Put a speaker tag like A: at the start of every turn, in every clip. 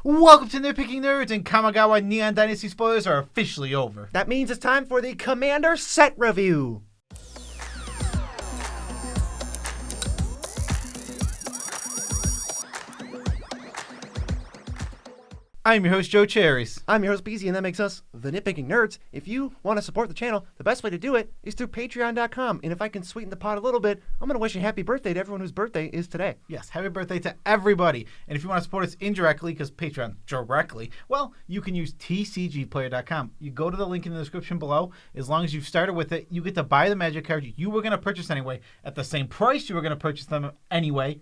A: Welcome to Nitpicking Nerds, and Kamigawa Neon Dynasty spoilers are officially over.
B: That means it's time for the Commander set review.
A: I'm your host, Joe Cherries.
B: I'm your host, Beezy, and that makes us the Nitpicking Nerds. If you want to support the channel, the best way to do it is through Patreon.com. And if I can sweeten the pot a little bit, I'm going to wish a happy birthday to everyone whose birthday is today.
A: Yes, happy birthday to everybody. And if you want to support us indirectly, because Patreon directly, well, you can use tcgplayer.com. You go to the link in the description below. As long as you've started with it, you get to buy the Magic cards you were going to purchase anyway at the same price you were going to purchase them anyway.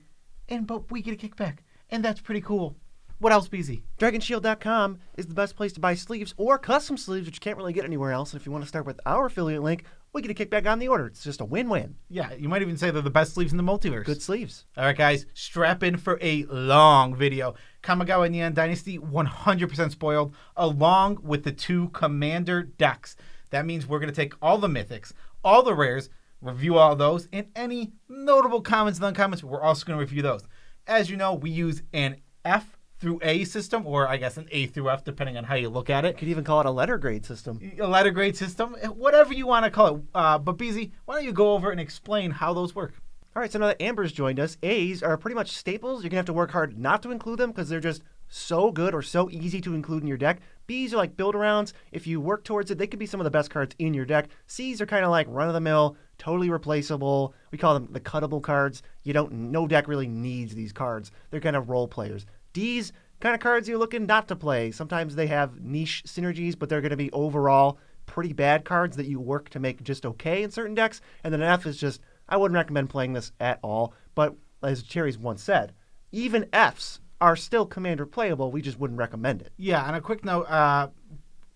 A: But we get a kickback. And that's pretty cool. What else, BZ?
B: DragonShield.com is the best place to buy sleeves or custom sleeves, which you can't really get anywhere else. And if you want to start with our affiliate link, we get a kickback on the order. It's just a win-win.
A: Yeah, you might even say they're the best sleeves in the multiverse.
B: Good sleeves.
A: All right, guys, strap in for a long video. Kamigawa Neon Dynasty 100% spoiled, along with the two Commander decks. That means we're going to take all the Mythics, all the Rares, review all those, and any notable comments and uncomments, we're also going to review those. As you know, we use an F through A system, or I guess an A through F, depending on how you look at it.
B: You could even call it a letter grade system.
A: A letter grade system, whatever you want to call it. But BZ, why don't you go over and explain how those work?
B: All right, so now that Amber's joined us, A's are pretty much staples. You're going to have to work hard not to include them because they're just so good or so easy to include in your deck. B's are like build-arounds. If you work towards it, they could be some of the best cards in your deck. C's are kind of like run-of-the-mill, totally replaceable. We call them the cuttable cards. No deck really needs these cards. They're kind of role players. D's, kind of cards you're looking not to play. Sometimes they have niche synergies, but they're going to be overall pretty bad cards that you work to make just okay in certain decks. And then an F is just, I wouldn't recommend playing this at all. But as Cherries once said, even Fs are still Commander playable. We just wouldn't recommend it.
A: Yeah, on a quick note,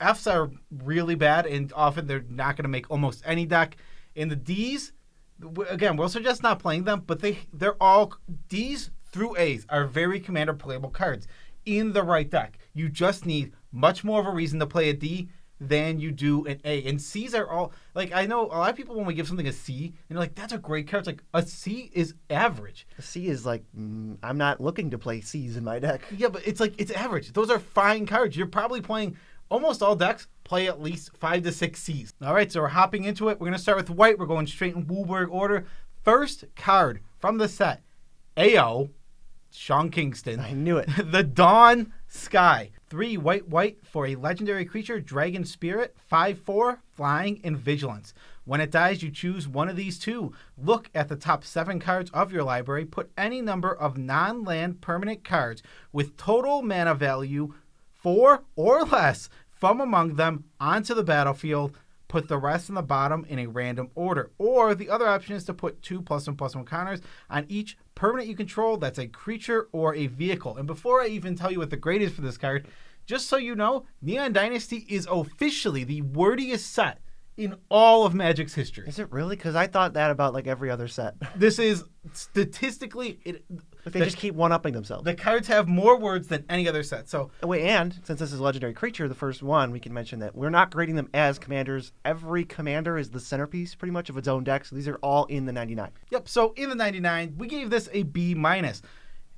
A: Fs are really bad, and often they're not going to make almost any deck. In the Ds, again, we'll suggest not playing them, but they're all Ds through A's are very Commander playable cards in the right deck. You just need much more of a reason to play a D than you do an A. And C's are all, like, I know a lot of people when we give something a C, and they're like, that's a great card. It's like, a C is average.
B: A C is like, I'm not looking to play C's in my deck.
A: Yeah, but it's like, it's average. Those are fine cards. You're probably playing, almost all decks play at least 5 to 6 C's. All right, so we're hopping into it. We're going to start with white. We're going straight in Woolberg order. First card from the set, AO, Sean Kingston.
B: I knew it.
A: The Dawn Sky. 3 white for a legendary creature, Dragon Spirit, 5/4, flying, and vigilance. When it dies, you choose one of these two. Look at the top 7 cards of your library. Put any number of non-land permanent cards with total mana value 4 or less from among them onto the battlefield. Put the rest on the bottom in a random order. Or the other option is to put 2 +1/+1 counters on each permanent you control that's a creature or a vehicle. And before I even tell you what the grade is for this card, just so you know, Neon Dynasty is officially the wordiest set in all of Magic's history.
B: Is it really? Because I thought that about like every other set.
A: This is statistically...
B: They just keep one-upping themselves.
A: The cards have more words than any other set. So
B: wait, and since this is Legendary Creature, the first one, we can mention that we're not grading them as commanders. Every commander is the centerpiece, pretty much, of its own deck. So these are all in the 99.
A: Yep, so in the 99, we gave this a B-.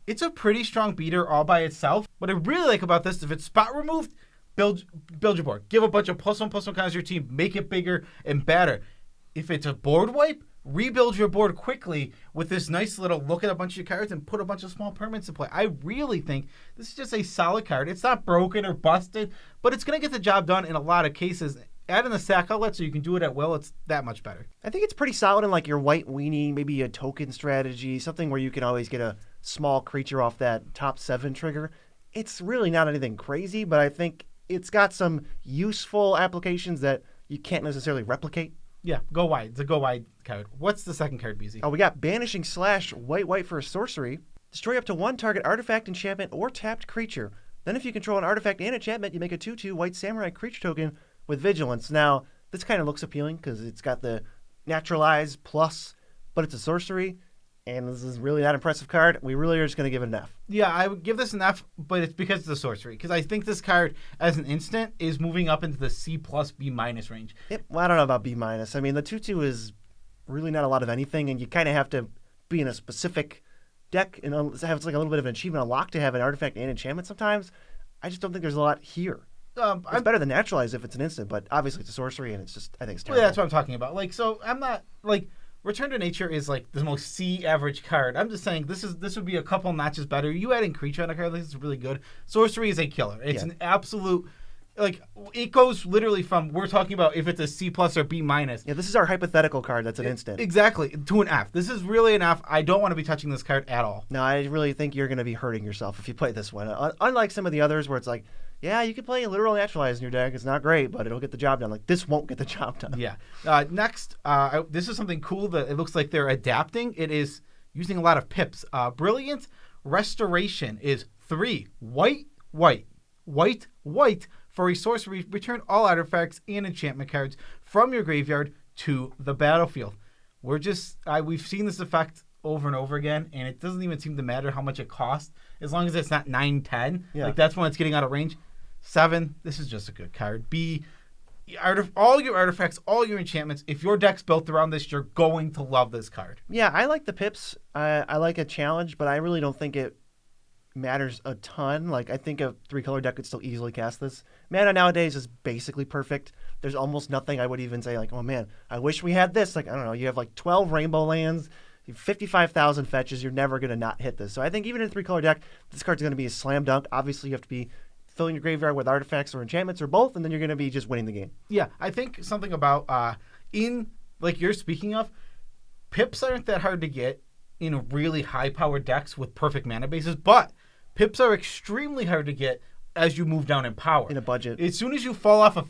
A: It's a pretty strong beater all by itself. What I really like about this, if it's spot removed, build your board. Give a bunch of +1/+1 counters to your team. Make it bigger and better. If it's a board wipe, rebuild your board quickly with this nice little look at a bunch of cards and put a bunch of small permanents in play. I really think this is just a solid card. It's not broken or busted, but it's going to get the job done in a lot of cases. Add in the sack outlet so you can do it at will. It's that much better.
B: I think it's pretty solid in like your white weenie, maybe a token strategy, something where you can always get a small creature off that top 7 trigger. It's really not anything crazy, but I think it's got some useful applications that you can't necessarily replicate.
A: Yeah, go wide. It's a go wide card. What's the second card, BZ?
B: Oh, we got Banishing / white for a sorcery. Destroy up to 1 target artifact, enchantment, or tapped creature. Then if you control an artifact and enchantment, you make a 2/2 white samurai creature token with vigilance. Now, this kind of looks appealing because it's got the naturalize plus, but it's a sorcery. And this is really not an impressive card. We really are just going to give it an F.
A: Yeah, I would give this an F, but it's because it's a sorcery. Because I think this card, as an instant, is moving up into the C+, B- range.
B: Yep. Well, I don't know about B-. I mean, the 2/2 is really not a lot of anything, and you kind of have to be in a specific deck and have like a little bit of an achievement unlock to have an artifact and enchantment sometimes. I just don't think there's a lot here. It's better than Naturalize if it's an instant, but obviously it's a sorcery, and it's just, I think it's terrible.
A: Well, that's what I'm talking about. Like, so I'm not, like, Return to Nature is, like, the most C-average card. I'm just saying this would be a couple notches better. You adding creature on a card like this is really good. Sorcery is a killer. It's an absolute, like, it goes literally from, we're talking about if it's a C+ or B-.
B: Yeah, this is our hypothetical card that's an instant.
A: Exactly, to an F. This is really an F. I don't want to be touching this card at all.
B: No, I really think you're going to be hurting yourself if you play this one. Unlike some of the others where it's like, yeah, you can play a literal Naturalize in your deck. It's not great, but it'll get the job done. Like, this won't get the job done.
A: Yeah. Next, this is something cool that it looks like they're adapting. It is using a lot of pips. Brilliant Restoration is 3 white, white, white, white for a sorcery. Return all artifacts and enchantment cards from your graveyard to the battlefield. We've seen this effect over and over again, and it doesn't even seem to matter how much it costs as long as it's not 9-10.
B: Yeah.
A: Like, that's when it's getting out of range. 7, this is just a good card. B, all your artifacts, all your enchantments, if your deck's built around this, you're going to love this card.
B: Yeah, I like the pips. I like a challenge, but I really don't think it matters a ton. Like, I think a 3-color deck could still easily cast this. Mana nowadays is basically perfect. There's almost nothing I would even say, like, oh man, I wish we had this. Like, I don't know, you have like 12 rainbow lands, 55,000 fetches, you're never going to not hit this. So I think even in a 3-color deck, this card's going to be a slam dunk. Obviously, you have to be filling your graveyard with artifacts or enchantments or both, and then you're going to be just winning the game.
A: Yeah, I think something about, in, like you're speaking of, pips aren't that hard to get in really high-powered decks with perfect mana bases, but pips are extremely hard to get as you move down in power.
B: In a budget.
A: As soon as you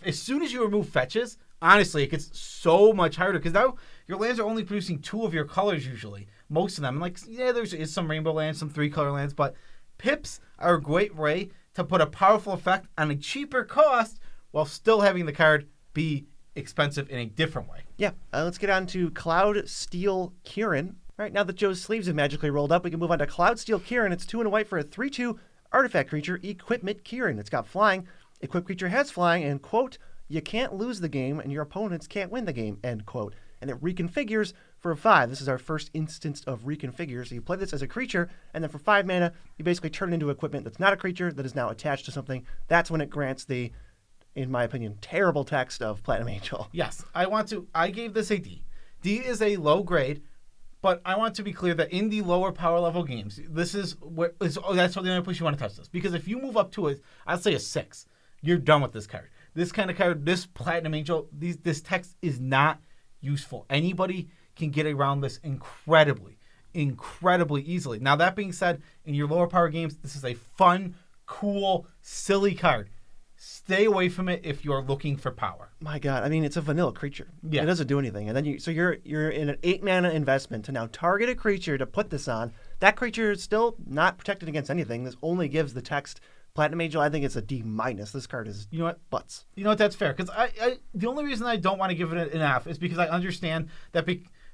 A: as soon as you remove fetches, honestly, it gets so much harder because now your lands are only producing 2 of your colors usually, most of them. And like, yeah, there is some rainbow lands, some 3-color lands, but pips are a great way to put a powerful effect on a cheaper cost while still having the card be expensive in a different way.
B: Yeah, let's get on to Cloud Steel Kieran. All right, now that Joe's sleeves have magically rolled up, we can move on to Cloud Steel Kieran. It's 2 and a white for a 3/2 artifact creature, Equipment Kieran. It's got flying. Equipped creature has flying, and, quote, you can't lose the game and your opponents can't win the game, end quote. And it reconfigures for a 5. This is our first instance of reconfigure. So you play this as a creature, and then for 5 mana, you basically turn it into equipment that's not a creature, that is now attached to something. That's when it grants the, in my opinion, terrible text of Platinum Angel.
A: Yes, I gave this a D. D is a low grade, but I want to be clear that in the lower power level games, that's the only place you want to touch this. Because if you move up to I'd say a 6, you're done with this card. This kind of card, this Platinum Angel, this text is not useful. Anybody can get around this incredibly easily. Now, that being said, in your lower power games, this is a fun, cool, silly card. Stay away from it if you're looking for power.
B: My God, I mean, it's a vanilla creature.
A: Yeah.
B: It doesn't do anything. And then you're in an 8 mana investment to now target a creature to put this on. That creature is still not protected against anything. This only gives the text Platinum Angel. I think it's a D-. This card is butts.
A: You know what? That's fair. Because the only reason I don't want to give it an F is because I understand that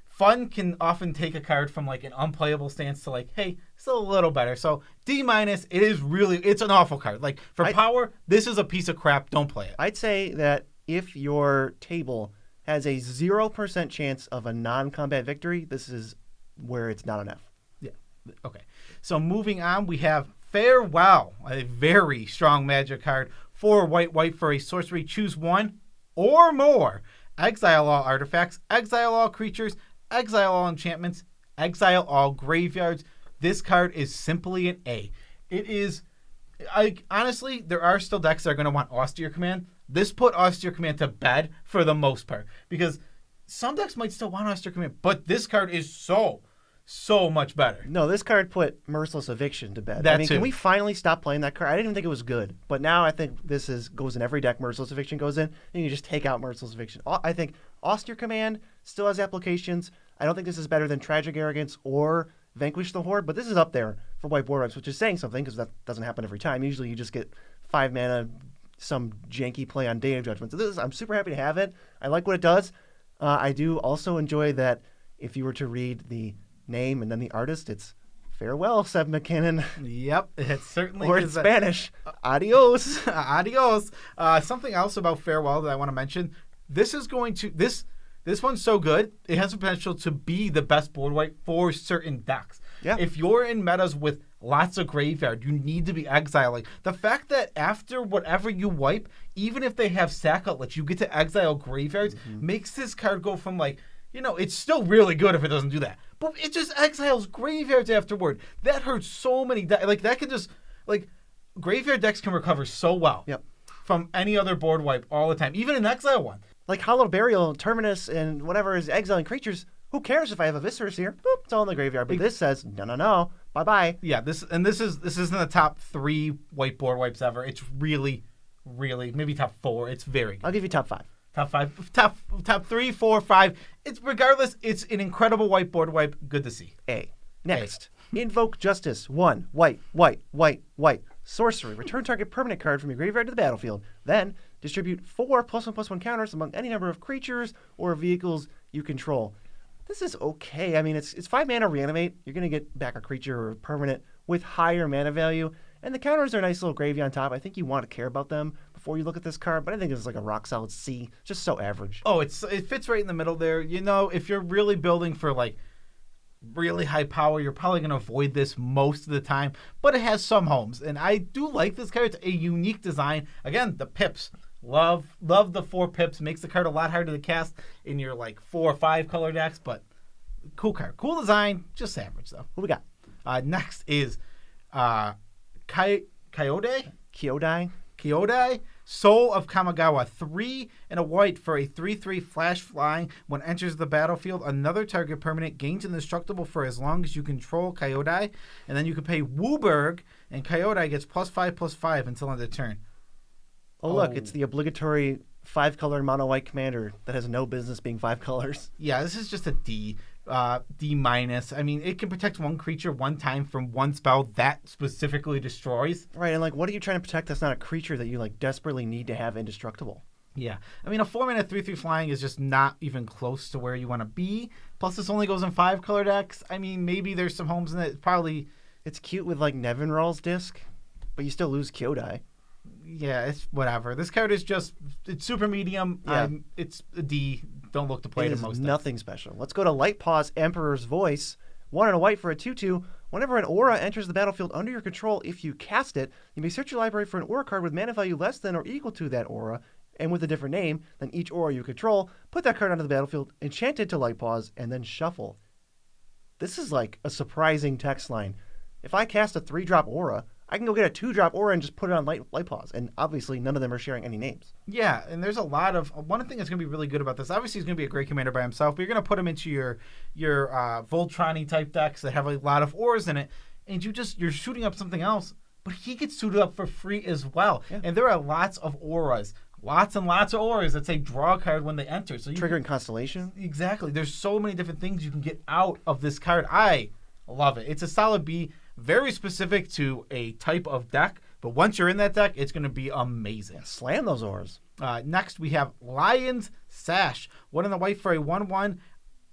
A: fun can often take a card from like an unplayable stance to like, hey, still a little better. So D-, it's an awful card. Like for power, this is a piece of crap. Don't play it.
B: I'd say that if your table has a 0% chance of a non-combat victory, this is where it's not an F.
A: Yeah. Okay. So moving on, we have Farewell, a very strong Magic card. 4 white for a sorcery. Choose 1 or more. Exile all artifacts. Exile all creatures. Exile all enchantments. Exile all graveyards. This card is simply an A. It is. Honestly, there are still decks that are going to want Austere Command. This put Austere Command to bed for the most part because some decks might still want Austere Command, but this card is so much better.
B: No, this card put Merciless Eviction to bed.
A: That too.
B: Can we finally stop playing that card? I didn't even think it was good, but now I think this goes in every deck. Merciless Eviction goes in, and you just take out Merciless Eviction. I think Austere Command still has applications. I don't think this is better than Tragic Arrogance or Vanquish the Horde, but this is up there for white board wipes, which is saying something because that doesn't happen every time. Usually you just get 5 mana, some janky play on Day of Judgment. So I'm super happy to have it. I like what it does. I do also enjoy that if you were to read the name and then the artist, it's Farewell, Seb McKinnon.
A: Yep, it certainly
B: or
A: is.
B: Or in Spanish, adios.
A: Adios. Something else about Farewell that I want to mention. This one's so good, it has the potential to be the best board wipe for certain decks.
B: Yeah.
A: If you're in metas with lots of graveyard, you need to be exiling. The fact that after whatever you wipe, even if they have sack outlets, you get to exile graveyards makes this card go from like, it's still really good if it doesn't do that. But it just exiles graveyards afterward. That hurts so many. That can just, graveyard decks can recover so well from any other board wipe all the time, even an exile one.
B: Like Hollow Burial, Terminus, and whatever is exiling creatures. Who cares if I have a Viscerus here? Boop, it's all in the graveyard. But this says, no, bye-bye.
A: Yeah, this isn't the top 3 whiteboard wipes ever. It's really, really, maybe top 4. It's very good.
B: I'll give you top 5.
A: Top 5, top 3, 4, 5. It's regardless. It's an incredible whiteboard wipe. Good to see.
B: A. Next, Invoke Justice. 1 white. Sorcery. Return target permanent card from your graveyard to the battlefield. Then distribute 4 +1/+1 counters among any number of creatures or vehicles you control. This is okay. I mean, it's 5 mana Reanimate. You're going to get back a creature or permanent with higher mana value. And the counters are a nice little gravy on top. I think you want to care about them before you look at this card, but I think it's like a rock solid C. Just so average.
A: Oh, it fits right in the middle there. If you're really building for really high power, you're probably going to avoid this most of the time, but it has some homes. And I do like this card. It's a unique design. Again, the pips. Love the 4 pips. Makes the card a lot harder to cast in your 4 or 5 color decks, but cool card. Cool design, just average though.
B: What we got?
A: Next is Kyodai, Soul of Kamigawa. 3 and a white for a 3/3 flash flying. When enters the battlefield, another target permanent gains indestructible for as long as you control Kyodai. And then you can pay Wooburg, and Kyodai gets +5/+5 until end of turn.
B: Oh, look, it's the obligatory 5-color mono-white commander that has no business being 5 colors.
A: Yeah, this is just a D. D-. I mean, it can protect one creature one time from one spell that specifically destroys.
B: Right, and what are you trying to protect that's not a creature that you desperately need to have indestructible?
A: Yeah. I mean, a 4-mana 3/3 flying is just not even close to where you want to be. Plus, this only goes in 5-color decks. I mean, maybe there's some homes in it. Probably.
B: It's cute with Nevinral's disc, but you still lose Kyodai.
A: Yeah, it's whatever. This card is it's super medium.
B: Yeah.
A: It's a D. Don't look to play it in most
B: nothing
A: decks.
B: special. Let's go to Lightpaw's Emperor's Voice. 1 and a white for a 2/2. Whenever an aura enters the battlefield under your control, if you cast it, you may search your library for an aura card with mana value less than or equal to that aura, and with a different name than each aura you control. Put that card onto the battlefield, enchant it to Lightpaws, and then shuffle. This is a surprising text line. If I cast a 3-drop aura, I can go get a 2-drop aura and just put it on Lightpaws. And obviously, none of them are sharing any names.
A: Yeah, and there's a lot of... One thing that's going to be really good about this, obviously he's going to be a great commander by himself, but you're going to put him into your Voltron-y type decks that have a lot of auras in it, and you're shooting up something else, but he gets suited up for free as well. Yeah. And there are lots of auras. Lots and lots of auras that say draw a card when they enter. So
B: Triggering Constellation?
A: Exactly. There's so many different things you can get out of this card. I love it. It's a solid B. Very specific to a type of deck, but once you're in that deck, it's going to be amazing.
B: Slam those auras.
A: Next, we have Lion's Sash. 1 and a white for a 1/1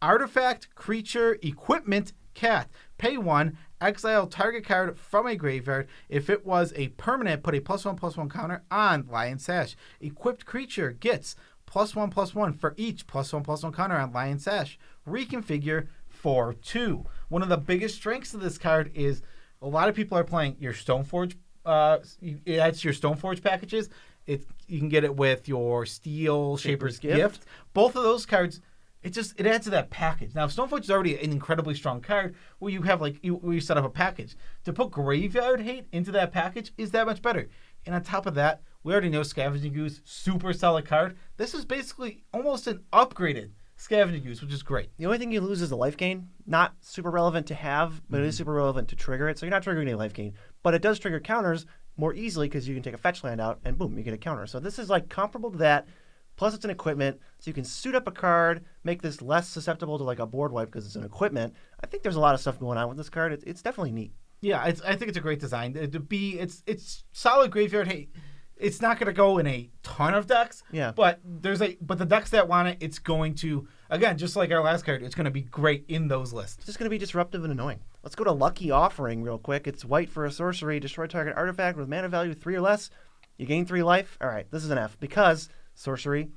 A: artifact, creature, equipment, cat. Pay 1, exile target card from a graveyard. If it was a permanent, put a +1/+1 counter on Lion's Sash. Equipped creature gets +1/+1 for each +1/+1 counter on Lion's Sash. Reconfigure for 2. One of the biggest strengths of this card is a lot of people are playing your Stoneforge. That's your Stoneforge packages. You can get it with your Steel Shaper's Gift. Both of those cards, it adds to that package. Now, Stoneforge is already an incredibly strong card where you have where you set up a package. To put Graveyard Hate into that package is that much better. And on top of that, we already know Scavenging Ooze, super solid card. This is basically almost an upgraded Scavenging Ooze, which is great.
B: The only thing you lose is the life gain. Not super relevant to have, but it is super relevant to trigger it. So you're not triggering any life gain. But it does trigger counters more easily because you can take a fetch land out and boom, you get a counter. So this is comparable to that. Plus it's an equipment, so you can suit up a card, make this less susceptible to a board wipe because it's an equipment. I think there's a lot of stuff going on with this card. It's definitely neat.
A: Yeah, I think it's a great design. It's solid graveyard hate. It's not going to go in a ton of decks.
B: Yeah.
A: But the decks that want it, it's going to, again, just like our last card, it's going to be great in those lists.
B: It's just going to be disruptive and annoying. Let's go to Lucky Offering real quick. It's white for a sorcery, destroy target artifact with mana value 3 or less. You gain 3 life. All right, this is an F because sorcery,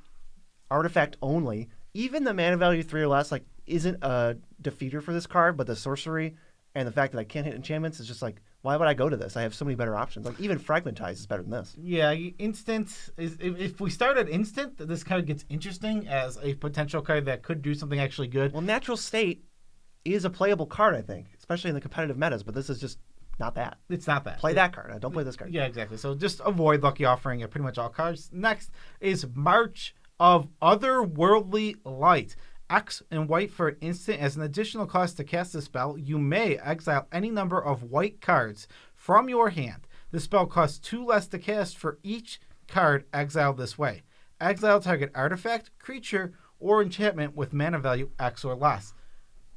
B: artifact only. Even the mana value 3 or less isn't a defeater for this card, but the sorcery And the fact that I can't hit enchantments is just like, why would I go to this? I have so many better options. Like, even Fragmentize is better than this.
A: Yeah, instant is if we start at instant, this card gets interesting as a potential card that could do something actually good.
B: Well, Natural State is a playable card, I think, especially in the competitive metas, but this is just not that.
A: It's not that.
B: Play that card. Don't play this card.
A: Yeah, exactly. So just avoid Lucky Offering at pretty much all cards. Next is March of Otherworldly Light. X and white for an instant. As an additional cost to cast the spell, you may exile any number of white cards from your hand. The spell costs 2 less to cast for each card exiled this way. Exile target artifact, creature, or enchantment with mana value X or less.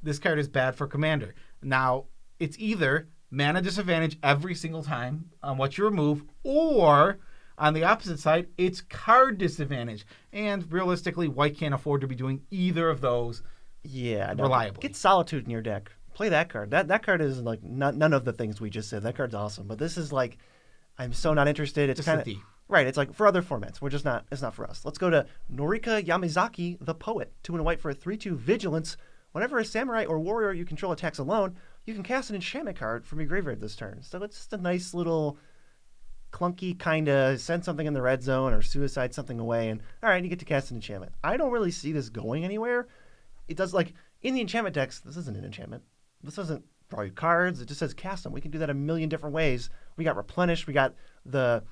A: This card is bad for Commander. Now, it's either mana disadvantage every single time on what you remove, or on the opposite side, it's card disadvantage. And realistically, white can't afford to be doing either of those reliably.
B: Get Solitude in your deck. Play that card. That card is like none of the things we just said. That card's awesome. But this is like, I'm so not interested. It's kind of right. It's like for other formats. We're just not. It's not for us. Let's go to Norika Yamazaki, the Poet. 2 and a white for a 3/2 Vigilance. Whenever a samurai or warrior you control attacks alone, you can cast an enchantment card from your graveyard this turn. So it's just a nice little clunky kind of send something in the red zone or suicide something away, and all right, you get to cast an enchantment. I don't really see this going anywhere. It does, like, in the enchantment decks, this isn't an enchantment. This doesn't draw you cards. It just says cast them. We can do that a million different ways. We got Replenish. We got the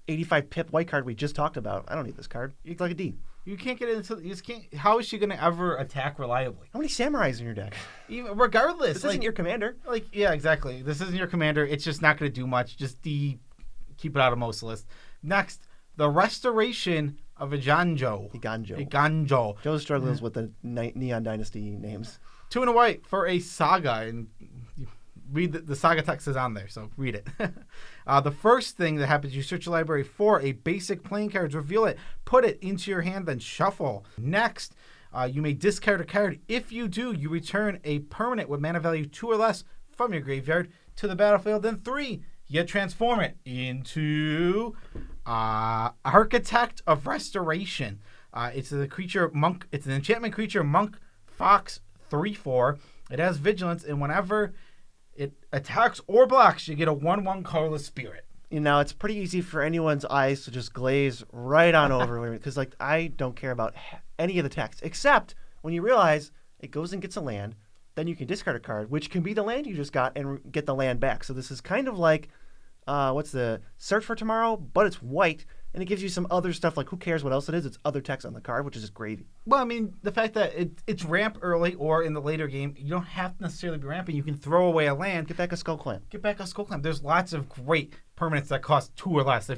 B: 85 pip white card we just talked about. I don't need this card. It's like a D.
A: You can't get into. You just can't. How is she going to ever attack reliably?
B: How many samurais in your deck?
A: Even regardless,
B: this isn't your commander.
A: Like, yeah, exactly. This isn't your commander. It's just not going to do much. Just D. Keep it out of most lists. Next, the Restoration of Iganjo.
B: Joe's struggling with the Neon Dynasty names.
A: 2 and a white for a saga, and read the saga text is on there, so read it. The first thing that happens, you search your library for a basic playing card, reveal it, put it into your hand, then shuffle. Next, you may discard a card. If you do, you return a permanent with mana value 2 or less from your graveyard to the battlefield. Then 3, you transform it into Architect of Restoration. It's a creature monk. It's an enchantment creature, monk, fox, 3/4. It has vigilance, and whenever it attacks or blocks, you get a 1/1 colorless spirit.
B: You know, it's pretty easy for anyone's eyes to just glaze right on over because, like, I don't care about any of the text except when you realize it goes and gets a land. Then you can discard a card, which can be the land you just got, and get the land back. So this is kind of like, what's the Search for Tomorrow? But it's white, and it gives you some other stuff, like who cares what else it is? It's other text on the card, which is just gravy.
A: Well, I mean, the fact that it's ramp early or in the later game, you don't have to necessarily be ramping. You can throw away a land.
B: Get back a Skull Clamp.
A: There's lots of great permanents that cost 2 or less.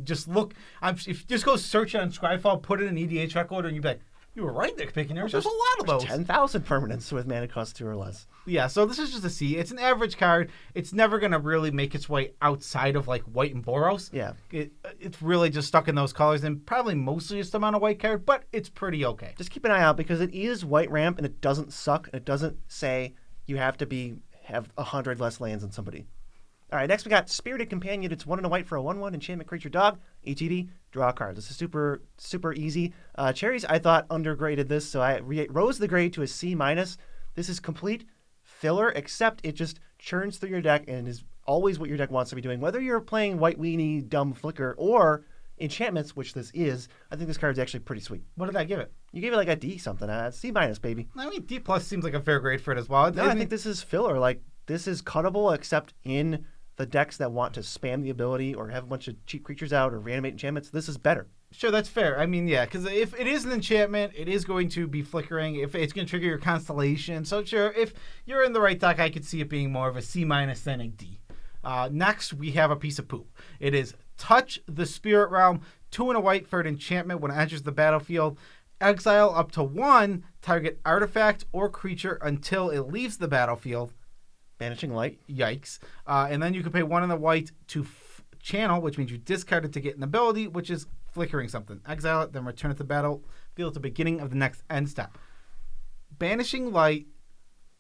A: Just look. If you just go search on Scryfall, put it in EDH record, and you'd be like, you were right, Nitpicking Nerds. There's a lot of those.
B: 10,000 permanents with mana cost 2 or less.
A: Yeah, so this is just a C. It's an average card. It's never going to really make its way outside of, like, white and Boros.
B: Yeah.
A: It's really just stuck in those colors and probably mostly just amount of white card, but it's pretty okay.
B: Just keep an eye out because it is white ramp and it doesn't suck. It doesn't say you have to have 100 less lands than somebody. All right, next we got Spirited Companion. It's 1 and a white for a 1/1 enchantment creature dog. ETD, draw a card. This is super, super easy. Cherries, I thought, undergraded this, so I rose the grade to a C-. This is complete filler, except it just churns through your deck and is always what your deck wants to be doing. Whether you're playing White Weenie, Dumb Flicker, or enchantments, which this is, I think this card is actually pretty sweet.
A: What did I give it?
B: You gave it like a D something. C-, baby.
A: I mean, D+ seems like a fair grade for it as well.
B: No, I think this is filler. Like, this is cuttable, except in the decks that want to spam the ability or have a bunch of cheap creatures out or reanimate enchantments. This is better.
A: Sure, that's fair. I mean, yeah, because if it is an enchantment, it is going to be flickering. If it's going to trigger your constellation. So sure, if you're in the right deck, I could see it being more of a C- than a D. Next, we have a piece of poop. It is Touch the Spirit Realm, 2 and a white for an enchantment. When it enters the battlefield, exile up to 1 target artifact or creature until it leaves the battlefield.
B: Banishing Light.
A: Yikes. And then you can pay 1 in the white to channel, which means you discard it to get an ability, which is flickering something. Exile it, then return it to the battlefield at the beginning of the next end step. Banishing Light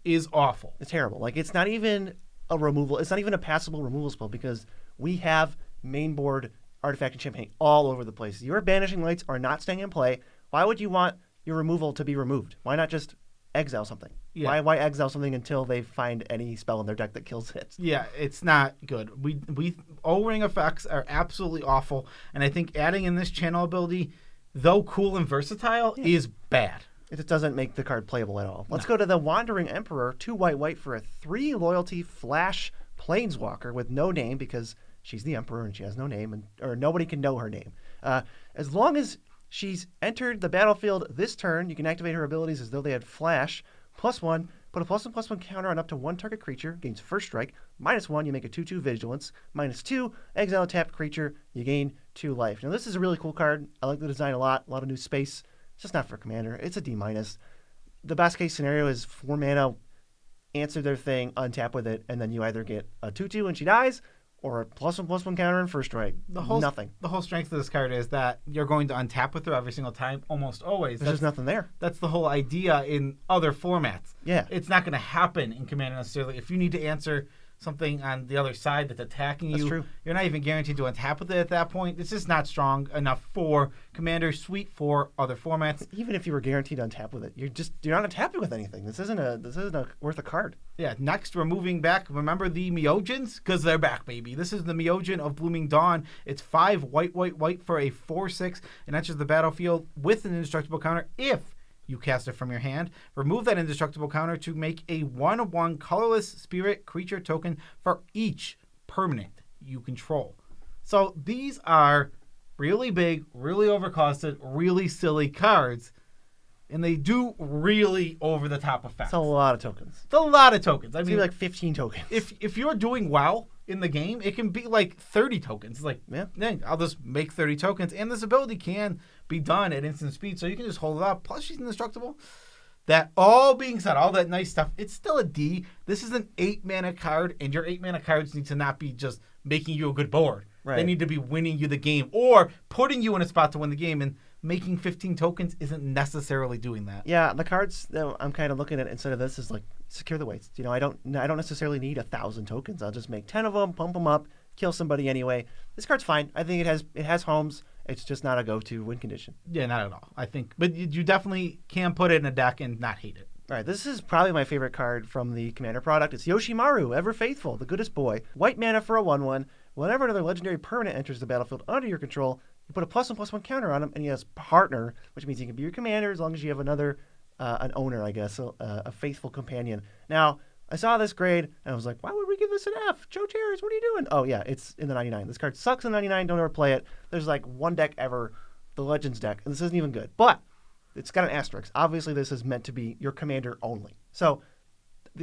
A: is awful.
B: It's terrible. Like, it's not even a removal. It's not even a passable removal spell because we have main board artifact enchantment all over the place. Your Banishing Lights are not staying in play. Why would you want your removal to be removed? Why not just exile something.
A: Yeah.
B: Why exile something until they find any spell in their deck that kills it?
A: Yeah, it's not good. We O-ring effects are absolutely awful, and I think adding in this channel ability, though cool and versatile, is bad.
B: It just doesn't make the card playable at all. Let's go to the Wandering Emperor, 2 white for a 3 loyalty flash planeswalker with no name because she's the Emperor and she has no name, or nobody can know her name. As long as she's entered the battlefield this turn, you can activate her abilities as though they had flash. +1, put a +1/+1 counter on up to 1 target creature, gains first strike. -1, you make a 2/2 vigilance. -2, exile a tapped creature, you gain 2 life. Now this is a really cool card. I like the design a lot of new space. It's just not for Commander. It's a D-. The best case scenario is 4 mana, answer their thing, untap with it, and then you either get a 2/2 when she dies, or a +1/+1 counter and first strike. Nothing.
A: The whole strength of this card is that you're going to untap with her every single time, almost always.
B: There's just nothing there.
A: That's the whole idea in other formats.
B: Yeah.
A: It's not going to happen in Commander necessarily. If you need to answer something on the other side that's attacking you,
B: That's true.
A: You're not even guaranteed to untap with it at that point. It's just not strong enough for Commander, sweet for other formats.
B: Even if you were guaranteed to untap with it, you're not untapping with anything. This isn't worth a card.
A: Yeah, next we're moving back. Remember the Myojins? Because they're back, baby. This is the Myojin of Blooming Dawn. It's 5 white for a 4/6 and enters the battlefield with an indestructible counter if you cast it from your hand. Remove that indestructible counter to make a 1/1 colorless spirit creature token for each permanent you control. So these are really big, really overcosted, really silly cards. And they do really over-the-top effects.
B: It's a lot of tokens.
A: It's a lot of tokens. I mean,
B: like 15 tokens.
A: If you're doing well in the game, it can be like 30 tokens. Like,
B: yeah,
A: I'll just make 30 tokens. And this ability can be done at instant speed, so you can just hold it up. Plus, she's indestructible. That all being said, all that nice stuff, it's still a D. This is an 8-mana card, and your 8-mana cards need to not be just making you a good board.
B: Right.
A: They need to be winning you the game or putting you in a spot to win the game. And making 15 tokens isn't necessarily doing that.
B: Yeah, the cards that I'm kind of looking at instead of this is like secure the waste. I don't necessarily need 1,000 tokens. I'll just make 10 of them, pump them up, kill somebody anyway. This card's fine. I think it has homes. It's just not a go-to win condition.
A: Yeah, not at all. I think, but you definitely can put it in a deck and not hate it.
B: All right, this is probably my favorite card from the Commander product. It's Yoshimaru, Ever Faithful, the goodest boy. White mana for a 1/1. Whenever another legendary permanent enters the battlefield under your control, you put a +1/+1 counter on him, and he has partner, which means he can be your commander as long as you have another, an owner, I guess, a faithful companion. Now, I saw this grade, and I was like, why would we give this an F? Joe Terrace, what are you doing? Oh, yeah, it's in the 99. This card sucks in 99. Don't ever play it. There's like one deck ever, the Legends deck, and this isn't even good. But it's got an asterisk. Obviously, this is meant to be your commander only. So,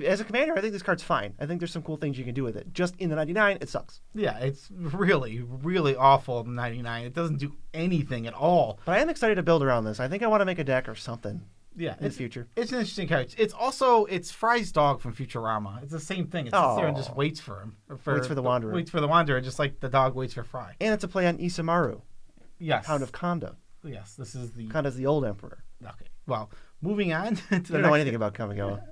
B: as a commander, I think this card's fine. I think there's some cool things you can do with it. Just in the 99, it sucks.
A: Yeah, it's really, really awful in 99. It doesn't do anything at all.
B: But I am excited to build around this. I think I want to make a deck or something.
A: Yeah,
B: in the future.
A: It's an interesting card. It's Fry's dog from Futurama. It's the same thing. It sits there and just waits for him.
B: Waits for the Wanderer.
A: Waits for the Wanderer, just like the dog waits for Fry.
B: And it's a play on Isamaru.
A: Yes.
B: Hound of Kanda.
A: Yes, this is the...
B: Kanda's the old emperor.
A: Okay. Well, moving on to the
B: next... don't know anything about Kamigawa.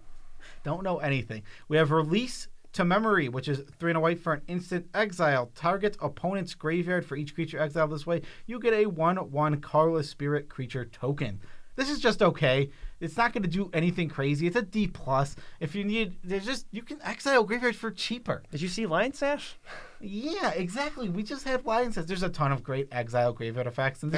A: Don't know anything. We have Release to Memory, which is 3 and a white for an instant exile. Target opponent's graveyard for each creature exiled this way. You get a 1/1 colorless spirit creature token. This is just okay. It's not going to do anything crazy. It's a D+. If you need, you can exile graveyards for cheaper.
B: Did you see Lion Sash?
A: Yeah, exactly. We just had Lion Sash. There's a ton of great exile graveyard effects. And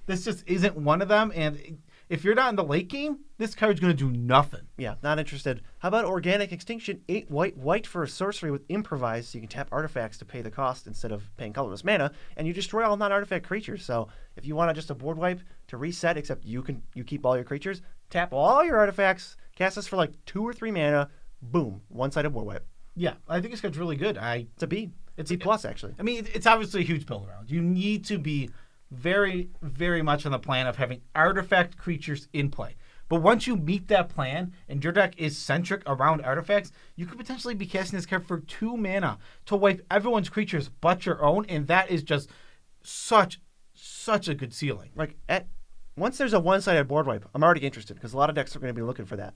A: this just isn't one of them. And if you're not in the late game, this card's going to do nothing.
B: Yeah, not interested. How about Organic Extinction? 8 white for a sorcery with Improvise, so you can tap artifacts to pay the cost instead of paying colorless mana, and you destroy all non-artifact creatures. So if you want just a board wipe to reset, except you keep all your creatures, tap all your artifacts, cast this for like 2 or 3 mana, boom, one-sided board wipe.
A: Yeah, I think this card's really good.
B: It's a B. It's B+, actually.
A: I mean, it's obviously a huge build around. You need to be very, very much on the plan of having artifact creatures in play. But once you meet that plan and your deck is centric around artifacts, you could potentially be casting this card for 2 mana to wipe everyone's creatures but your own, and that is just such a good ceiling.
B: Like, once there's a one-sided board wipe, I'm already interested because a lot of decks are going to be looking for that.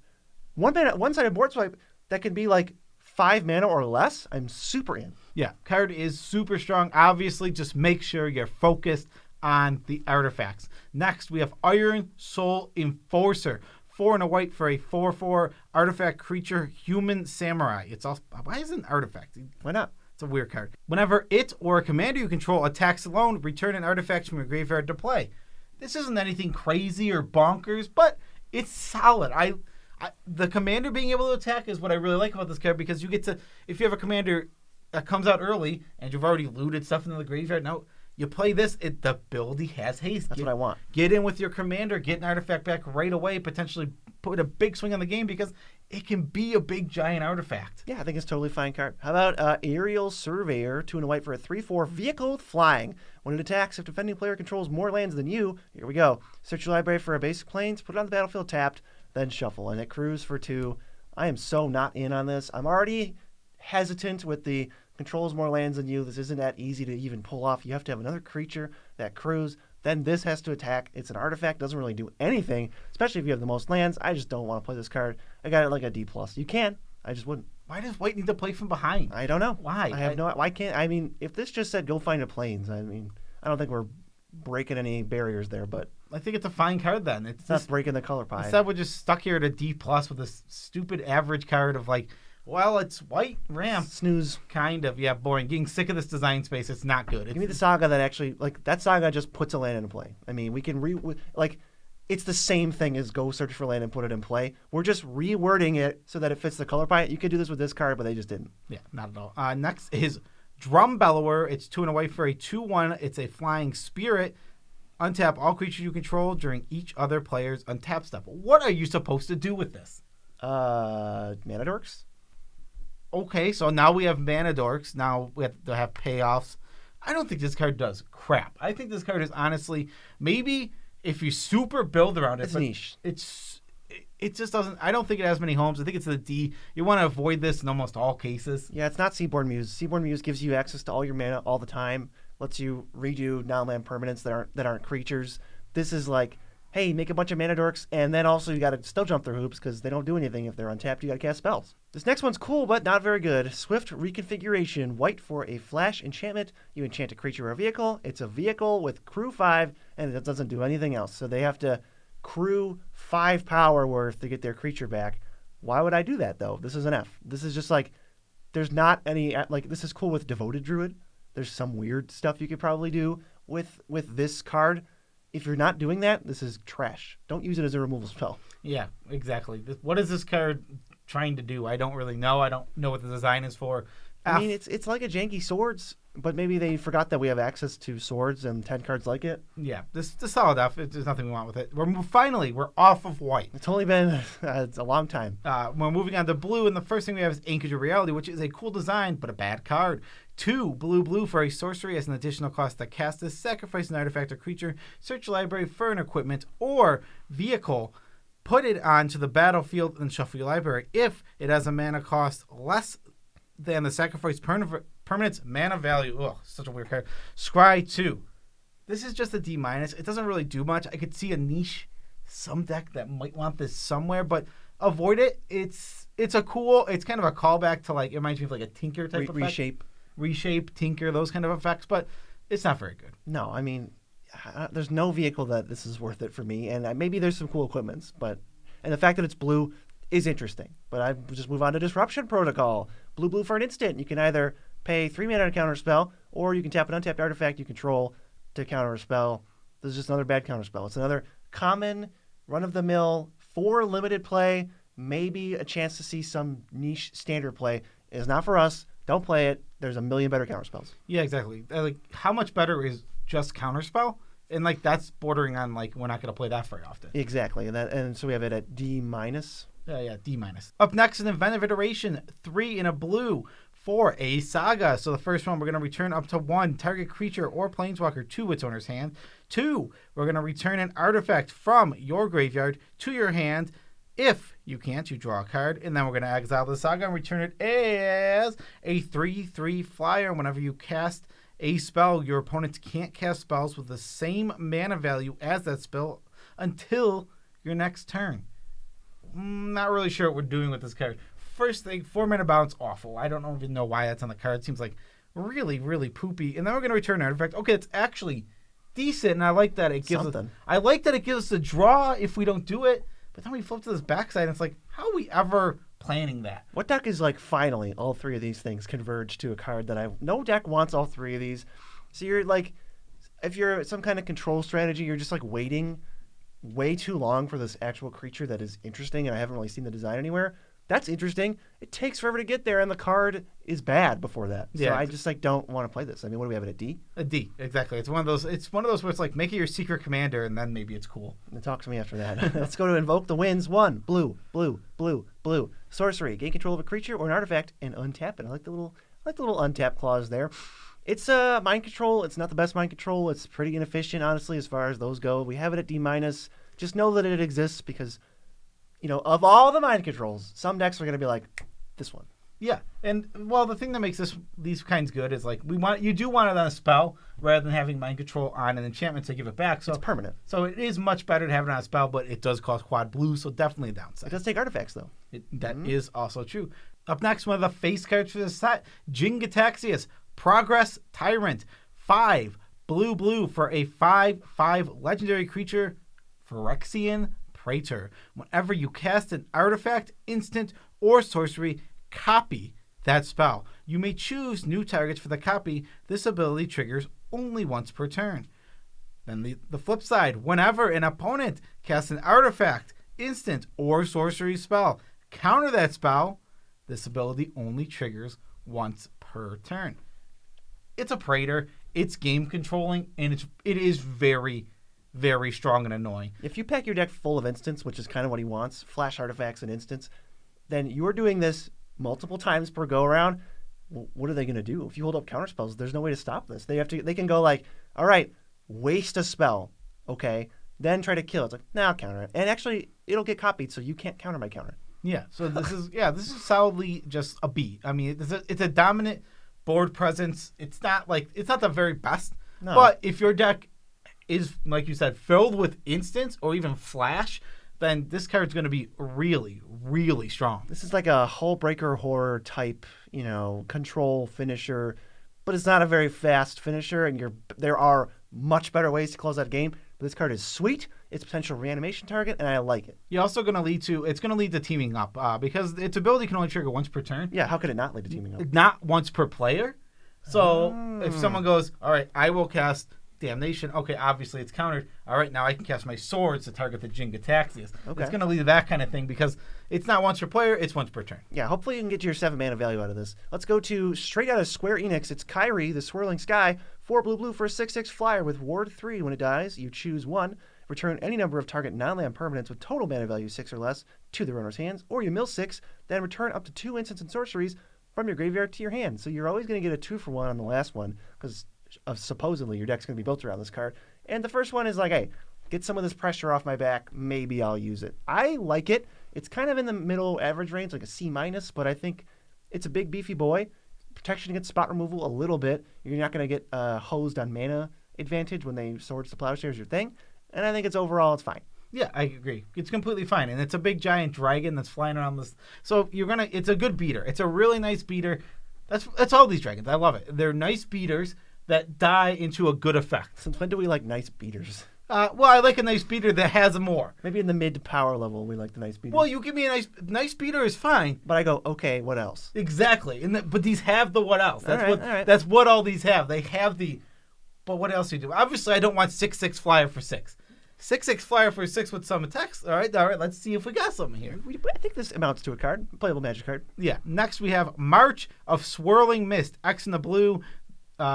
B: One-sided board wipe that can be like 5 mana or less, I'm super in.
A: Yeah, card is super strong. Obviously, just make sure you're focused on the artifacts. Next, we have Iron Soul Enforcer. 4 and a white for a 4/4 artifact creature, human samurai. It's also, why is it an artifact?
B: Why not?
A: It's a weird card. Whenever it or a commander you control attacks alone, return an artifact from your graveyard to play. This isn't anything crazy or bonkers, but it's solid. The commander being able to attack is what I really like about this card, because you get to, if you have a commander that comes out early and you've already looted stuff into the graveyard, now you play this, the ability has haste.
B: That's what I want.
A: Get in with your commander, get an artifact back right away, potentially put a big swing on the game, because it can be a big giant artifact.
B: Yeah, I think it's a totally fine card. How about Aerial Surveyor, 2 and a white for a 3/4 vehicle with flying. When it attacks, if defending player controls more lands than you, here we go. Search your library for a basic plains, put it on the battlefield tapped, then shuffle. And it crews for 2. I am so not in on this. I'm already hesitant with the controls more lands than you. This isn't that easy to even pull off. You have to have another creature that crews. Then this has to attack. It's an artifact. Doesn't really do anything, especially if you have the most lands. I just don't want to play this card. I got it like a D+. You can. I just wouldn't.
A: Why does white need to play from behind?
B: I don't know.
A: Why?
B: I have no. Why can't? I mean, if this just said go find a plains, I mean, I don't think we're breaking any barriers there, but
A: I think it's a fine card then.
B: It's not breaking the color pie.
A: Instead, we're just stuck here at a D+ with this stupid average card of like, well, it's white ramp.
B: Snooze.
A: Kind of, yeah, boring. Getting sick of this design space. It's not good.
B: Give me the saga that actually, like, that saga just puts a land into play. I mean, we can it's the same thing as go search for land and put it in play. We're just rewording it so that it fits the color palette. You could do this with this card, but they just didn't.
A: Yeah, not at all. Next is Drum Bellower. It's 2 and a white for a 2/1. It's a flying spirit. Untap all creatures you control during each other player's untap step. What are you supposed to do with this?
B: Mana Dorks?
A: Okay, so now we have Mana Dorks. Now we have to have payoffs. I don't think this card does crap. I think this card is honestly, maybe if you super build around it.
B: It's niche.
A: It just doesn't, I don't think it has many homes. I think it's a D. You want to avoid this in almost all cases.
B: Yeah, it's not Seaborn Muse. Seaborn Muse gives you access to all your mana all the time, lets you redo non-land permanents that aren't creatures. This is like, hey, make a bunch of Mana Dorks, and then also you got to still jump through hoops because they don't do anything if they're untapped. You got to cast spells. This next one's cool, but not very good. Swift Reconfiguration. White for a flash enchantment. You enchant a creature or a vehicle. It's a vehicle with crew 5, and it doesn't do anything else. So they have to crew 5 power worth to get their creature back. Why would I do that, though? This is an F. This is just like, there's not any, like, this is cool with Devoted Druid. There's some weird stuff you could probably do with this card. If you're not doing that, this is trash. Don't use it as a removal spell.
A: Yeah, exactly. What is this card trying to do? I don't really know. I don't know what the design is for.
B: I mean, it's like a janky Swords, but maybe they forgot that we have access to Swords and 10 cards like it.
A: Yeah, this is solid F. There's nothing we want with it. We're off of white.
B: It's only been it's a long time.
A: We're moving on to blue, and the first thing we have is Anchor to Reality, which is a cool design, but a bad card. 2 blue for a sorcery as an additional cost to cast this. Sacrifice an artifact or creature. Search your library for an equipment or vehicle. Put it onto the battlefield and shuffle your library. If it has a mana cost less than the sacrifice permanent's mana value. Ugh, such a weird card. Scry 2. This is just a D-. It doesn't really do much. I could see a niche, some deck that might want this somewhere, but avoid it. It's kind of a callback to, like, it reminds me of like a Tinker type effect. Reshape, Tinker, those kind of effects, but it's not very good.
B: No, I mean, there's no vehicle that this is worth it for me, and maybe there's some cool equipments, and the fact that it's blue is interesting. But I just move on to Disruption Protocol. Blue for an instant. You can either pay 3 mana to counter a spell, or you can tap an untapped artifact you control to counter a spell. This is just another bad counter spell. It's another common, run-of-the-mill, 4 limited play, maybe a chance to see some niche standard play. It is not for us. Don't play it. There's a million better counter spells.
A: Yeah, exactly. Like, how much better is just counter spell? And like that's bordering on like we're not going to play that very often.
B: Exactly, and so we have it at D-.
A: Yeah, D-. Up next, an Inventive Iteration, 3 in a blue for a saga. So the first one, we're going to return up to 1 target creature or planeswalker to its owner's hand. 2, we're going to return an artifact from your graveyard to your hand. If you can't, you draw a card, and then we're going to exile the saga and return it as a 3/3 flyer. And whenever you cast a spell, your opponents can't cast spells with the same mana value as that spell until your next turn. Not really sure what we're doing with this card. First thing, 4 mana bounce, awful. I don't even know why that's on the card. It seems like really, really poopy. And then we're going to return an artifact. Okay, it's actually decent, and I like that it gives
B: something.
A: I like that it gives us a draw if we don't do it. But then we flip to this backside, and it's like, how are we ever planning that?
B: What deck is like finally all three of these things converge to a card that no deck wants all three of these. So you're like, if you're some kind of control strategy, you're just like waiting way too long for this actual creature that is interesting, and I haven't really seen the design anywhere. That's interesting. It takes forever to get there, and the card is bad before that. So
A: Yeah.
B: I just like don't want to play this. I mean, what do we have it at D?
A: A D, exactly. It's one of those. It's one of those where it's like, make it your secret commander, and then maybe it's cool.
B: Talk to me after that. Let's go to Invoke the Winds. 1, blue, blue, blue, blue. Sorcery. Gain control of a creature or an artifact and untap it. I like the little untap clause there. It's mind control. It's not the best mind control. It's pretty inefficient, honestly, as far as those go. We have it at D-. Just know that it exists because, of all the mind controls, some decks are going to be like, this one.
A: Yeah, and well, the thing that makes these kinds good is like you do want it on a spell rather than having mind control on an enchantment to give it back. So
B: it's permanent.
A: So it is much better to have it on a spell, but it does cost quad blue, so definitely a downside.
B: It does take artifacts though.
A: That is also true. Up next, one of the face cards for this set, Jin-Gitaxias, Progress Tyrant, 5 blue for a 5/5 legendary creature, Phyrexian Praetor. Whenever you cast an artifact, instant, or sorcery, copy that spell. You may choose new targets for the copy. This ability triggers only once per turn. Then the flip side, whenever an opponent casts an artifact, instant, or sorcery spell, counter that spell. This ability only triggers once per turn. It's a Praetor. It's game controlling, and it is very, very strong and annoying.
B: If you pack your deck full of instants, which is kind of what he wants, flash artifacts and instants, then you're doing this multiple times per go around. Well, what are they going to do? If you hold up counterspells, there's no way to stop this. They can go like, all right, waste a spell, okay, then try to kill it. It's like, nah, I'll counter it. And actually, it'll get copied, so you can't counter my counter.
A: Yeah, so this is solidly just a B. I mean, it's a dominant board presence. It's not the very best,
B: no.
A: But if your deck is, like you said, filled with instants or even flash, then this card's going to be really, really strong.
B: This is like a hull breaker horror type, control finisher, but it's not a very fast finisher, and there are much better ways to close that game. But this card is sweet. It's a potential reanimation target, and I like it.
A: You're also going to lead to teaming up because its ability can only trigger once per turn.
B: Yeah, how could it not lead to teaming up?
A: Not once per player. So if someone goes, all right, I will cast Damnation. Okay, obviously it's countered. All right, now I can cast my swords to target the Jin-Gitaxias.
B: Okay.
A: It's going to lead to that kind of thing because it's not once per player, it's once per turn.
B: Yeah, hopefully you can get your 7 mana value out of this. Let's go to straight out of Square Enix. It's Kyrie, the Swirling Sky, 4 blue for a 6/6 flyer with Ward 3. When it dies, you choose 1. Return any number of target non-land permanents with total mana value 6 or less to the runner's hands, or you mill 6, then return up to 2 instants and sorceries from your graveyard to your hand. So you're always going to get a 2-for-1 on the last one because supposedly your deck's going to be built around this card. And the first one is like, hey, get some of this pressure off my back. Maybe I'll use it. I like it. It's kind of in the middle average range, like a C-, but I think it's a big, beefy boy. Protection against spot removal a little bit. You're not going to get hosed on mana advantage when they Swords to Plowshare is your thing. And I think it's fine.
A: Yeah, I agree. It's completely fine. And it's a big giant dragon that's flying around this. So it's a good beater. It's a really nice beater. That's all these dragons. I love it. They're nice beaters that die into a good effect.
B: Since when do we like nice beaters?
A: Well, I like a nice beater that has more.
B: Maybe in the mid power level, we like the nice beater.
A: Well, you give me a nice beater is fine.
B: But I go, okay, what else?
A: Exactly. But these have the what else. That's
B: all right.
A: That's what all these have. They have but what else do you do? Obviously, I don't want 6/6 flyer for 6. 6/6 flyer for 6 with some attacks. All right. Let's see if we got something here.
B: I think this amounts to a card, a playable Magic card.
A: Yeah. Next, we have March of Swirling Mist. X in the blue.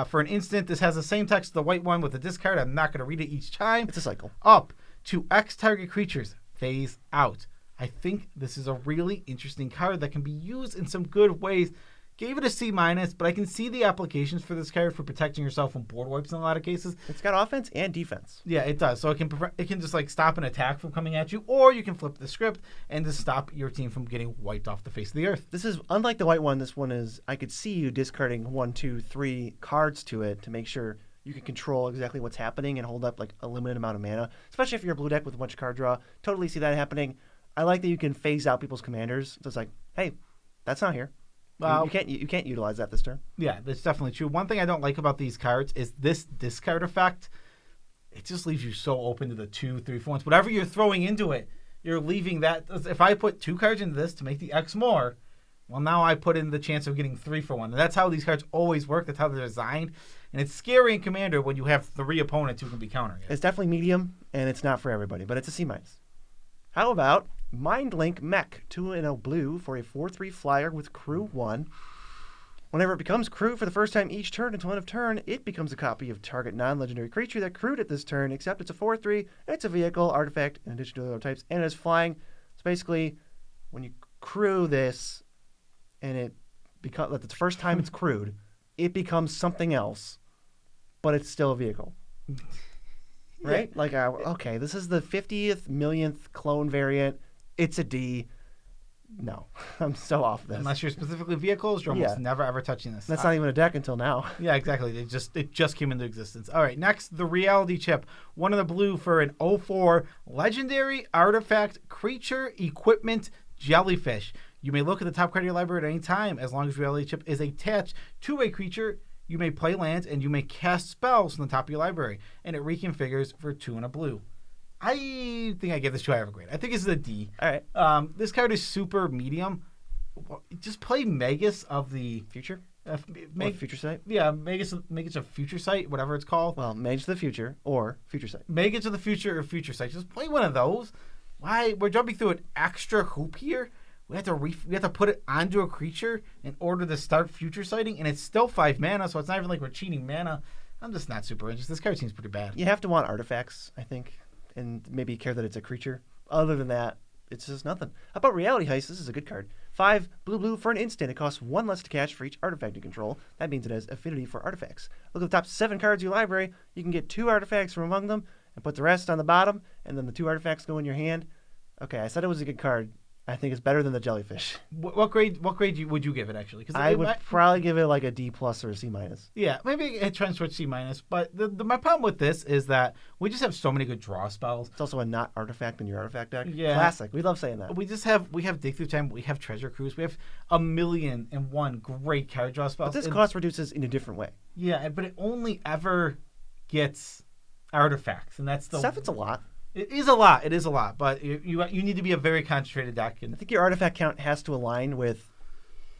A: For an instant, this has the same text as the white one with a discard. I'm not going to read it each time.
B: It's a cycle.
A: Up to X target creatures. Phase out. I think this is a really interesting card that can be used in some good ways. Gave it a C-, but I can see the applications for this card for protecting yourself from board wipes in a lot of cases.
B: It's got offense and defense.
A: Yeah, it does. So it can just like stop an attack from coming at you, or you can flip the script and just stop your team from getting wiped off the face of the earth.
B: This is unlike the white one. This one is, I could see you discarding 1, 2, 3 cards to it to make sure you can control exactly what's happening and hold up like a limited amount of mana, especially if you're a blue deck with a bunch of card draw. Totally see that happening. I like that you can phase out people's commanders. So it's like, hey, that's not here. You can't utilize that this turn.
A: Yeah, that's definitely true. One thing I don't like about these cards is this discard effect. It just leaves you so open to the 2, 3, 4 ones. Whatever you're throwing into it, you're leaving that. If I put 2 cards into this to make the X more, well, now I put in the chance of getting 3 for 1. And that's how these cards always work. That's how they're designed. And it's scary in Commander when you have 3 opponents who can be countering it.
B: It's definitely medium, and it's not for everybody, but it's a C-. How about Mindlink Mech, 2 in a blue for a 4/3 flyer with crew 1. Whenever it becomes crew for the first time each turn until end of turn, it becomes a copy of target non-legendary creature that crewed at this turn, except it's a 4/3, it's a vehicle, artifact, in addition to the other types, and it's flying. So basically, when you crew this, and it's the first time it's crewed, it becomes something else, but it's still a vehicle. Right?
A: Yeah.
B: Like, okay, this is the 50th millionth clone variant. It's a D. No, I'm so off this.
A: Unless you're specifically vehicles, you're almost never ever touching this.
B: That's not even a deck until now.
A: Yeah, exactly. It just came into existence. All right, next, the Reality Chip. 1 in the blue for an 0/4 legendary artifact creature equipment jellyfish. You may look at the top card of your library at any time. As long as Reality Chip is attached to a creature, you may play lands and you may cast spells from the top of your library. And it reconfigures for 2 in a blue. I think I give this 2 out of a grade. I think this is a D.
B: All right.
A: This card is super medium. Just play Magus of the
B: Future?
A: Future
B: Sight?
A: Yeah, Magus of Future Sight, whatever it's called.
B: Well, Mage of the Future or Future Sight.
A: Magus of the Future or Future Sight. Just play one of those. Why? We're jumping through an extra hoop here. We have to put it onto a creature in order to start Future Sighting, and it's still 5 mana, so it's not even like we're cheating mana. I'm just not super interested. This card seems pretty bad.
B: You have to want artifacts, I think, and maybe care that it's a creature. Other than that, it's just nothing. How about Reality Heist? This is a good card. 5 blue for an instant. It costs 1 less to catch for each artifact you control. That means it has affinity for artifacts. Look at the top 7 cards of your library. You can get 2 artifacts from among them and put the rest on the bottom, and then the 2 artifacts go in your hand. Okay, I said it was a good card. I think it's better than the jellyfish.
A: What grade would you give it, actually?
B: I would probably give it like a D+ or a C-.
A: Yeah, maybe it trends towards C-. But my problem with this is that we just have so many good draw spells.
B: It's also a not artifact in your artifact deck.
A: Yeah.
B: Classic. We love saying that.
A: We have Dig Through Time, we have Treasure Cruise, we have 1,000,001 great card draw spells.
B: But this cost reduces in a different way.
A: Yeah, but it only ever gets artifacts, and that's the...
B: It's a lot.
A: It is a lot, but you need to be a very concentrated deck.
B: I think your artifact count has to align with,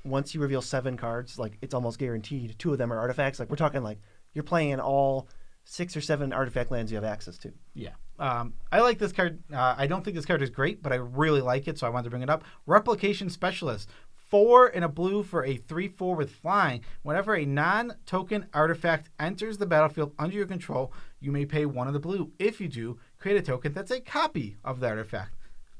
B: once you reveal 7 cards, like it's almost guaranteed 2 of them are artifacts. Like we're talking like you're playing in all 6 or 7 artifact lands you have access to.
A: Yeah. I like this card. I don't think this card is great, but I really like it, so I wanted to bring it up. Replication Specialist. 4 in a blue for a 3/4 with flying. Whenever a non-token artifact enters the battlefield under your control, you may pay 1 of the blue. If you do, create a token that's a copy of the artifact.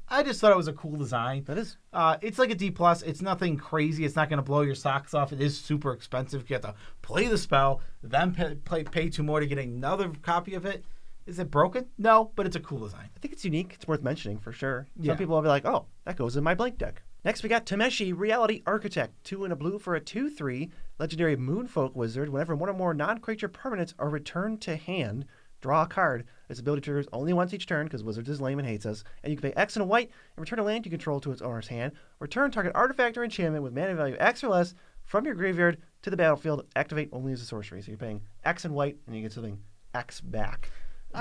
A: I just thought it was a cool design.
B: That is.
A: It's like a D+. It's nothing crazy. It's not going to blow your socks off. It is super expensive. You have to play the spell, then pay 2 more to get another copy of it. Is it broken? No, but it's a cool design.
B: I think it's unique. It's worth mentioning for sure.
A: Yeah.
B: Some people will be like, oh, that goes in my blank deck. Next, we got Tameshi, Reality Architect. 2 in a blue for a 2/3 legendary Moonfolk Wizard. Whenever 1 or more non-creature permanents are returned to hand, draw a card. Its ability triggers only once each turn because Wizards is lame and hates us. And you can pay X and a white and return a land you control to its owner's hand. Return target artifact or enchantment with mana value X or less from your graveyard to the battlefield. Activate only as a sorcery. So you're paying X and white and you get something X back.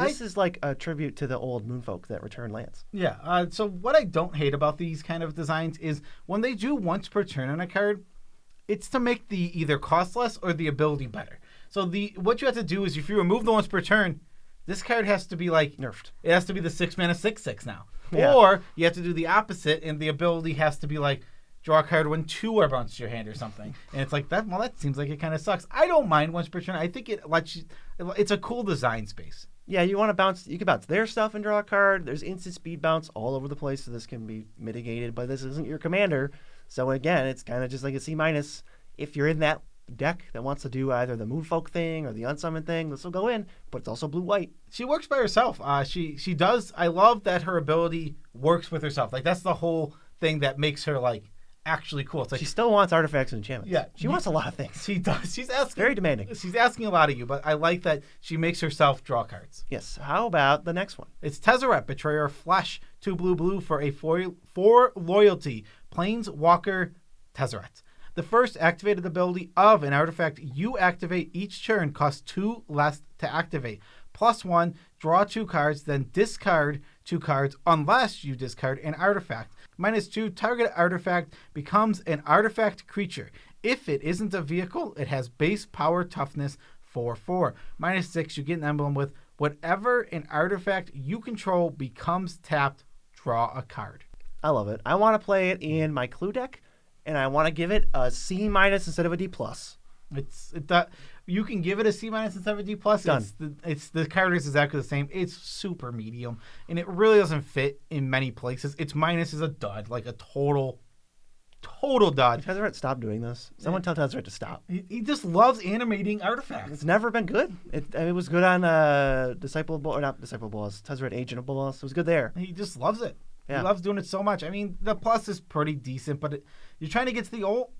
B: This is like a tribute to the old Moonfolk that return lands.
A: Yeah. So what I don't hate about these kind of designs is when they do once per turn on a card, it's to make the either cost less or the ability better. So what you have to do is if you remove the once per turn, this card has to be like
B: nerfed.
A: It has to be the 6 mana 6/6 now.
B: Yeah.
A: Or you have to do the opposite and the ability has to be like draw a card when 2 are bounced to your hand or something. And it's like that. Well, that seems like it kind of sucks. I don't mind once per turn. I think it lets you. It's a cool design space.
B: Yeah, you want to bounce. You can bounce their stuff and draw a card. There's instant speed bounce all over the place, so this can be mitigated. But this isn't your commander, so again, it's kind of just like a C-. If you're in that deck that wants to do either the Moonfolk thing or the Unsummoned thing, this will go in. But it's also blue-white.
A: She works by herself. She does. I love that her ability works with herself. Like that's the whole thing that makes her like actually cool. It's like
B: she still wants artifacts and enchantments.
A: Yeah,
B: she wants a lot of things.
A: She does. She's asking.
B: Very demanding.
A: She's asking a lot of you, but I like that she makes herself draw cards.
B: Yes. How about the next one?
A: It's Tezzeret, Betrayer of Flesh, 2 blue for a 4 loyalty, Planeswalker Tezzeret. The first activated ability of an artifact you activate each turn costs 2 less to activate. +1, draw 2 cards, then discard 2 cards unless you discard an artifact. -2, target artifact becomes an artifact creature. If it isn't a vehicle, it has base power toughness 4/4. -6, you get an emblem with whatever an artifact you control becomes tapped, draw a card.
B: I love it. I want to play it in my Clue deck, and I want to give it a C- instead of a D+.
A: You can give it a C- instead of a D+.
B: Done.
A: The card is exactly the same. It's super medium, and it really doesn't fit in many places. Its minus is a dud, like a total dud.
B: Tezzeret, stop doing this. Someone tell Tezzeret to stop.
A: He just loves animating artifacts.
B: It's never been good. It was good on Disciple Bolas, or not Disciple Bolas, Tezzeret Agent of Bolas. It was good there.
A: He just loves it.
B: Yeah.
A: He loves doing it so much. I mean, the plus is pretty decent, but you're trying to get to the ult.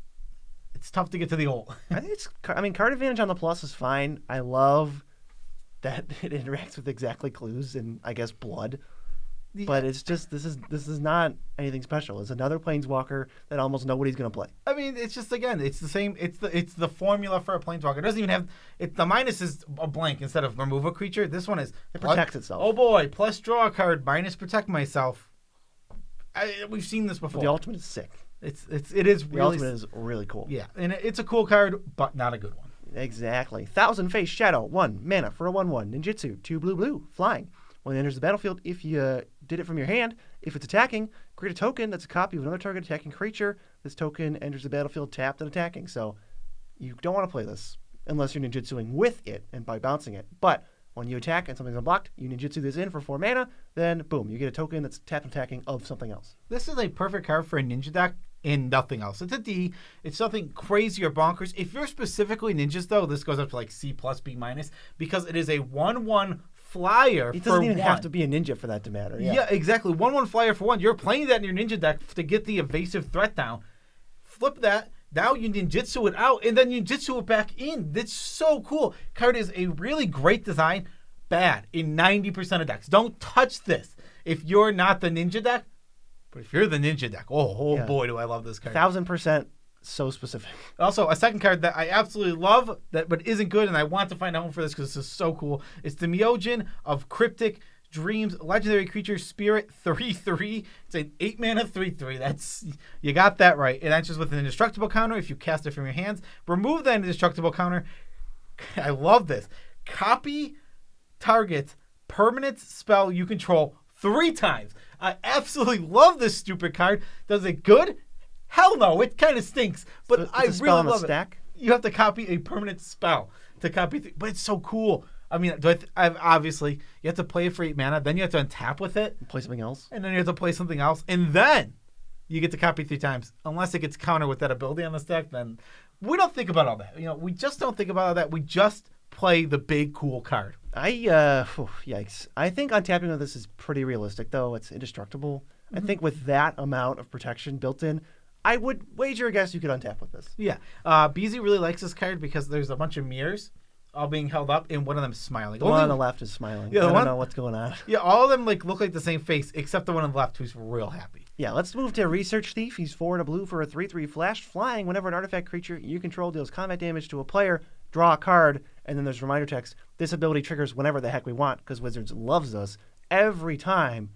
A: It's tough to get to the ult.
B: I mean, card advantage on the plus is fine. I love that it interacts with exactly clues and I guess blood. Yeah. But it's just this is not anything special. It's another planeswalker that almost nobody's gonna play.
A: I mean, it's just it's the same. It's the formula for a planeswalker. It doesn't even have the minus is a blank instead of remove a creature. This one is
B: it protects itself.
A: Oh boy, plus draw a card, minus protect myself. We've seen this before.
B: But the ultimate is sick.
A: It is really.
B: The ultimate is really cool.
A: Yeah, and it's a cool card, but not a good one.
B: Exactly. Thousand Face Shadow, 1 mana for a 1/1 ninjutsu, 2 blue, flying. When it enters the battlefield, if you did it from your hand, if it's attacking, create a token that's a copy of another target attacking creature. This token enters the battlefield tapped and attacking. So you don't want to play this unless you're ninjutsuing with it and by bouncing it. But when you attack and something's unblocked, you ninjutsu this in for 4 mana, then boom, you get a token that's tapped and attacking of something else.
A: This is a perfect card for a ninja deck and nothing else. It's a D. It's nothing crazy or bonkers. If you're specifically ninjas, though, this goes up to like C+, B-, because it is a 1/1 flyer for 1.
B: It doesn't even have to be a ninja for that to matter.
A: Yeah, exactly. 1/1 flyer for 1. You're playing that in your ninja deck to get the evasive threat down. Flip that. Now you ninjutsu it out, and then you ninjutsu it back in. That's so cool. Card is a really great design. Bad in 90% of decks. Don't touch this if you're not the ninja deck. But if you're the ninja deck, boy, do I love this card.
B: 1000% so specific.
A: Also, a second card that I absolutely love, but isn't good, and I want to find a home for this because this is so cool. It's the Myojin of Cryptic Dreams, legendary creature, spirit, 3/3. It's an 8 mana 3/3. You got that right. It enters with an indestructible counter if you cast it from your hands. Remove that indestructible counter. I love this. Copy target permanent spell you control 3 times. I absolutely love this stupid card. Does it good? Hell no, it kind of stinks. But
B: so
A: I really love it. You have to copy a permanent spell to copy, but it's so cool. I mean, obviously you have to play it for 8 mana, then you have to untap with it,
B: play something else,
A: and then you have to play something else, and then you get to copy 3 times. Unless it gets countered with that ability on this deck, then we don't think about all that. We just don't think about all that. We just play the big cool card.
B: Yikes. I think untapping with this is pretty realistic, though. It's indestructible. Mm-hmm. I think with that amount of protection built in, I would wager a guess you could untap with this.
A: Yeah. BZ really likes this card because there's a bunch of mirrors all being held up, and one of them is smiling.
B: The one on the left is smiling.
A: Yeah,
B: I don't know what's going on.
A: Yeah, all of them look like the same face, except the one on the left who's real happy.
B: Yeah, let's move to Research Thief. He's 4 and a blue for a 3/3 flash, flying. Whenever an artifact creature you control deals combat damage to a player, draw a card, and then there's reminder text. This ability triggers whenever the heck we want, because Wizards loves us. Every time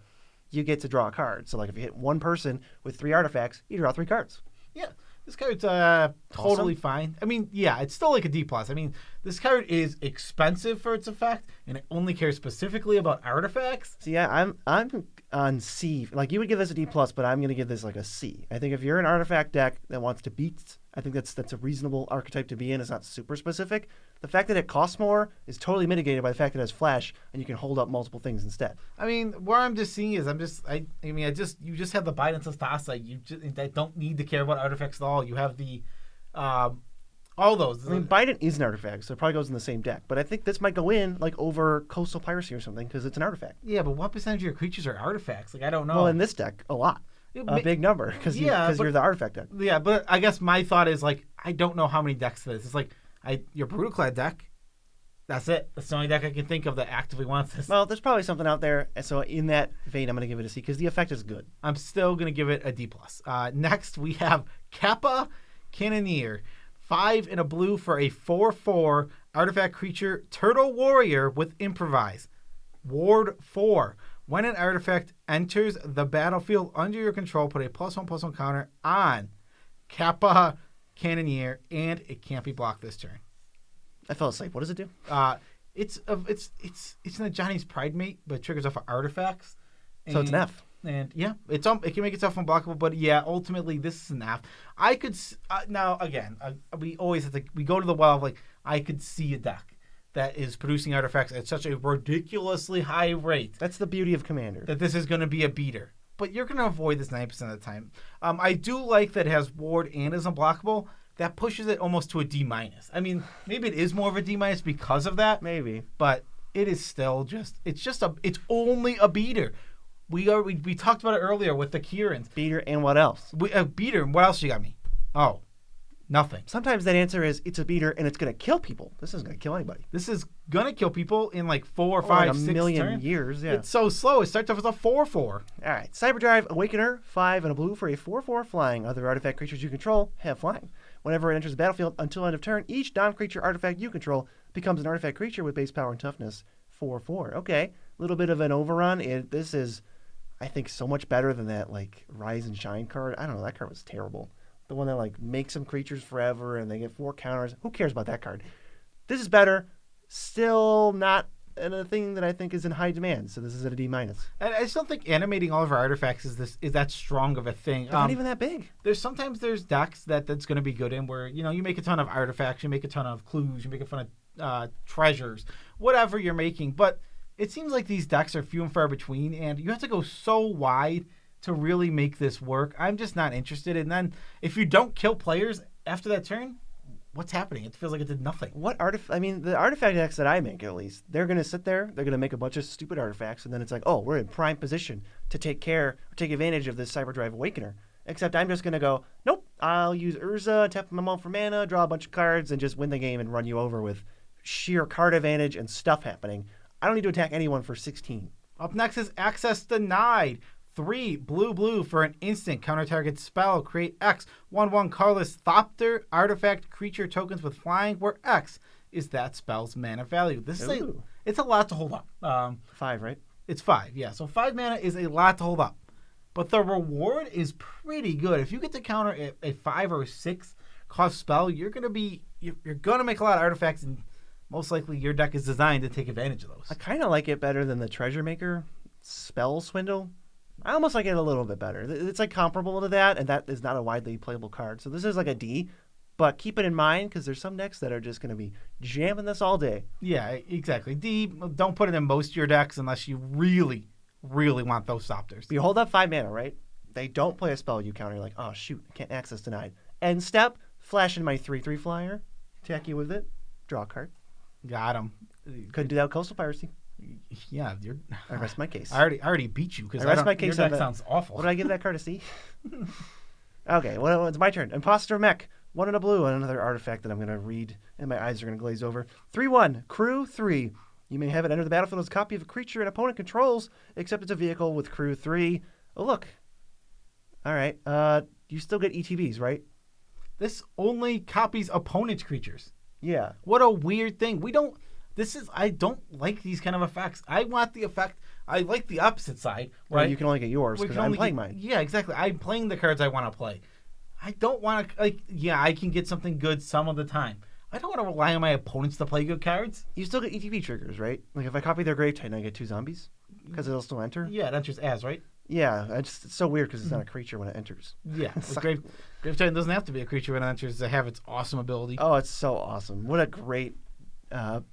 B: you get to draw a card. So, if you hit one person with 3 artifacts, you draw 3 cards.
A: Yeah, this card's totally fine. I mean, yeah, it's still like a D+. I mean, this card is expensive for its effect, and it only cares specifically about artifacts.
B: So yeah, I'm on C. You would give this a D+, but I'm going to give this a C. I think if you're an artifact deck that wants to beat, I think that's a reasonable archetype to be in. It's not super specific. The fact that it costs more is totally mitigated by the fact that it has flash and you can hold up multiple things instead.
A: I mean, where I'm just seeing is you just have the Bidens of Thassa. I don't need to care about artifacts at all. You have the all those.
B: I mean, Biden is an artifact, so it probably goes in the same deck. But I think this might go in over Coastal Piracy or something because it's an artifact.
A: Yeah, but what percentage of your creatures are artifacts? I don't know.
B: Well, in this deck, a lot. A big number because you're the artifact deck.
A: Yeah, but I guess my thought is I don't know how many decks it is. It's your Brutal Clad deck. That's it. That's the only deck I can think of that actively wants this.
B: Well, there's probably something out there. And so in that vein, I'm going to give it a C because the effect is good.
A: I'm still going to give it a D+. Next, we have Kappa Cannoneer. 5 and a blue for a 4/4 artifact creature Turtle Warrior with Improvise. Ward 4. When an artifact enters the battlefield under your control, put a +1/+1 counter on Kappa Cannoneer, and it can't be blocked this turn.
B: I fell asleep. What does it do?
A: It's in the Johnny's Pride Mate, but it triggers off of artifacts.
B: So it's an F.
A: And yeah, it can make itself unblockable, but yeah, ultimately this is an F. I could now again, we always have to we go to the well of like I could see a deck that is producing artifacts at such a ridiculously high rate.
B: That's the beauty of Commander.
A: That this is going to be a beater, but you're going to avoid this 90% of the time. I do like that it has ward and is unblockable. That pushes it almost to a D-. I mean, maybe it is more of a D- because of that.
B: Maybe,
A: but it is still it's only a beater. We talked about it earlier with the Kierans.
B: Beater and what else?
A: A beater. What else you got me? Oh, nothing.
B: Sometimes that answer is it's a beater and it's going to kill people. This isn't going to kill anybody.
A: This is going to kill people in like 4 or 5,
B: like
A: 6
B: a million
A: turns.
B: years. Yeah.
A: It's so slow. It starts off as a 4/4.
B: All right. Cyberdrive Awakener, 5 and a blue for a 4/4 flying. Other artifact creatures you control have flying. Whenever it enters the battlefield until end of turn, each non-creature artifact you control becomes an artifact creature with base power and toughness 4/4. Okay. A little bit of an overrun. This is, I think, so much better than that like Rise and Shine card. I don't know. That card was terrible. The one that like makes some creatures forever and they get 4 counters. Who cares about that card? This is better. Still not a thing that I think is in high demand. So this is at a D-.
A: I just don't think animating all of our artifacts is that strong of a thing.
B: They're not even that big.
A: Sometimes there's decks that's going to be good in where you make a ton of artifacts, you make a ton of clues, you make a ton of treasures, whatever you're making. But it seems like these decks are few and far between, and you have to go so wide to really make this work. I'm just not interested. And then if you don't kill players after that turn, what's happening? It feels like it did nothing.
B: The artifact decks that I make, at least, they're going to sit there, they're going to make a bunch of stupid artifacts, and then it's like, oh, we're in prime position to take advantage of this Cyberdrive Awakener. Except I'm just going to go, nope, I'll use Urza, tap them all for mana, draw a bunch of cards, and just win the game and run you over with sheer card advantage and stuff happening. I don't need to attack anyone for 16.
A: Up next is Access Denied. 3 blue for an instant counter target spell. Create X 1/1 colorless Thopter artifact creature tokens with flying, where X is that spell's mana value. This is it's a lot to hold up.
B: 5, right?
A: It's 5, yeah. So 5 mana is a lot to hold up, but the reward is pretty good. If you get to counter a 5 or 6 cost spell, you're gonna make a lot of artifacts, and most likely your deck is designed to take advantage of those.
B: I kind of like it better than the Treasure Maker spell swindle. I almost like it a little bit better. It's like comparable to that, and that is not a widely playable card. So this is like a D, but keep it in mind because there's some decks that are just going to be jamming this all day.
A: Yeah, exactly. D, don't put it in most of your decks unless you really, really want those Thopters.
B: You hold up 5 mana, right? They don't play a spell you counter. You're like, oh, shoot, I can't access denied. End step, flash in my 3/3 flyer, attack you with it, draw a card.
A: Got him.
B: Couldn't do that with Coastal Piracy.
A: Yeah,
B: I rest my case.
A: I already beat you because
B: I rest my case.
A: Your deck sounds awful.
B: What did I give that card a C? Okay, well, it's my turn. Imposter Mech, 1 and a blue, and another artifact that I'm going to read, and my eyes are going to glaze over. 3/1, Crew 3. You may have it enter the battlefield as a copy of a creature an opponent controls, except it's a vehicle with Crew 3. Oh, look. All right. You still get ETBs, right?
A: This only copies opponent's creatures.
B: Yeah.
A: What a weird thing. I don't like these kind of effects. I want the effect. I like the opposite side.
B: Right? Well, you can only get yours because I'm playing mine.
A: Yeah, exactly. I'm playing the cards I want to play. I don't want to, I can get something good some of the time. I don't want to rely on my opponents to play good cards.
B: You still get ETB triggers, right? Like if I copy their Grave Titan, I get 2 zombies because it'll still enter.
A: Yeah, it enters as, right?
B: Yeah, it's so weird because it's not a creature when it enters.
A: Yeah, Grave Titan doesn't have to be a creature when it enters to have its awesome ability.
B: Oh, it's so awesome. What a great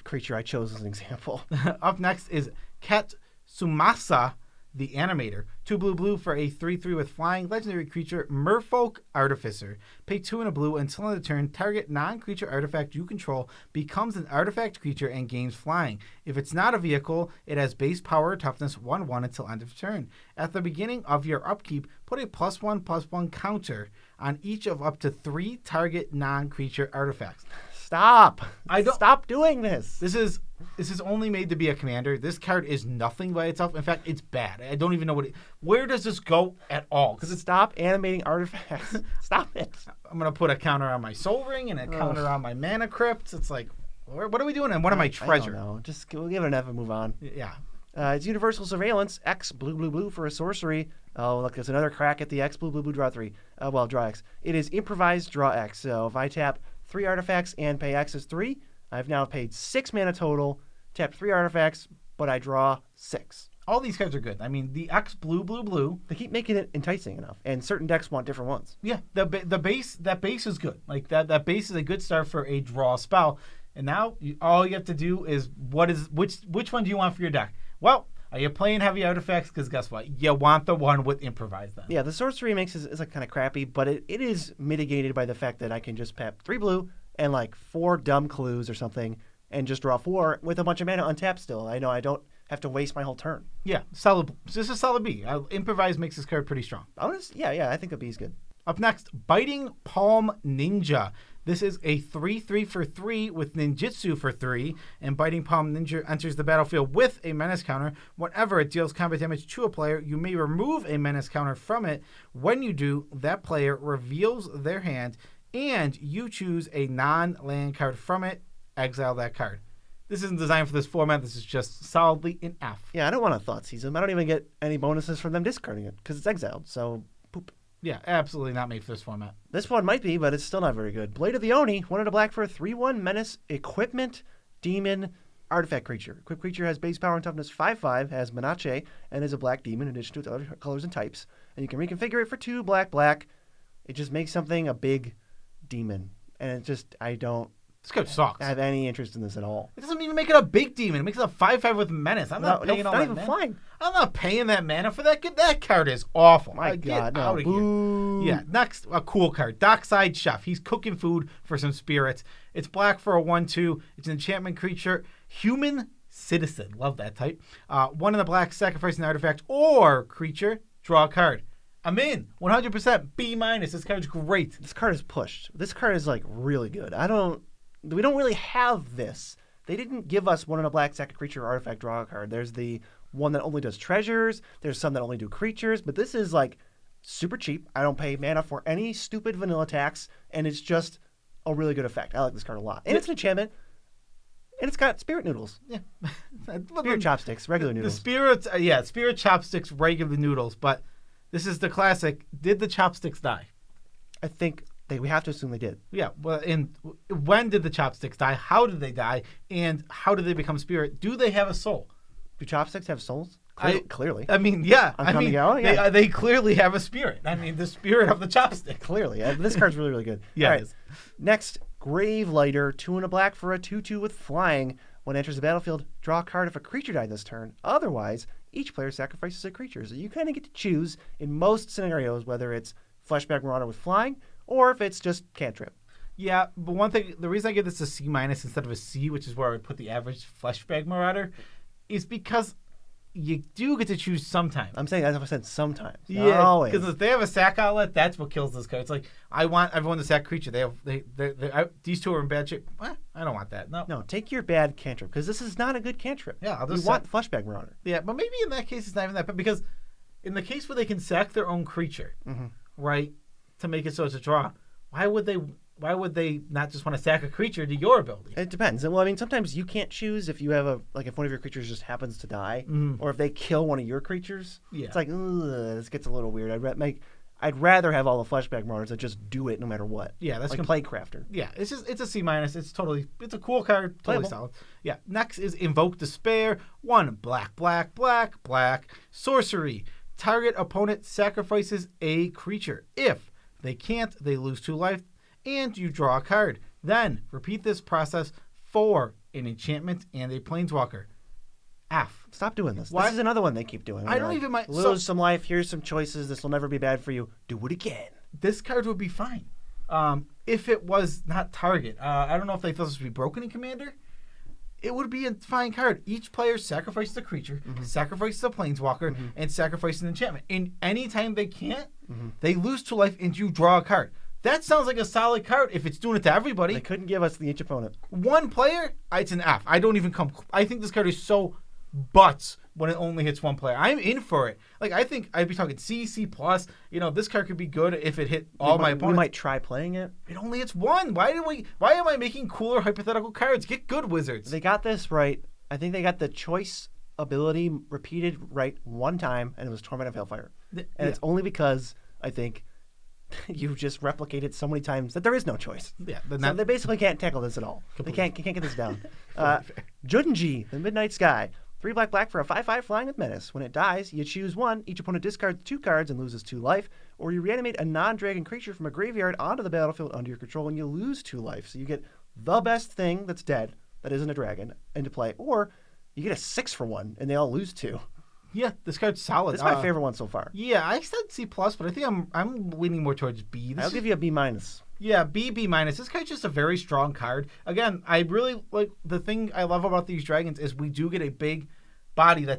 B: creature I chose as an example.
A: Up next is Katsumasa the Animator. 2 blue for a 3/3 with flying legendary creature Merfolk Artificer. Pay 2 and a blue until end of turn. Target non-creature artifact you control becomes an artifact creature and gains flying. If it's not a vehicle, it has base power toughness 1/1 until end of turn. At the beginning of your upkeep, put a +1/+1 counter on each of up to 3 target non-creature artifacts.
B: Stop doing this.
A: This is only made to be a commander. This card is nothing by itself. In fact, it's bad. I don't even know where does this go at all?
B: Because stop animating artifacts. Stop it.
A: I'm gonna put a counter on my Soul Ring and a counter on my Mana Crypt. It's like, What are we doing? And what am I treasure?
B: I don't know. Just we'll give it an F and move on.
A: Yeah.
B: It's Universal Surveillance, X, blue, blue, blue for a sorcery. Oh, look, there's another crack at the X, blue, blue, blue, draw 3. Draw X. It is improvised, draw X. So if I tap 3 artifacts and pay X as 3, I've now paid 6 mana total, tapped 3 artifacts, but I draw 6.
A: All these cards are good. I mean, the X, blue, blue, blue.
B: They keep making it enticing enough, and certain decks want different ones.
A: Yeah, the base is good. Like that base is a good start for a draw spell. And now all you have to do is which one do you want for your deck? Well, are you playing heavy artifacts? Because guess what? You want the one with improvise then.
B: Yeah, the sorcery makes is like kind of crappy, but it is mitigated by the fact that I can just tap 3 blue and like 4 dumb clues or something and just draw 4 with a bunch of mana untapped still. I know I don't have to waste my whole turn.
A: Yeah, solid. This is solid B. Improvise makes this card pretty strong.
B: Yeah, I think a B is good.
A: Up next, Biting Palm Ninja. This is a 3/3 for 3 with Ninjutsu for 3, and Biting Palm Ninja enters the battlefield with a menace counter. Whenever it deals combat damage to a player, you may remove a menace counter from it. When you do, that player reveals their hand, and you choose a non-land card from it. Exile that card. This isn't designed for this format. This is just solidly an F.
B: Yeah, I don't want a Thought Season. I don't even get any bonuses from them discarding it because it's exiled, so poop.
A: Yeah, absolutely not made for this format.
B: This one might be, but it's still not very good. Blade of the Oni, 1 and a black for a 3/1 menace, equipment, demon, artifact creature. Equipped creature has base power and toughness 5/5, has Menace, and is a black demon in addition to its other colors and types. And you can reconfigure it for 2 black, black. It just makes something a big demon. And it just, I don't
A: This card sucks.
B: have any interest in this at all.
A: It doesn't even make it a big demon. It makes it a 5/5 with menace. I'm not paying all
B: not
A: that
B: even
A: mana.
B: flying.
A: I'm not paying that mana for that. That card is awful.
B: My God,
A: Get
B: no.
A: out of
B: Boo.
A: here. Yeah, next, a cool card. Dockside Chef. He's cooking food for some spirits. It's black for a 1/2. It's an enchantment creature. Human Citizen. Love that type. 1 in the black, sacrifice an artifact or creature. Draw a card. I'm in. 100%. B-. This card's great.
B: This card is pushed. This card is like really good. We don't really have this. They didn't give us 1 in a black, sack a creature, or artifact, draw a card. There's the one that only does treasures. There's some that only do creatures. But this is like super cheap. I don't pay mana for any stupid vanilla tax. And it's just a really good effect. I like this card a lot. And it's an enchantment. And it's got spirit noodles.
A: Yeah.
B: Spirit chopsticks, regular noodles.
A: The spirits, spirit chopsticks, regular noodles. But this is the classic. Did the chopsticks die?
B: I think we have to assume they did.
A: Yeah. Well, and when did the chopsticks die? How did they die? And how did they become spirit? Do they have a soul?
B: Do chopsticks have souls? Clearly.
A: I mean, yeah.
B: On Kamigawa? Yeah.
A: They clearly have a spirit. I mean, the spirit of the chopstick.
B: Clearly. This card's really, really good.
A: Yeah.
B: All right. Next, Grave Lighter, 2 and a black for a 2/2 with flying. When it enters the battlefield, draw a card if a creature died this turn. Otherwise, each player sacrifices a creature. So you kind of get to choose in most scenarios whether it's Fleshback Marauder with flying or if it's just cantrip.
A: Yeah, but one thing, the reason I give this a C- instead of a C, which is where I would put the average Fleshbag Marauder, is because you do get to choose sometimes.
B: I'm saying, as I said, sometimes.
A: Yeah,
B: always.
A: because if they have a sack outlet, that's what kills this card. It's like, I want everyone to sack creature. These two are in bad shape. I don't want that. No,
B: take your bad cantrip, because this is not a good cantrip.
A: Yeah,
B: you want Fleshback Marauder.
A: Yeah, but maybe in that case it's not even that bad, because in the case where they can sack their own creature, right, to make it so it's a draw, why would they not just want to sack a creature to your ability?
B: It depends. Well, I mean, sometimes you can't choose if you have if one of your creatures just happens to die, or if they kill one of your creatures.
A: Yeah.
B: It's like, this gets a little weird. I'd rather have all the Fleshback Marauders that just do it no matter what.
A: Yeah, that's
B: like Playcrafter.
A: Yeah, it's a C-. It's a cool card, totally
B: Playable.
A: solid. Yeah. Next is Invoke Despair. 1 black, black, black, black. Sorcery. Target opponent sacrifices a creature. If they can't, they lose 2 life, and you draw a card. Then repeat this process for an enchantment and a planeswalker. F.
B: Stop doing this.
A: Why?
B: This is another one they keep doing.
A: I don't even mind.
B: Lose some life. Here's some choices. This will never be bad for you. Do it again.
A: This card would be fine if it was not target. I don't know if they thought this would be broken in Commander. It would be a fine card. Each player sacrifices a creature, sacrifices a planeswalker, and sacrifices an enchantment. And anytime they can't, they lose 2 life and you draw a card. That sounds like a solid card if it's doing it to everybody.
B: They couldn't give us the each opponent.
A: One player, it's an F. I don't even come. I think this card is so butts when it only hits one player. I'm in for it. Like, I think I'd be talking C++. This card could be good if it hit all my opponents.
B: We might try playing it.
A: It only hits one. Why am I making cooler hypothetical cards? Get good, Wizards.
B: They got this right. I think they got the choice ability repeated right one time, and it was Torment of Hailfire. And it's only because I think you just replicated so many times that there is no choice.
A: Yeah,
B: so they basically can't tackle this at all. Completely. They can't get this down. Junji, the Midnight Sky. 3 black for a 5/5 flying with menace. When it dies, you choose one. Each opponent discards 2 cards and loses 2 life. Or you reanimate a non-dragon creature from a graveyard onto the battlefield under your control and you lose 2 life. So you get the best thing that's dead, that isn't a dragon, into play. Or you get a 6-for-1 and they all lose 2.
A: Yeah, this card's solid.
B: This is my favorite one so far.
A: Yeah, I said C++, but I think I'm leaning more towards B.
B: I'll give you a B-.
A: Yeah, B-. This card's just a very strong card. Again, I really like the thing I love about these dragons is we do get a big body they're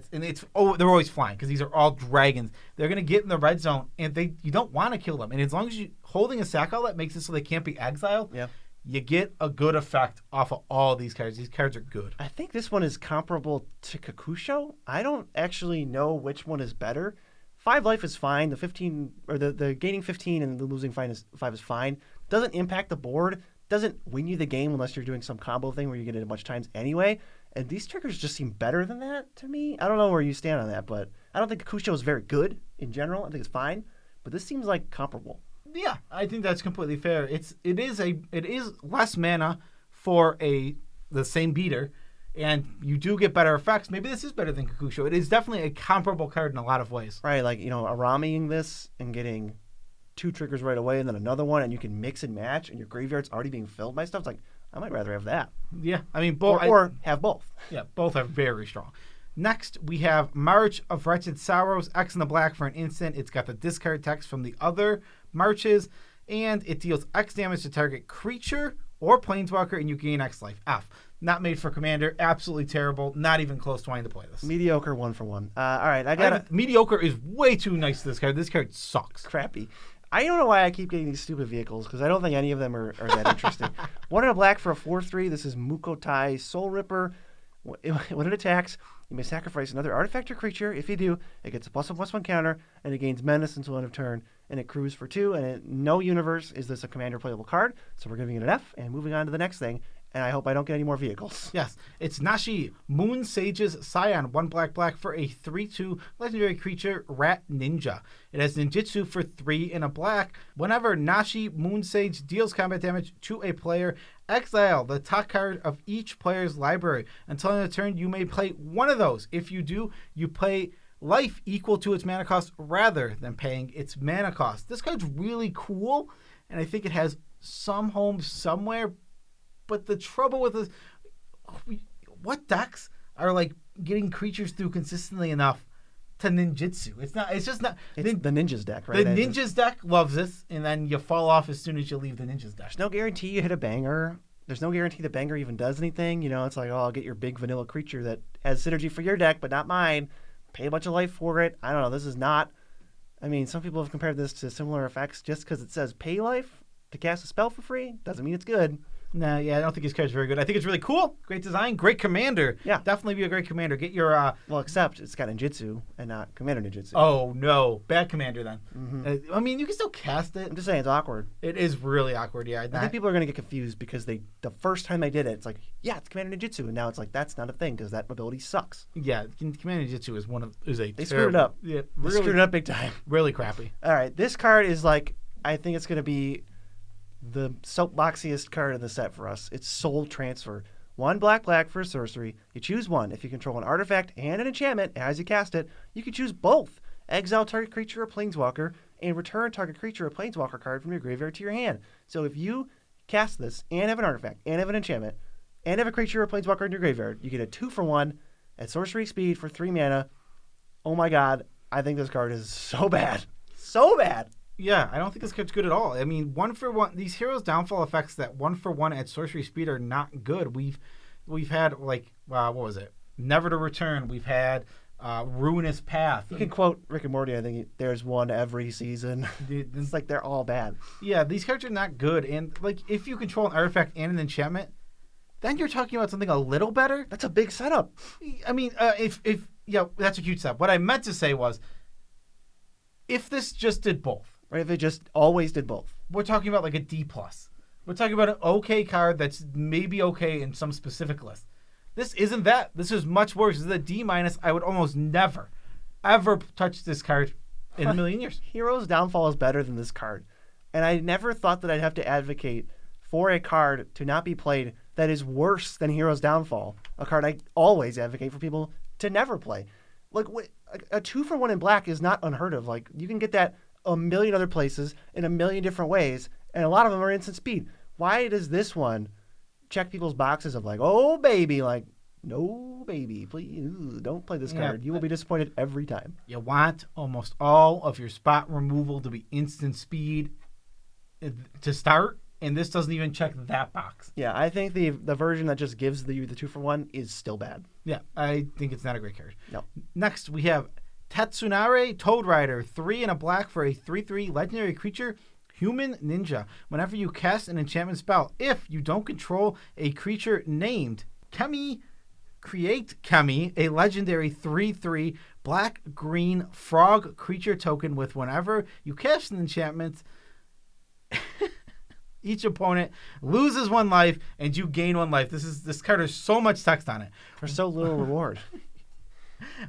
A: always flying because these are all dragons. They're gonna get in the red zone and you don't want to kill them. And as long as you holding a sack outlet makes it so they can't be exiled.
B: Yeah.
A: You get a good effect off of all of these cards. These cards are good.
B: I think this one is comparable to Kakusho. I don't actually know which one is better. 5 life is fine. The 15 or the gaining 15 and the losing 5 is fine. Doesn't impact the board. Doesn't win you the game unless you're doing some combo thing where you get it a bunch of times anyway. And these triggers just seem better than that to me. I don't know where you stand on that, but I don't think Kakusho is very good in general. I think it's fine, but this seems like comparable.
A: Yeah, I think that's completely fair. It is less mana for the same beater, and you do get better effects. Maybe this is better than Kakusho. It is definitely a comparable card in a lot of ways.
B: Right, like Aramiing this and getting 2 triggers right away, and then another one, and you can mix and match, and your graveyard's already being filled by stuff. It's like I might rather have that.
A: Yeah, I mean both,
B: or have both.
A: Yeah, both are very strong. Next, we have March of Wretched Sorrows, X in the black for an instant. It's got the discard text from the other Marches, and it deals X damage to target creature or planeswalker, and you gain X life. F. Not made for Commander. Absolutely terrible. Not even close to wanting to play this.
B: Mediocre 1-for-1. All right,
A: mediocre is way too nice to this card. This card sucks.
B: Crappy. I don't know why I keep getting these stupid vehicles, because I don't think any of them are that interesting. 1 in a black for a 4/3. This is Mukotai Soul Ripper. When it attacks, you may sacrifice another artifact or creature. If you do, it gets a +1/+1 counter, and it gains menace until end of turn, and it crews for 2. And in no universe is this a commander playable card, so we're giving it an F, and moving on to the next thing. And I hope I don't get any more vehicles.
A: Yes, it's Nashi, Moon Sage's Scion, 1 black for a 3/2 legendary creature, Rat Ninja. It has ninjutsu for 3 in a black. Whenever Nashi Moon Sage deals combat damage to a player, exile the top card of each player's library. Until end of turn, you may play one of those. If you do, you play life equal to its mana cost rather than paying its mana cost. This card's really cool, and I think it has some home somewhere. But the trouble with this, what decks are like getting creatures through consistently enough to ninjutsu? It's just not.
B: It's the ninjas deck, right?
A: The ninjas deck loves this, and then you fall off as soon as you leave the ninjas deck.
B: There's no guarantee you hit a banger. There's no guarantee the banger even does anything. It's like, I'll get your big vanilla creature that has synergy for your deck, but not mine. Pay a bunch of life for it. I don't know. This is not. I mean, some people have compared this to similar effects. Just because it says pay life to cast a spell for free doesn't mean it's good.
A: No, yeah, I don't think his card's very good. I think it's really cool. Great design. Great commander.
B: Yeah.
A: Definitely be a great commander. Get your...
B: Well, except it's got ninjutsu and not commander ninjutsu.
A: Oh, no. Bad commander, then.
B: Mm-hmm.
A: I mean, you can still cast it.
B: I'm just saying, it's awkward.
A: It is really awkward, yeah.
B: I think people are going to get confused because the first time they did it, it's like, yeah, it's commander ninjutsu. And now it's like, that's not a thing because that ability sucks.
A: Yeah, commander ninjutsu is a
B: They screwed it up.
A: Yeah,
B: they screwed it up big time.
A: Really crappy.
B: All right, this card is like, I think it's going to be the soapboxiest card in the set for us. It's Soul Transfer. 1 black for a sorcery. You choose one. If you control an artifact and an enchantment as you cast it, you can choose both. Exile target creature or planeswalker, and return target creature or planeswalker card from your graveyard to your hand. So if you cast this and have an artifact and have an enchantment and have a creature or planeswalker in your graveyard, you get a 2-for-1 at sorcery speed for 3 mana. Oh my god, I think this card is so bad. So bad.
A: Yeah, I don't think this card's good at all. I mean, 1-for-1, these Heroes Downfall effects that 1-for-1 at sorcery speed are not good. We've had, like, what was it? Never to Return. We've had Ruinous Path.
B: You can quote Rick and Morty, I think there's one every season. It's like they're all bad.
A: Yeah, these cards are not good. And, like, if you control an artifact and an enchantment, then you're talking about something a little better.
B: That's a big setup.
A: I mean, if that's a huge step. What I meant to say was, if this just did both,
B: Right? If it just always did both.
A: we're talking about like a D plus. We're talking about an okay card that's maybe okay in some specific list. This isn't that. This is much worse. This is a D minus. I would almost never, ever touch this card in a million years.
B: Hero's Downfall is better than this card. And I never thought that I'd have to advocate for a card to not be played that is worse than Hero's Downfall. A card I always advocate for people to never play. Like, a 2-for-1 in black is not unheard of. Like, you can get that a million other places in a million different ways, and a lot of them are instant speed. Why does this one check people's boxes of like, oh, baby, like, no, baby, please don't play this card. You will be disappointed every time.
A: You want almost all of your spot removal to be instant speed to start, and this doesn't even check that box.
B: Yeah, I think the version that just gives you the 2-for-1 is still bad.
A: Yeah, I think it's not a great card.
B: No.
A: Next, we have Tetsunare Toad Rider, 3 and a black for a 3/3 legendary creature, Human Ninja. Whenever you cast an enchantment spell, if you don't control a creature named Kemi, create Kemi, a legendary 3/3 black-green frog creature token with whenever you cast an enchantment, each opponent loses 1 life and you gain 1 life. This card has so much text on it.
B: For so little reward.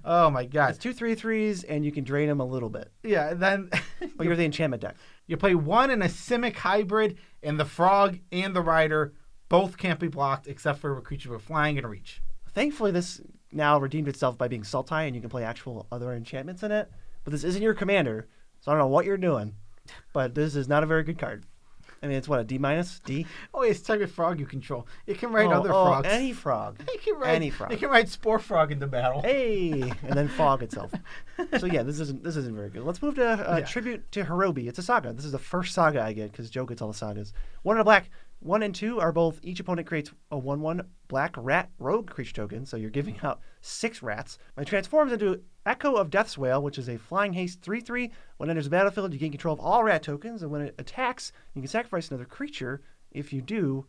A: Oh my god.
B: It's 2 3/3s and you can drain them a little bit.
A: Yeah, then
B: But you're the enchantment deck.
A: you play 1 in a Simic hybrid, and the frog and the rider both can't be blocked except for a creature with flying and reach.
B: Thankfully, this now redeemed itself by being Sultai, and you can play actual other enchantments in it. But this isn't your commander, so I don't know what you're doing. But this is not a very good card. I mean, it's what, a D minus? D?
A: Oh, it's type of frog you control. It can ride other frogs.
B: Any frog.
A: It can ride,
B: Any frog.
A: It can ride Spore Frog into battle.
B: Hey, and then fog itself. So yeah, this isn't very good. Let's move to Tribute to Hirobi. It's a saga. This is the first saga I get because Joe gets all the sagas. 1 and a black. 1 and 2 are both. Each opponent creates a 1/1 black rat rogue creature token. So you're giving out 6 rats. It transforms into Echo of Death's Wail, which is a flying haste 3/3. When it enters the battlefield, you gain control of all rat tokens, and when it attacks, you can sacrifice another creature. If you do,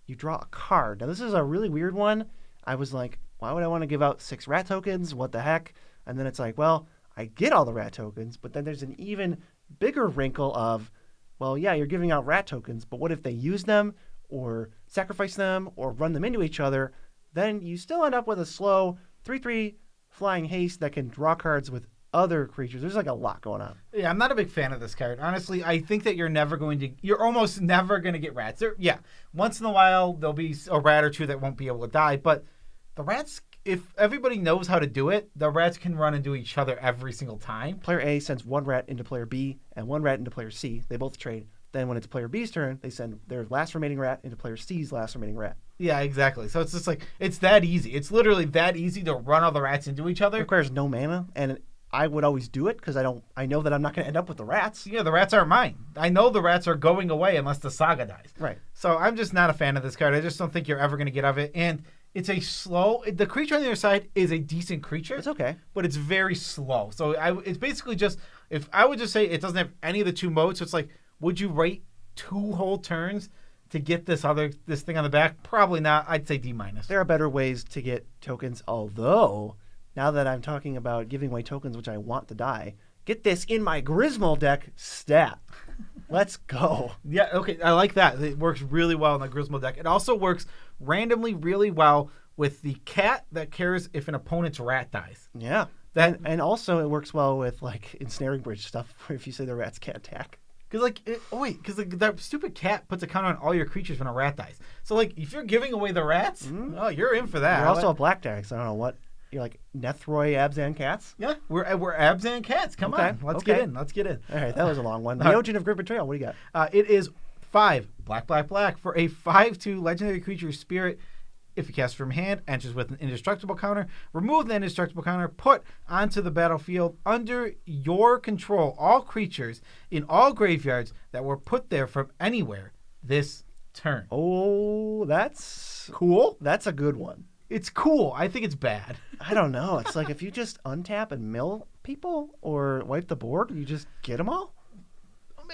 B: you draw a card. Now this is a really weird one. I was like, why would I want to give out 6 rat tokens? What the heck? And then it's like, well, I get all the rat tokens, but then there's an even bigger wrinkle of, well, yeah, you're giving out rat tokens, but what if they use them or sacrifice them or run them into each other? Then you still end up with a slow 3/3 flying haste that can draw cards with other creatures. There's like a lot going on.
A: Yeah, I'm not a big fan of this card. Honestly, I think that you're almost never going to get rats. Once in a while, there'll be a rat or two that won't be able to die, but the rats, if everybody knows how to do it, the rats can run into each other every single time.
B: Player A sends 1 rat into player B and 1 rat into player C. They both trade. Then when it's player B's turn, they send their last remaining rat into player C's last remaining rat.
A: Yeah, exactly. So it's just like, it's that easy. It's literally that easy to run all the rats into each other.
B: It requires no mana, and I would always do it because I know that I'm not going to end up with the rats.
A: Yeah, the rats aren't mine. I know the rats are going away unless the saga dies.
B: Right.
A: So I'm just not a fan of this card. I just don't think you're ever going to get of it. And it's the creature on the other side is a decent creature.
B: It's okay.
A: But it's very slow. So it's basically just, if I would just say it doesn't have any of the 2 modes, so it's like, would you wait 2 whole turns to get this thing on the back? Probably not. I'd say D minus.
B: There are better ways to get tokens, although now that I'm talking about giving away tokens which I want to die, get this in my Grismal deck stat. Let's go.
A: Yeah, okay, I like that. It works really well in the Grismal deck. It also works randomly really well with the cat that cares if an opponent's rat dies.
B: Yeah. And also it works well with like ensnaring bridge stuff where if you say the rats can't attack.
A: Because that stupid cat puts a counter on all your creatures when a rat dies. So like if you're giving away the rats, oh, you're in for that.
B: You're also a black deck, so I don't know what. You're like Nethroi Abzan cats?
A: Yeah, we're Abzan cats. Come on, let's get in. Let's get in.
B: All right, that was a long one. Neogen of Grid Betrayal. What do you got?
A: It is 5 black for a 5/2 legendary creature spirit. If you cast from hand, enters with an indestructible counter. Remove the indestructible counter. Put onto the battlefield under your control all creatures in all graveyards that were put there from anywhere this turn.
B: Oh, that's
A: cool.
B: That's a good one.
A: It's cool. I think it's bad.
B: I don't know. It's like if you just untap and mill people or wipe the board, you just get them all.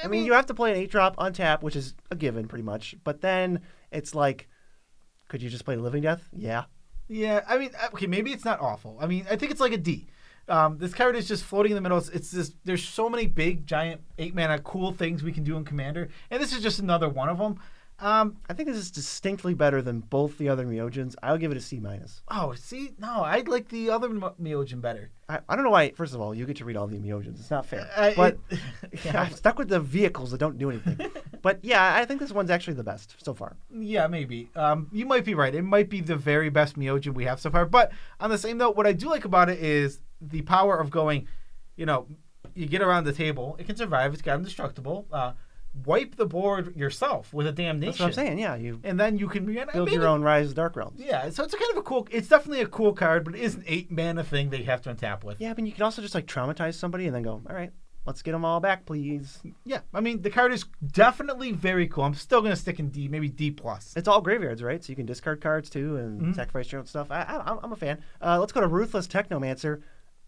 B: I mean, you have to play an 8-drop untap, which is a given pretty much. But then it's like, Could you just play Living Death? Yeah.
A: Yeah, I mean, okay, maybe it's not awful. I mean, I think it's like a D. This card is just floating in the middle. It's just, there's so many big, giant, 8-mana cool things we can do in Commander, and this is just another one of them.
B: I think this is distinctly better than both the other Myojins. I'll give it a C-.
A: Oh, see? No, I'd like the other Myojin better.
B: I don't know why. First of all, you get to read all the Myojins. It's not fair.
A: But
B: I'm stuck with the vehicles that don't do anything. But yeah, I think this one's actually the best so far.
A: Yeah, maybe. You might be right. It might be the very best Myojin we have so far. But on the same note, what I do like about it is the power of going, you get around the table. It can survive. It's got indestructible. Wipe the board yourself with a damnation.
B: That's what I'm saying, yeah.
A: And then you can
B: build your own Rise of the Dark Realms.
A: Yeah, so it's a kind of a cool, it's definitely a cool card, but it is an 8-mana thing that you have to untap with.
B: Yeah, I mean, you can also just like traumatize somebody and then go, all right, let's get them all back, please.
A: Yeah, I mean, the card is definitely very cool. I'm still going to stick in D, maybe D+.
B: It's all graveyards, right? So you can discard cards too and sacrifice your own stuff. I'm a fan. Let's go to Ruthless Technomancer,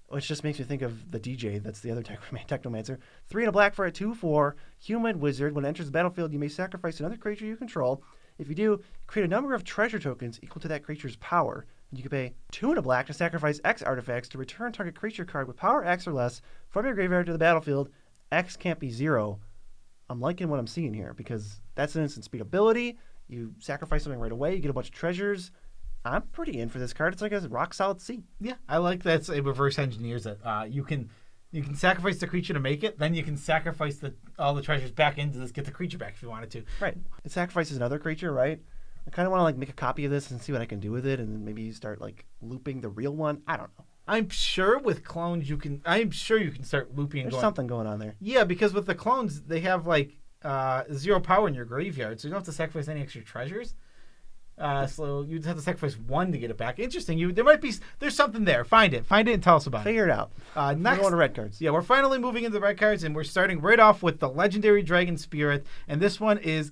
B: which just makes me think of the DJ. That's the other Technomancer. 3 and a black for a 2/4 human wizard. When it enters the battlefield, you may sacrifice another creature you control. If you do, create a number of treasure tokens equal to that creature's power. And you can pay 2 and a black to sacrifice X artifacts to return target creature card with power X or less from your graveyard to the battlefield. X can't be 0. I'm liking what I'm seeing here because that's an instant speed ability. You sacrifice something right away. You get a bunch of treasures. I'm pretty in for this card. It's like a rock solid C.
A: Yeah, I like that it reverse engineers it. You can sacrifice the creature to make it, then you can sacrifice all the treasures back into this, get the creature back if you wanted to.
B: Right. It sacrifices another creature, right? I kind of want to like make a copy of this and see what I can do with it, and then maybe start like looping the real one. I don't know.
A: I'm sure with clones you can start looping and
B: There's something going on there.
A: Yeah, because with the clones they have like 0 power in your graveyard, so you don't have to sacrifice any extra treasures. So you just have to sacrifice 1 to get it back. Interesting. There's something there. Find it and tell us about
B: Figure it out.
A: Next,
B: we're going to red cards.
A: Yeah, we're finally moving into the red cards, and we're starting right off with the legendary Dragon Spirit. And this one is,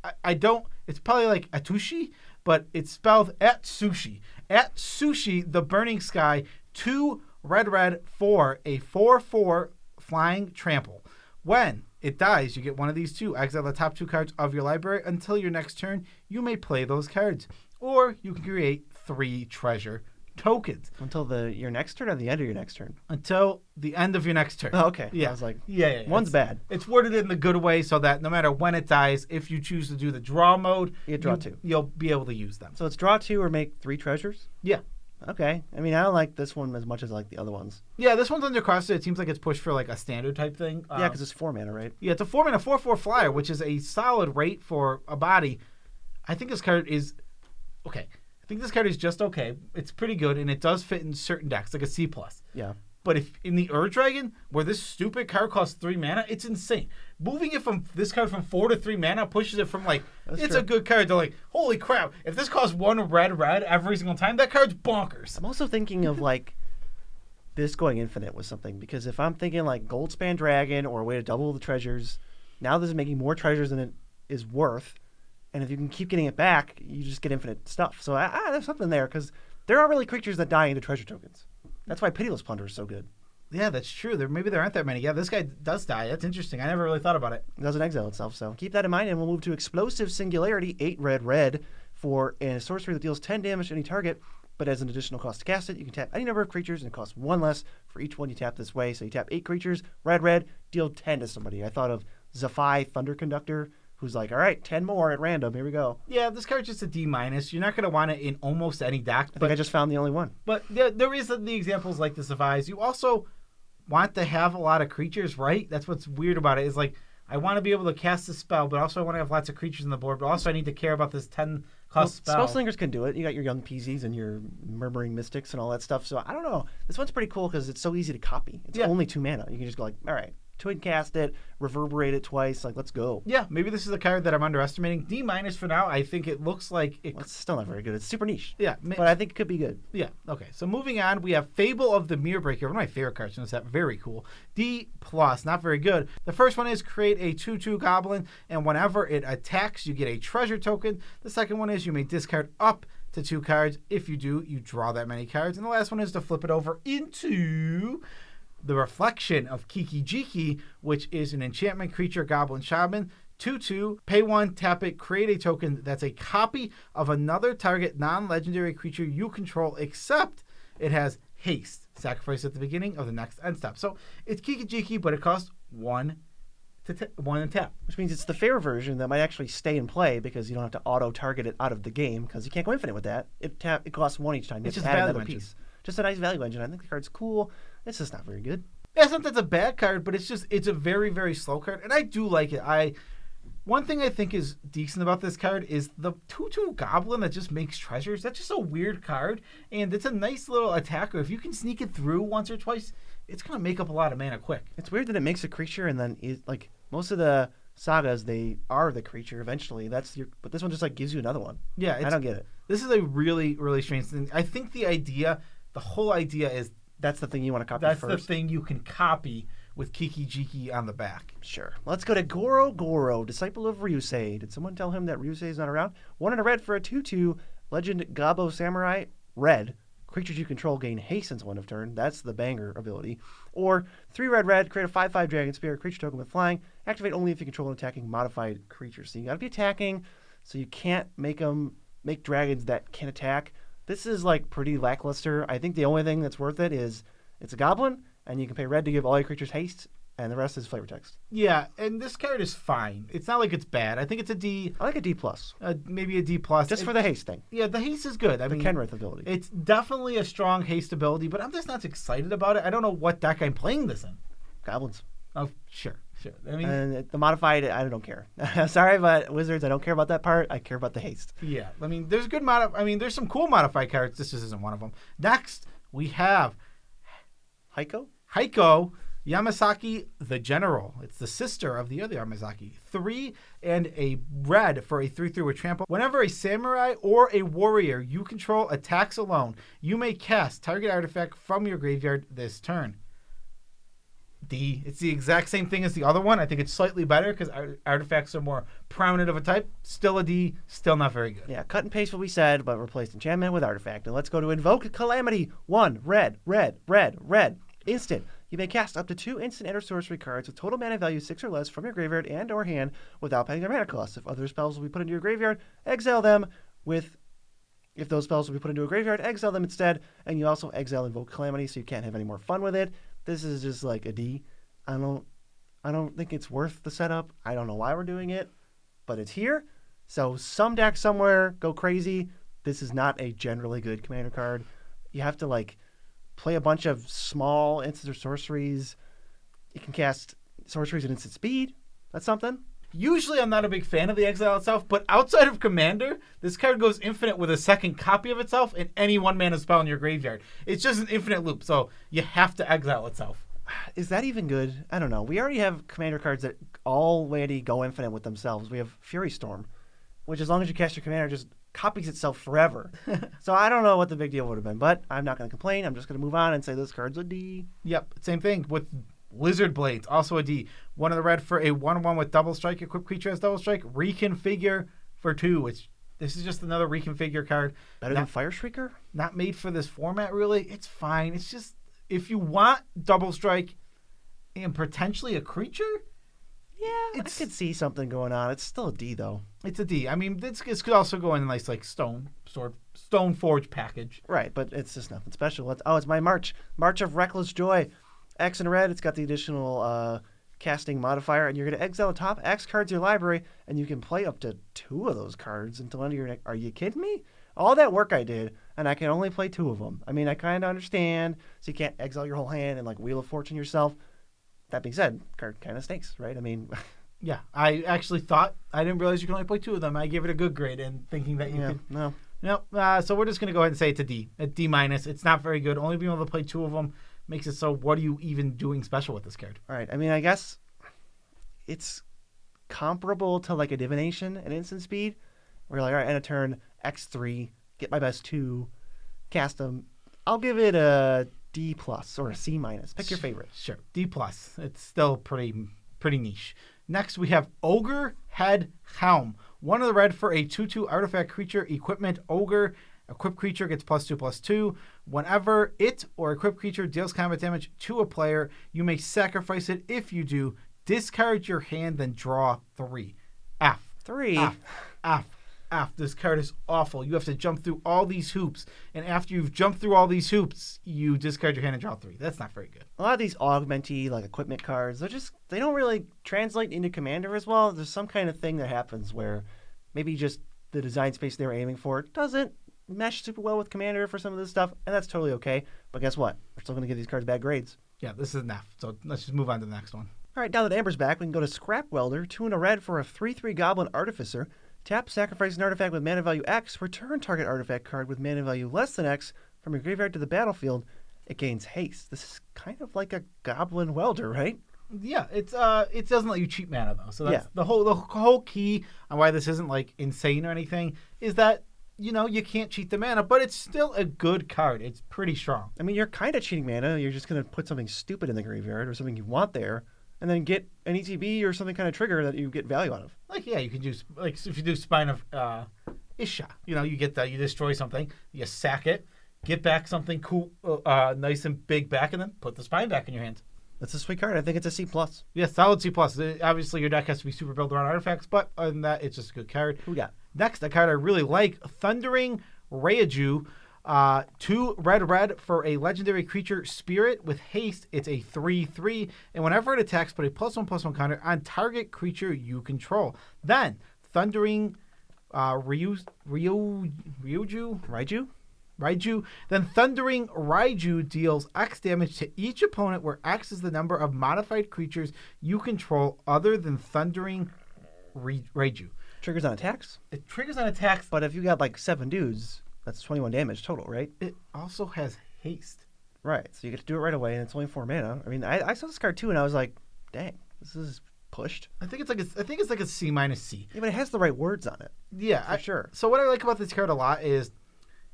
A: it's probably like Atushi, but it's spelled at sushi. At sushi, the Burning Sky, 2 red for a 4/4 flying trample. When it dies, you get one of these 2. Exile the top 2 cards of your library. Until your next turn, you may play those cards. Or you can create 3 treasure tokens.
B: Until your next turn or the end of your next turn?
A: Until the end of your next turn.
B: Oh, okay.
A: Yeah.
B: I was like,
A: yeah.
B: One's bad.
A: It's worded in the good way so that no matter when it dies, if you choose to do the draw mode,
B: you draw 2.
A: You'll be able to use them.
B: So it's draw 2 or make 3 treasures?
A: Yeah.
B: Okay. I mean, I don't like this one as much as I like the other ones.
A: Yeah, this one's under crossed. It seems like it's pushed for like a standard type thing.
B: Yeah, because it's 4 mana, right?
A: Yeah, it's a 4 mana 4/4 flyer, which is a solid rate for a body. I think this card is okay. I think this card is just okay. It's pretty good, and it does fit in certain decks, like a C+.
B: Yeah.
A: But if in the Ur Dragon, where this stupid card costs 3 mana, it's insane. Moving it from this card from 4 to 3 mana pushes it from like it's a good card to like, holy crap, if this costs 1 red every single time, that card's bonkers.
B: I'm also thinking of like this going infinite with something, because if I'm thinking like Goldspan Dragon or a way to double the treasures, now this is making more treasures than it is worth. And if you can keep getting it back, you just get infinite stuff. So there's something there, because there aren't really creatures that die into treasure tokens. That's why Pitiless Plunder is so good.
A: Yeah, that's true. Maybe there aren't that many. Yeah, this guy does die. That's interesting. I never really thought about it.
B: It doesn't exile itself, so keep that in mind. And we'll move to Explosive Singularity, 8 red for a sorcery that deals 10 damage to any target, but as an additional cost to cast it, you can tap any number of creatures, and it costs 1 less for each one you tap this way. So you tap 8 creatures, red, deal 10 to somebody. I thought of Zafai Thunder Conductor, who's like, all right, 10 more at random. Here we go.
A: Yeah, this card's just a D-. You're not going to want it in almost any deck.
B: I think I just found the only one.
A: But there is the examples like the Zafais. You also want to have a lot of creatures, right? That's what's weird about it, is like, I want to be able to cast a spell, but also I want to have lots of creatures on the board, but also I need to care about this 10 cost spell.
B: Spellslingers can do it. You got your Young Peasies and your Murmuring Mystics and all that stuff. So I don't know. This one's pretty cool because it's so easy to copy. It's only 2 mana. You can just go like, all right, twin cast it, reverberate it twice, like, let's go.
A: Yeah, maybe this is a card that I'm underestimating. D- for now. I think it looks like
B: it's still not very good. It's super niche.
A: Yeah,
B: but I think it could be good.
A: Yeah. Okay. So moving on, we have Fable of the Mirror Breaker, one of my favorite cards from this set. Very cool. D+, not very good. The first one is create a 2/2 goblin, and whenever it attacks, you get a treasure token. The second one is you may discard up to 2 cards. If you do, you draw that many cards. And the last one is to flip it over into the Reflection of Kiki Jiki, which is an enchantment creature, Goblin Shaman. 2/2, pay 1, tap it, create a token that's a copy of another target non-legendary creature you control, except it has haste. Sacrifice at the beginning of the next end step. So it's Kiki-Jiki, but it costs 1 and tap.
B: Which means it's the fair version that might actually stay in play because you don't have to auto-target it out of the game because you can't go infinite with that. It costs 1 each time.
A: It's
B: you
A: just
B: have to add
A: value
B: another
A: engine.
B: piece. Just a nice value engine. I think the card's cool. It's just not very good.
A: Yeah, it's not that's a bad card, but it's a very, very slow card, and I do like it. One thing I think is decent about this card is the 2/2 Goblin that just makes treasures. That's just a weird card, and it's a nice little attacker. If you can sneak it through once or twice, it's going to make up a lot of mana quick.
B: It's weird that it makes a creature and then like most of the sagas, they are the creature eventually. But this one just like gives you another one.
A: Yeah,
B: I don't get it.
A: This is a really, really strange thing. I think the whole idea is
B: that's the thing you want to copy
A: that's
B: first.
A: the thing you can copy with Kiki-Jiki on the back.
B: Sure. Let's go to Goro, Disciple of Ryusei. Did someone tell him that Ryusei is not around? 1 and a red for a 2/2, Legend Gabo Samurai, red. Creatures you control gain haste since 1 of turn. That's the banger ability. Or 3 red, create a 5/5 Dragon Spirit, creature token with flying. Activate only if you control an attacking modified creature. So you got to be attacking, so you can't make dragons that can attack. This is like pretty lackluster. I think the only thing that's worth it is it's a goblin, and you can pay red to give all your creatures haste, and the rest is flavor text.
A: Yeah, and this card is fine. It's not like it's bad. I think it's a D.
B: I like a D+.
A: Maybe a D+.
B: Just for the haste thing.
A: Yeah, the haste is good.
B: The Kenrith ability.
A: It's definitely a strong haste ability, but I'm just not excited about it. I don't know what deck I'm playing this in.
B: Goblins.
A: Oh, sure. I mean,
B: and the modified, I don't care. Sorry, but Wizards, I don't care about that part. I care about the haste.
A: Yeah, I mean, there's there's some cool modified cards. This just isn't one of them. Next, we have Heiko Yamasaki the General. It's the sister of the other Yamasaki. 3 and a red for a 3/3 with trample. Whenever a samurai or a warrior you control attacks alone, you may cast target artifact from your graveyard this turn. D. It's the exact same thing as the other one. I think it's slightly better because artifacts are more prominent of a type. Still a D. Still not very good.
B: Yeah, cut and paste what we said, but replaced enchantment with artifact. And let's go to Invoke Calamity. 1 red. Instant. You may cast up to 2 instant and/or sorcery cards with total mana value 6 or less from your graveyard and or hand without paying their mana cost. If other spells will be put into your graveyard, exile them If those spells will be put into a graveyard, exile them instead. And you also exile Invoke Calamity, so you can't have any more fun with it. This is just like a D. I don't think it's worth the setup. I don't know why we're doing it, but it's here. So some deck somewhere go crazy. This is not a generally good commander card. You have to like play a bunch of small instants or sorceries. You can cast sorceries at instant speed. That's something.
A: Usually I'm not a big fan of the exile itself, but outside of Commander, this card goes infinite with a second copy of itself and any 1-mana spell in your graveyard. It's just an infinite loop, so you have to exile itself.
B: Is that even good? I don't know. We already have Commander cards that already go infinite with themselves. We have Fury Storm, which as long as you cast your Commander, just copies itself forever. So I don't know what the big deal would have been, but I'm not going to complain. I'm just going to move on and say this card's a D.
A: Yep, same thing with Lizard Blades, also a D. 1 of the red for a 1/1 with double strike. Equipped creature has double strike. Reconfigure for 2. This is just another reconfigure card.
B: Better than Fire Shrieker?
A: Not made for this format, really. It's fine. It's just, if you want double strike and potentially a creature,
B: yeah, I could see something going on. It's still a D, though.
A: It's a D. I mean, this could also go in a nice, like, Stone Forge package.
B: Right, but it's just nothing special. It's my March of Reckless Joy. X and red, it's got the additional casting modifier, and you're going to exile the top X cards in your library, and you can play up to 2 of those cards until end of your neck. Are you kidding me? All that work I did, and I can only play 2 of them. I mean, I kind of understand, so you can't exile your whole hand and, like, Wheel of Fortune yourself. That being said, card kind of stinks, right? I mean...
A: Yeah, I actually thought, I didn't realize you can only play 2 of them. I gave it a good grade, and thinking that you could...
B: No.
A: Nope. So we're just going to go ahead and say it's a D. A D-. It's not very good. Only being able to play 2 of them makes it so, what are you even doing special with this card?
B: All right. I mean, I guess it's comparable to like a divination at instant speed, where you're like, all right, end of turn, X3, get my best 2, cast them. I'll give it a D+ or a C-. Pick your favorite.
A: Sure. D+. It's still pretty niche. Next, we have Ogre Head Helm. 1 of the red for a 2/2 artifact creature, equipment Ogre. Equipped creature gets +2/+2. Whenever it or equipped creature deals combat damage to a player, you may sacrifice it. If you do, discard your hand, then draw 3. F.
B: 3.
A: F. This card is awful. You have to jump through all these hoops, and after you've jumped through all these hoops, you discard your hand and draw 3. That's not very good.
B: A lot of these augmenty, like equipment cards, they don't really translate into Commander as well. There's some kind of thing that happens where maybe just the design space they were aiming for doesn't mesh super well with Commander for some of this stuff, and that's totally okay. But guess what? We're still going to give these cards bad grades.
A: Yeah, this is an F. So let's just move on to the next one.
B: All right, now that Amber's back, we can go to Scrap Welder, 2 and a red for a 3/3 Goblin Artificer. Tap, sacrifice an artifact with mana value X, return target artifact card with mana value less than X from your graveyard to the battlefield. It gains haste. This is kind of like a Goblin Welder, right?
A: Yeah, it doesn't let you cheat mana though. So that's the whole key on why this isn't like insane or anything is that you can't cheat the mana, but it's still a good card. It's pretty strong.
B: I mean, you're kind of cheating mana. You're just going to put something stupid in the graveyard or something you want there, and then get an ETB or something kind of trigger that you get value out of.
A: Like, yeah, you can do, like, if you do Spine of Isha, you get that, you destroy something, you sack it, get back something cool, nice and big back, and then put the Spine back in your hands.
B: That's a sweet card. I think it's a C+.
A: Yeah, solid C+. Obviously, your deck has to be super built around artifacts, but other than that, it's just a good card.
B: Who we got?
A: Next, a card I really like, Thundering Raiju. 2 red for a legendary creature spirit with haste. It's a 3/3, and whenever it attacks, put a +1/+1 counter on target creature you control. Then Thundering Raiju. Then Thundering Raiju deals X damage to each opponent, where X is the number of modified creatures you control other than Thundering Raiju.
B: Triggers on attacks.
A: It triggers on attacks,
B: but if you got like 7 dudes, that's 21 damage total, right?
A: It also has haste.
B: Right, so you get to do it right away, and it's only 4 mana. I mean, I saw this card too, and I was like, dang, this is pushed.
A: I think it's like a C-C.
B: Yeah, but it has the right words on it.
A: Yeah,
B: for sure.
A: So what I like about this card a lot is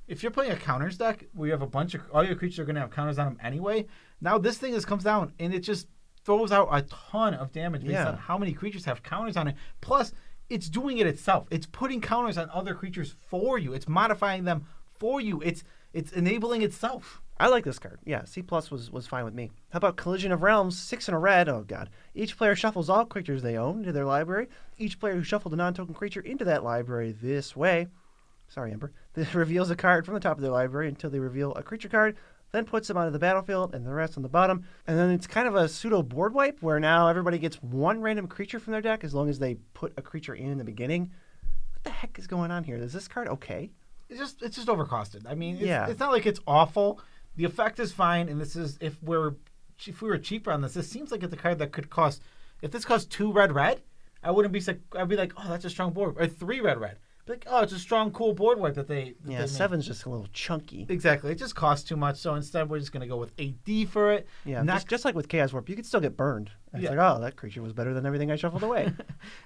A: if you're playing a counters deck where you have a bunch of all your creatures are going to have counters on them anyway. Now this thing comes down and it just throws out a ton of damage based on how many creatures have counters on it. Plus, it's doing it itself. It's putting counters on other creatures for you. It's modifying them for you. It's enabling itself.
B: I like this card. Yeah, C+ was fine with me. How about Collision of Realms, 6 and a red? Oh, God. Each player shuffles all creatures they own into their library. Each player who shuffled a non-token creature into that library this way, sorry, Ember, this reveals a card from the top of their library until they reveal a creature card, then puts them onto the battlefield and the rest on the bottom. And then it's kind of a pseudo board wipe where now everybody gets 1 random creature from their deck as long as they put a creature in the beginning. What the heck is going on here? Is this card okay?
A: It's just overcosted. I mean, it's not like it's awful. The effect is fine, and this is if we were cheaper on this seems like it's a card that could cost. If this cost 2 red, I wouldn't be like, I'd be like, oh, that's a strong board, or 3 red. Be like, oh, it's a strong, cool board wipe that they.
B: Yeah, 7's just a little chunky.
A: Exactly, it just costs too much. So instead, we're just gonna go with AD for it.
B: Yeah, just like with Chaos Warp, you could still get burned. And it's like, oh, that creature was better than everything I shuffled away.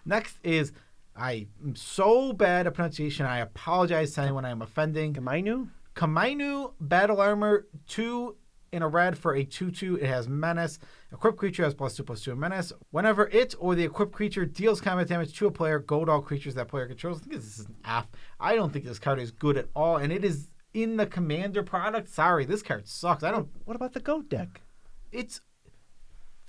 A: Next is. I am so bad at pronunciation. I apologize to anyone I am offending. Kamainu Battle Armor, 2 in a red for a 2/2. It has Menace. Equipped creature has +2/+2 and Menace. Whenever it or the equipped creature deals combat damage to a player, gold all creatures that player controls. I think this is an F. I don't think this card is good at all, and it is in the Commander product. Sorry, this card sucks.
B: What about the GOAT deck?
A: It's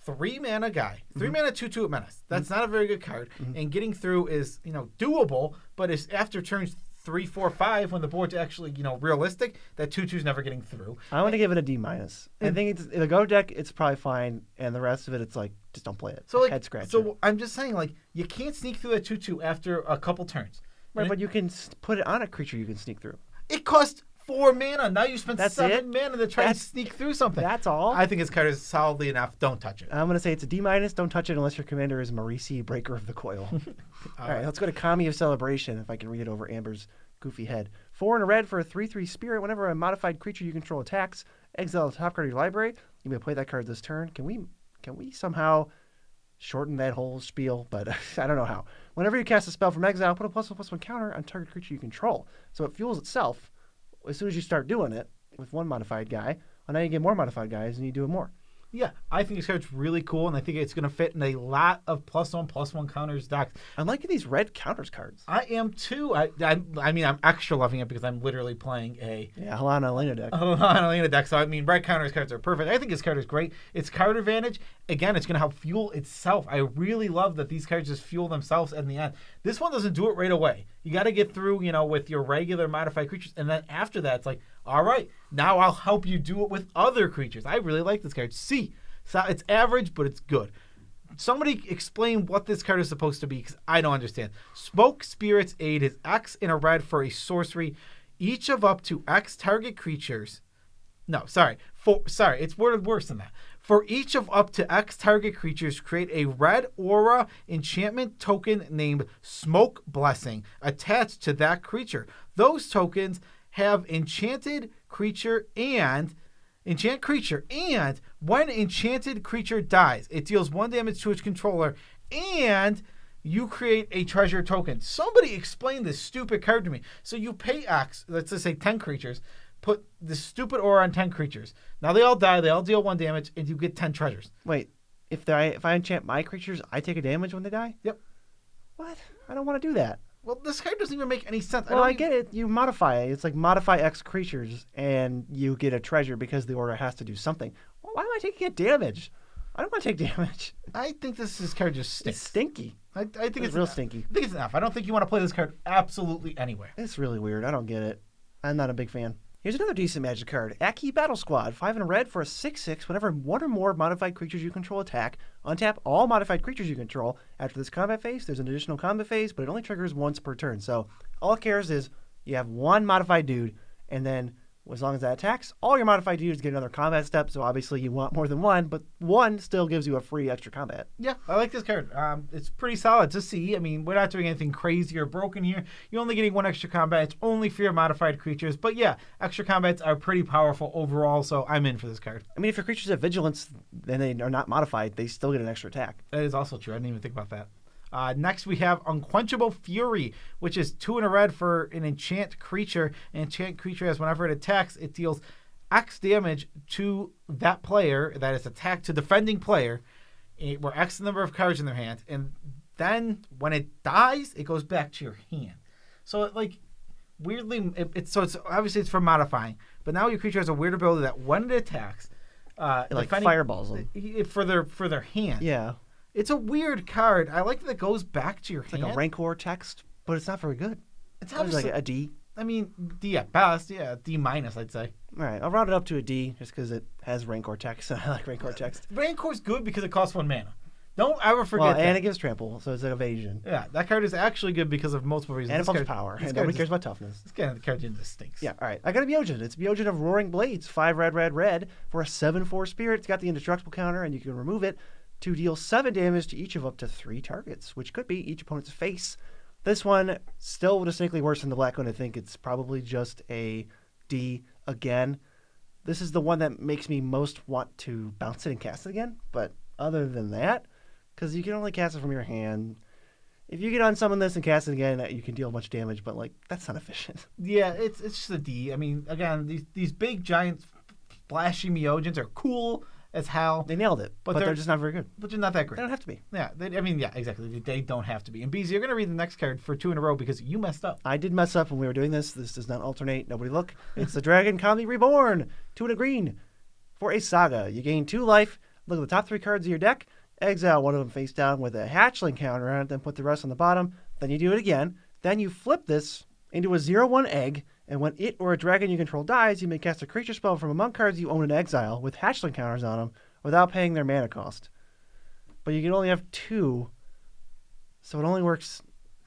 A: 3 mana guy. 3 mana 2/2 at Menace. That's not a very good card. And getting through is, doable, but it's after turns 3, 4, 5 when the board's actually, realistic, that 2/2's never getting through.
B: I want to give it a D-. I think it's the GOAT deck, it's probably fine, and the rest of it, it's like, just don't play it.
A: So
B: head scratcher.
A: So I'm just saying, you can't sneak through that 2/2 after a couple turns.
B: Right, but you can put it on a creature you can sneak through.
A: It costs 4 mana. Now you spent 7 mana to try and sneak through something.
B: That's all.
A: I think his card is solidly enough. Don't touch it.
B: I'm going to say it's a D-. Don't touch it unless your commander is Maraschiello, Breaker of the Coil. All right, let's go to Kami of Celebration, if I can read it over Amber's goofy head. 4 and a red for a 3/3 spirit. Whenever a modified creature you control attacks, exile the top card of your library. You may play that card this turn. Can we somehow shorten that whole spiel? But I don't know how. Whenever you cast a spell from exile, put a +1/+1 counter on target creature you control. So it fuels itself as soon as you start doing it with 1 modified guy. Well, now you get more modified guys and you do it more.
A: Yeah, I think this card's really cool, and I think it's going to fit in a lot of +1/+1 counters decks.
B: I'm liking these red counters cards.
A: I am too. I mean, I'm extra loving it because I'm literally playing a
B: Helana Elena deck.
A: Elena deck. So, I mean, red counters cards are perfect. I think this card is great. It's card advantage. Again, it's going to help fuel itself. I really love that these cards just fuel themselves in the end. This one doesn't do it right away. You got to get through, with your regular modified creatures. And then after that, it's like, all right, now I'll help you do it with other creatures. I really like this card. C. So it's average, but it's good. Somebody explain what this card is supposed to be, because I don't understand. Smoke Spirit's Aid is X in a red for a sorcery. Each of up to X target creatures. No, sorry. It's worded worse than that. For each of up to X target creatures, create a red aura enchantment token named Smoke Blessing attached to that creature. Those tokens have enchant creature, and when enchanted creature dies, it deals 1 damage to its controller, and you create a treasure token. Somebody explain this stupid card to me. So you pay X, let's just say 10 creatures, put this stupid aura on 10 creatures. Now they all die, they all deal 1 damage, and you get 10 treasures.
B: Wait, if I enchant my creatures, I take a damage when they die?
A: Yep.
B: What? I don't want to do that.
A: Well, this card doesn't even make any sense.
B: Well, I get it. You modify it. It's like modify X creatures, and you get a treasure because the order has to do something. Well, why am I taking a damage? I don't want to take damage.
A: I think this card just stinks.
B: It's stinky.
A: I think it's
B: real stinky.
A: I think it's enough. I don't think you want to play this card absolutely anywhere.
B: It's really weird. I don't get it. I'm not a big fan. Here's another decent Magic card. Aki Battle Squad. 5 and a red for a 6/6. Whenever one or more modified creatures you control attack, untap all modified creatures you control. After this combat phase, there's an additional combat phase, but it only triggers once per turn. So all it cares is you have one modified dude, and then as long as that attacks, all your modified dudes get another combat step. So obviously you want more than one, but one still gives you a free extra combat.
A: Yeah, I like this card. It's pretty solid to see. I mean, we're not doing anything crazy or broken here. You're only getting 1 extra combat. It's only for your modified creatures. But yeah, extra combats are pretty powerful overall, so I'm in for this card.
B: I mean, if your creatures have vigilance and they are not modified, they still get an extra attack.
A: That is also true. I didn't even think about that. Next, we have Unquenchable Fury, which is 2 and a red for an enchant creature. An enchant creature has, whenever it attacks, it deals X damage to that player that is attacked to defending player, where X the number of cards in their hand. And then when it dies, it goes back to your hand. So, weirdly, it's obviously it's for modifying. But now your creature has a weird ability that when it attacks,
B: it fireballs them
A: for their hand.
B: Yeah.
A: It's a weird card. I like that it goes back to your hand.
B: Like a Rancor text, but it's not very good.
A: It's
B: like a D.
A: I mean, D at best. Yeah, D minus, I'd say.
B: All right, I'll round it up to a D just because it has Rancor text. I like Rancor text.
A: Rancor's good because it costs 1 mana. Don't ever forget that.
B: And it gives trample, so it's an evasion.
A: Yeah, that card is actually good because of multiple reasons.
B: And it pumps power, and nobody cares about toughness.
A: This card just stinks.
B: Yeah, all right. I got a Byogen. It's a Byogen of Roaring Blades. 5 red for a 7/4 spirit. It's got the indestructible counter, and you can remove it to deal 7 damage to each of up to 3 targets, which could be each opponent's face. This one still distinctly worse than the black one. I think it's probably just a D again. This is the one that makes me most want to bounce it and cast it again. But other than that, because you can only cast it from your hand. If you get unsummon this and cast it again, you can deal much damage, but that's not efficient.
A: Yeah, it's just a D. I mean, again, these big, giant, splashy Myojins are cool as hell.
B: They nailed it, but they're just not very good.
A: But they're not that great.
B: They don't have to be.
A: Yeah, exactly. They don't have to be. And BZ, you're going to read the next card for 2 in a row because you messed up.
B: I did mess up when we were doing this. This does not alternate. Nobody look. It's the Dragon Kami Reborn. 2 and a green for a Saga. You gain 2 life. Look at the top 3 cards of your deck. Exile one of them face down with a hatchling counter on it, then put the rest on the bottom. Then you do it again. Then you flip this into a 0/1 egg, and when it or a dragon you control dies, you may cast a creature spell from among cards you own in exile with hatchling counters on them without paying their mana cost. But you can only have 2, so it only works.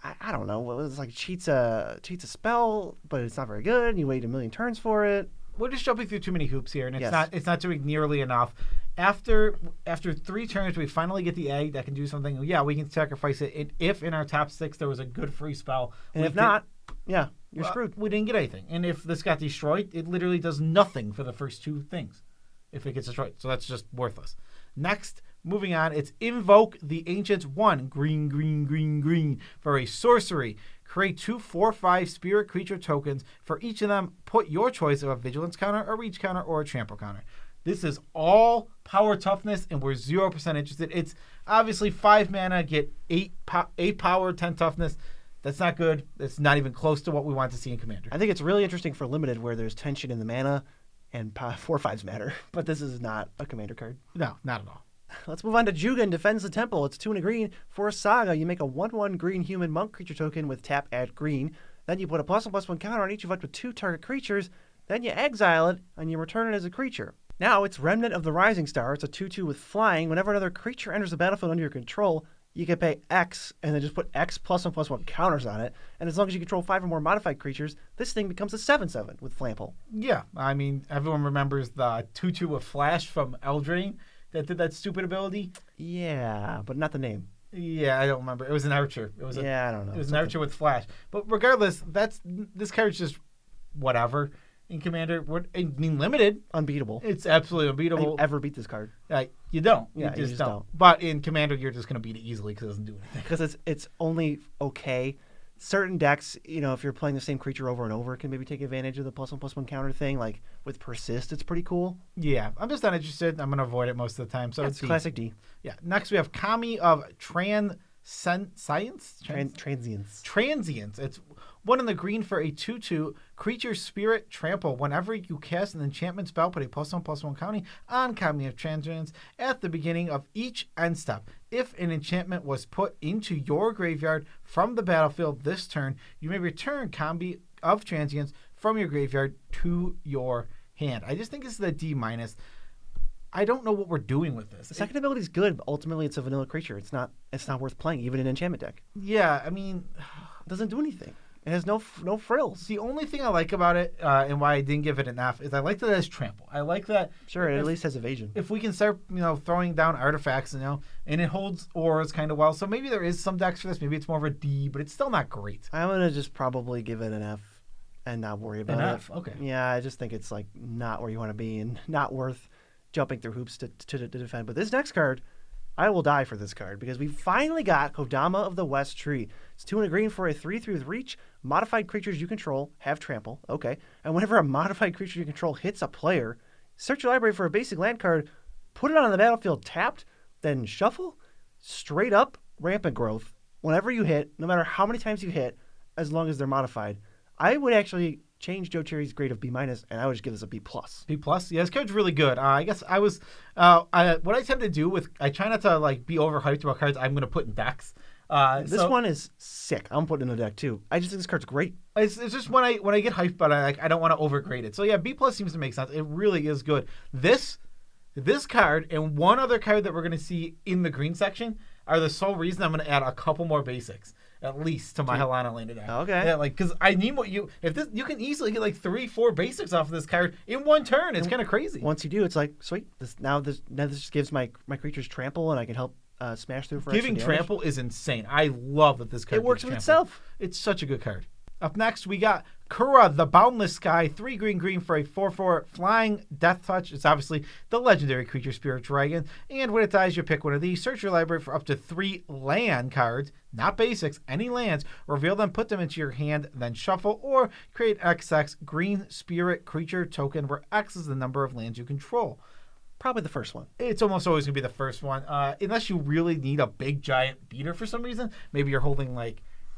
B: I don't know. It's like cheats a spell, but it's not very good. And you wait a million turns for it.
A: We're just jumping through too many hoops here, and it's not doing nearly enough. After 3 turns, we finally get the egg that can do something. Yeah, we can sacrifice it if in our top 6 there was a good free spell.
B: And if not, you're screwed.
A: We didn't get anything. And if this got destroyed, it literally does nothing for the first 2 things if it gets destroyed. So that's just worthless. Next, moving on, it's Invoke the Ancients 1, green, for a sorcery. Create 2 4/5 spirit creature tokens. For each of them, put your choice of a vigilance counter, a reach counter, or a trample counter. This is all power toughness, and we're 0% interested. It's obviously 5 mana, get 8 power, 10 toughness. That's not good. It's not even close to what we want to see in Commander.
B: I think it's really interesting for Limited where there's tension in the mana and 4/5s matter, but this is not a Commander card.
A: No, not at all.
B: Let's move on to Jugan, Defends the Temple. It's 2 and a green. For a Saga, you make a 1/1 green human monk creature token with tap, add green. Then you put a +1/+1 counter on each of up to 2 target creatures. Then you exile it, and you return it as a creature. Now, it's Remnant of the Rising Star. It's a 2/2 with flying. Whenever another creature enters the battlefield under your control, you can pay X, and then just put X +1/+1 counters on it. And as long as you control 5 or more modified creatures, this thing becomes a 7/7 with Flample.
A: Yeah, I mean, everyone remembers the 2/2 with Flash from Eldraine that did that stupid ability.
B: Yeah, but not the name.
A: Yeah, I don't remember. It was an Archer. I don't know. It was an Archer with Flash. But regardless, this card's just whatever in Commander. I mean, Limited.
B: Unbeatable.
A: It's absolutely unbeatable.
B: I ever beat this card.
A: You don't.
B: Yeah,
A: you just don't. But in Commander, you're just going to beat it easily because it doesn't do anything.
B: Because it's only okay. Certain decks, if you're playing the same creature over and over, can maybe take advantage of the +1/+1 counter thing. Like with Persist, it's pretty cool.
A: Yeah, I'm just not interested. I'm going to avoid it most of the time. So
B: it's classic D.
A: Yeah. Next, we have Kami of Transience. It's 1 in the green for a 2/2 creature spirit trample. Whenever you cast an enchantment spell, put a +1/+1 counter on Kami of Transience at the beginning of each end step. If an enchantment was put into your graveyard from the battlefield this turn, you may return Kami of Transience from your graveyard to your hand. I just think this is a D-. I don't know what we're doing with this.
B: The second ability is good, but ultimately it's a vanilla creature. It's not worth playing, even in an enchantment deck.
A: Yeah, I mean,
B: it doesn't do anything. It has no frills.
A: The only thing I like about it and why I didn't give it an F is I like that it has trample. I like that.
B: Sure, it at least has evasion.
A: If we can start, throwing down artifacts, and it holds auras kind of well. So maybe there is some decks for this. Maybe it's more of a D, but it's still not great.
B: I'm gonna just probably give it an F and not worry about it.
A: An F, okay.
B: Yeah, I just think it's like not where you want to be and not worth jumping through hoops to defend. But this next card, I will die for this card because we finally got Kodama of the West Tree. It's 2 and a green for a 3/3 with reach. Modified creatures you control have trample. Okay. And whenever a modified creature you control hits a player, search your library for a basic land card, put it on the battlefield tapped, then shuffle. Straight up rampant growth. Whenever you hit, no matter how many times you hit, as long as they're modified. I would actually change Joe Cherry's grade of B-, and I would just give this a B+.
A: B+? Yeah, this card's really good. I guess I was what I tend to do I try not to be overhyped about cards I'm going to put in decks.
B: This one is sick. I'm putting in a deck too. I just think this card's great.
A: It's just when I get hyped, but I don't want to overgrade it. So yeah, B+ seems to make sense. It really is good. This card and one other card that we're going to see in the green section are the sole reason I'm going to add a couple more basics. At least to my Helana Land deck.
B: Okay.
A: Yeah, because I need you can easily get 3-4 basics off of this card in one turn. It's kind of crazy.
B: Once you do, it's like sweet. This just gives my creatures trample, and I can help smash through for
A: Giving trample is insane. I love that this card.
B: It works with itself.
A: It's such a good card. Up next, we got Kura, the Boundless Sky, 3 green for a 4/4 flying death touch. It's obviously the legendary creature Spirit Dragon. And when it dies, you pick one of these. Search your library for up to 3 land cards, not basics, any lands. Reveal them, put them into your hand, then shuffle, or create XX green Spirit creature token where X is the number of lands you control.
B: Probably the first one.
A: It's almost always going to be the first one. Unless you really need a big, giant beater for some reason. Maybe you're holding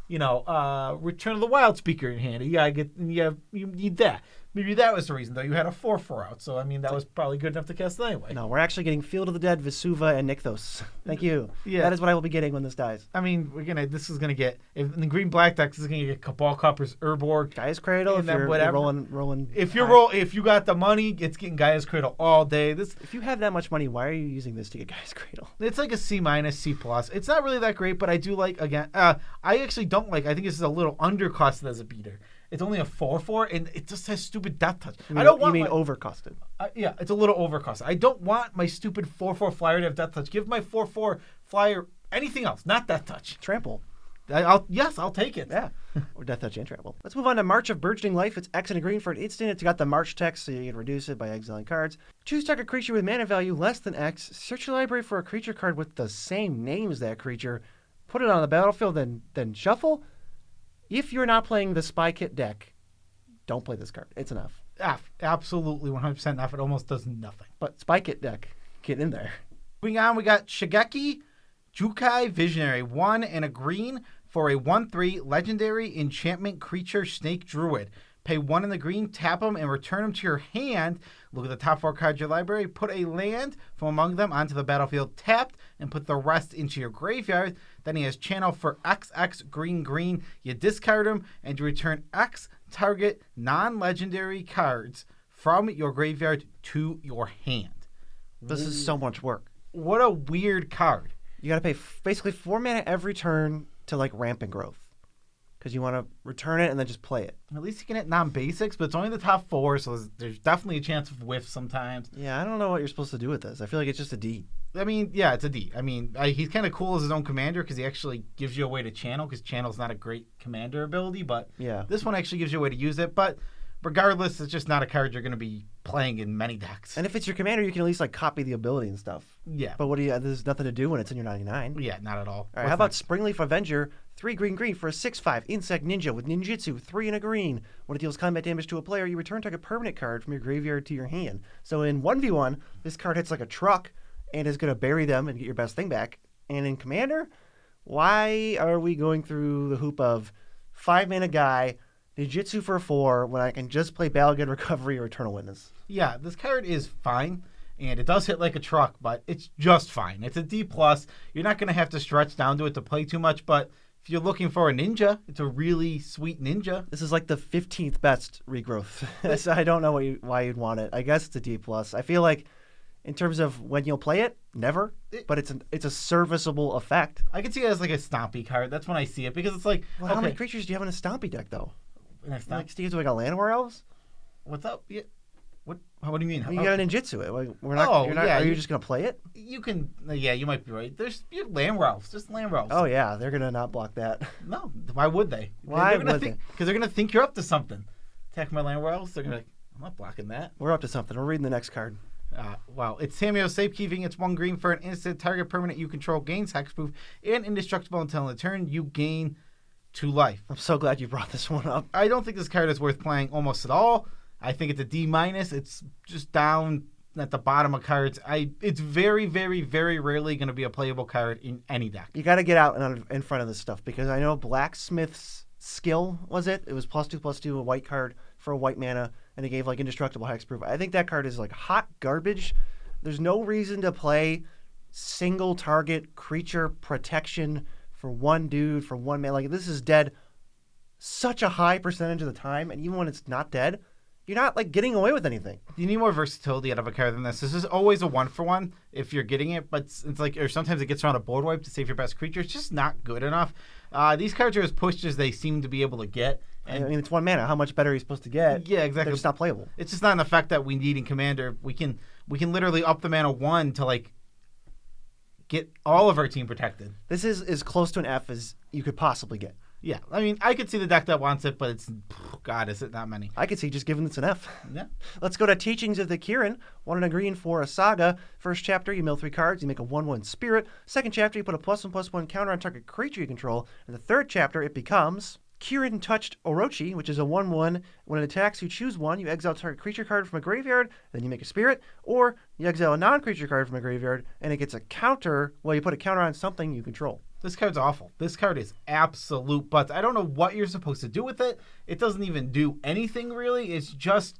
A: Return of the Wild Speaker in hand. You need that. Maybe that was the reason, though. You had a 4/4 out, so that was probably good enough to cast anyway.
B: No, we're actually getting Field of the Dead, Vesuva, and Nykthos. Thank you. Yeah, that is what I will be getting when this dies.
A: I mean, this is gonna get in the green black deck. This is gonna get Cabal Copper's Urborg,
B: Gaia's Cradle. If you're rolling.
A: If you got the money, it's getting Gaia's Cradle all day.
B: If you have that much money, why are you using this to get Gaia's Cradle?
A: It's like a C-, C+. It's not really that great, but I do like. Again, I actually don't like. I think this is a little undercosted as a beater. It's only a 4/4, and it just has stupid death touch.
B: You mean overcosted?
A: Yeah, it's a little overcosted. I don't want my stupid 4/4 flyer to have death touch. Give my 4/4 flyer anything else, not death touch.
B: Trample.
A: I'll take it.
B: Yeah, or death touch and trample. Let's move on to March of Burgeoning Life. It's X and a green for an instant. It's got the March text, so you can reduce it by exiling cards. Choose target creature with mana value less than X. Search your library for a creature card with the same name as that creature. Put it on the battlefield, then shuffle. If you're not playing the Spy Kit deck, don't play this card. It's enough.
A: F. Absolutely 100% F. It almost does nothing.
B: But Spike It deck, get in there.
A: Moving on, we got Shigeki Jukai Visionary. 1 and a green for a 1/3 legendary enchantment creature snake druid. Pay 1 in the green, tap them, and return them to your hand. Look at the top 4 cards of your library. Put a land from among them onto the battlefield tapped, and put the rest into your graveyard. Then he has channel for XX green. You discard him, and you return X target non-legendary cards from your graveyard to your hand.
B: This is so much work.
A: What a weird card.
B: You got to pay basically 4 mana every turn to like rampant growth. Because you want to return it and then just play it.
A: At least you can hit non-basics, but it's only the top 4, so there's definitely a chance of whiff sometimes.
B: Yeah, I don't know what you're supposed to do with this. I feel like it's just a D.
A: I mean, yeah, it's a D. I mean, he's kind of cool as his own commander because he actually gives you a way to channel, because channel's not a great commander ability, but
B: yeah,
A: this one actually gives you a way to use it. But regardless, it's just not a card you're going to be playing in many decks.
B: And if it's your commander, you can at least like copy the ability and stuff.
A: Yeah.
B: But what do you? There's nothing to do when it's in your 99.
A: Yeah, not at all.
B: All right, how about Springleaf Avenger? 3 green for a 6/5 insect ninja with ninjutsu. 3 and a green. When it deals combat damage to a player, you return target permanent card from your graveyard to your hand. So in 1v1, this card hits like a truck and is going to bury them and get your best thing back. And in Commander, why are we going through the hoop of 5 mana guy, ninjutsu for 4, when I can just play Balgad Recovery or Eternal Witness?
A: Yeah, this card is fine, and it does hit like a truck, but it's just fine. It's a D+. You're not going to have to stretch down to it to play too much, but if you're looking for a ninja, it's a really sweet ninja.
B: This is like the 15th best regrowth. So I don't know why you'd want it. I guess it's a D+. I feel like in terms of when you'll play it, never. But it's a serviceable effect.
A: I can see it as like a Stompy card. That's when I see it, because it's like,
B: well, how many creatures do you have in a Stompy deck, though?
A: Like
B: Steve's like a Landwar Elves?
A: What's up? Yeah. What do you mean?
B: You got a ninjutsu it. We're not.
A: Yeah.
B: Are you just gonna play it?
A: You can. Yeah, you might be right. There's land Ralphs, just land Ralphs.
B: Oh yeah, they're gonna not block that.
A: No, why would they?
B: Why would they?
A: Because they're gonna think you're up to something. Attack my land Ralphs. They're gonna be like, I'm not blocking that.
B: We're up to something. We're reading the next card.
A: Wow. It's Samuel Safekeeping. It's 1 green for an instant target permanent you control gains hexproof and indestructible until in turn you gain 2 life.
B: I'm so glad you brought this one up.
A: I don't think this card is worth playing almost at all. I think it's a D-. It's just down at the bottom of cards. It's very, very, very rarely going to be a playable card in any deck.
B: You got to get out and in front of this stuff, because I know Blacksmith's skill was it? It was +2/+2, a white card for a white mana, and it gave like indestructible hexproof. I think that card is like hot garbage. There's no reason to play single target creature protection for one dude for 1 mana. Like, this is dead such a high percentage of the time, and even when it's not dead, you're not like getting away with anything.
A: You need more versatility out of a card than this. This is always a 1-for-1 if you're getting it, but it's like, or sometimes it gets around a board wipe to save your best creature. It's just not good enough. These cards are as pushed as they seem to be able to get.
B: And I mean, it's 1 mana. How much better are you supposed to get?
A: Yeah, exactly.
B: They're just not playable.
A: It's just not an effect that we need in Commander. We can literally up the mana 1 to like get all of our team protected.
B: This is as close to an F as you could possibly get.
A: Yeah, I mean, I could see the deck that wants it, but it's, God, is it that many?
B: I could see just giving this an F.
A: Yeah.
B: Let's go to Teachings of the Kirin. 1 and a green for a saga. First chapter, you mill 3 cards, you make a 1/1 spirit. Second chapter, you put a +1/+1 counter on target creature you control. In the third chapter, it becomes Kirin Touched Orochi, which is a 1/1. When it attacks, you choose 1. You exile target creature card from a graveyard, then you make a spirit. Or you exile a non-creature card from a graveyard, and it gets a counter. Well, you put a counter on something you control.
A: This card's awful. This card is absolute butts. I don't know what you're supposed to do with it. It doesn't even do anything, really. It's just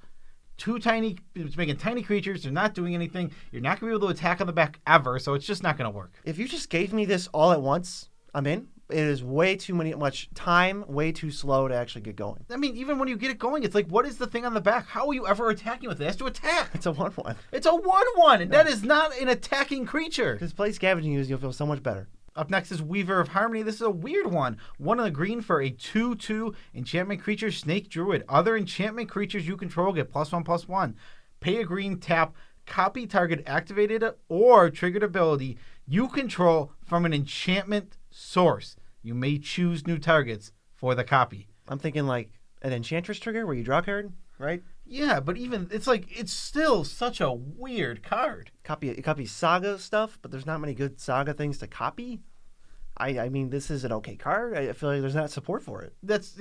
A: it's making tiny creatures. They're not doing anything. You're not going to be able to attack on the back ever, so it's just not going to work.
B: If you just gave me this all at once, I'm in. It is way too much time, way too slow to actually get going.
A: I mean, even when you get it going, it's like, what is the thing on the back? How are you ever attacking with it? It has to attack.
B: It's a 1/1.
A: It's a 1/1, and that is not an attacking creature.
B: Just play Scavenging Ooze, you'll feel so much better.
A: Up next is Weaver of Harmony. This is a weird one. 1 in the green for a 2/2 enchantment creature, Snake Druid. Other enchantment creatures you control get +1/+1. Pay a green, tap, copy target activated or triggered ability you control from an enchantment source. You may choose new targets for the copy.
B: I'm thinking like an Enchantress trigger where you draw a card, right?
A: Yeah, but even it's still such a weird card.
B: It copies Saga stuff, but there's not many good Saga things to copy. I mean, this is an okay card. I feel like there's not support for it.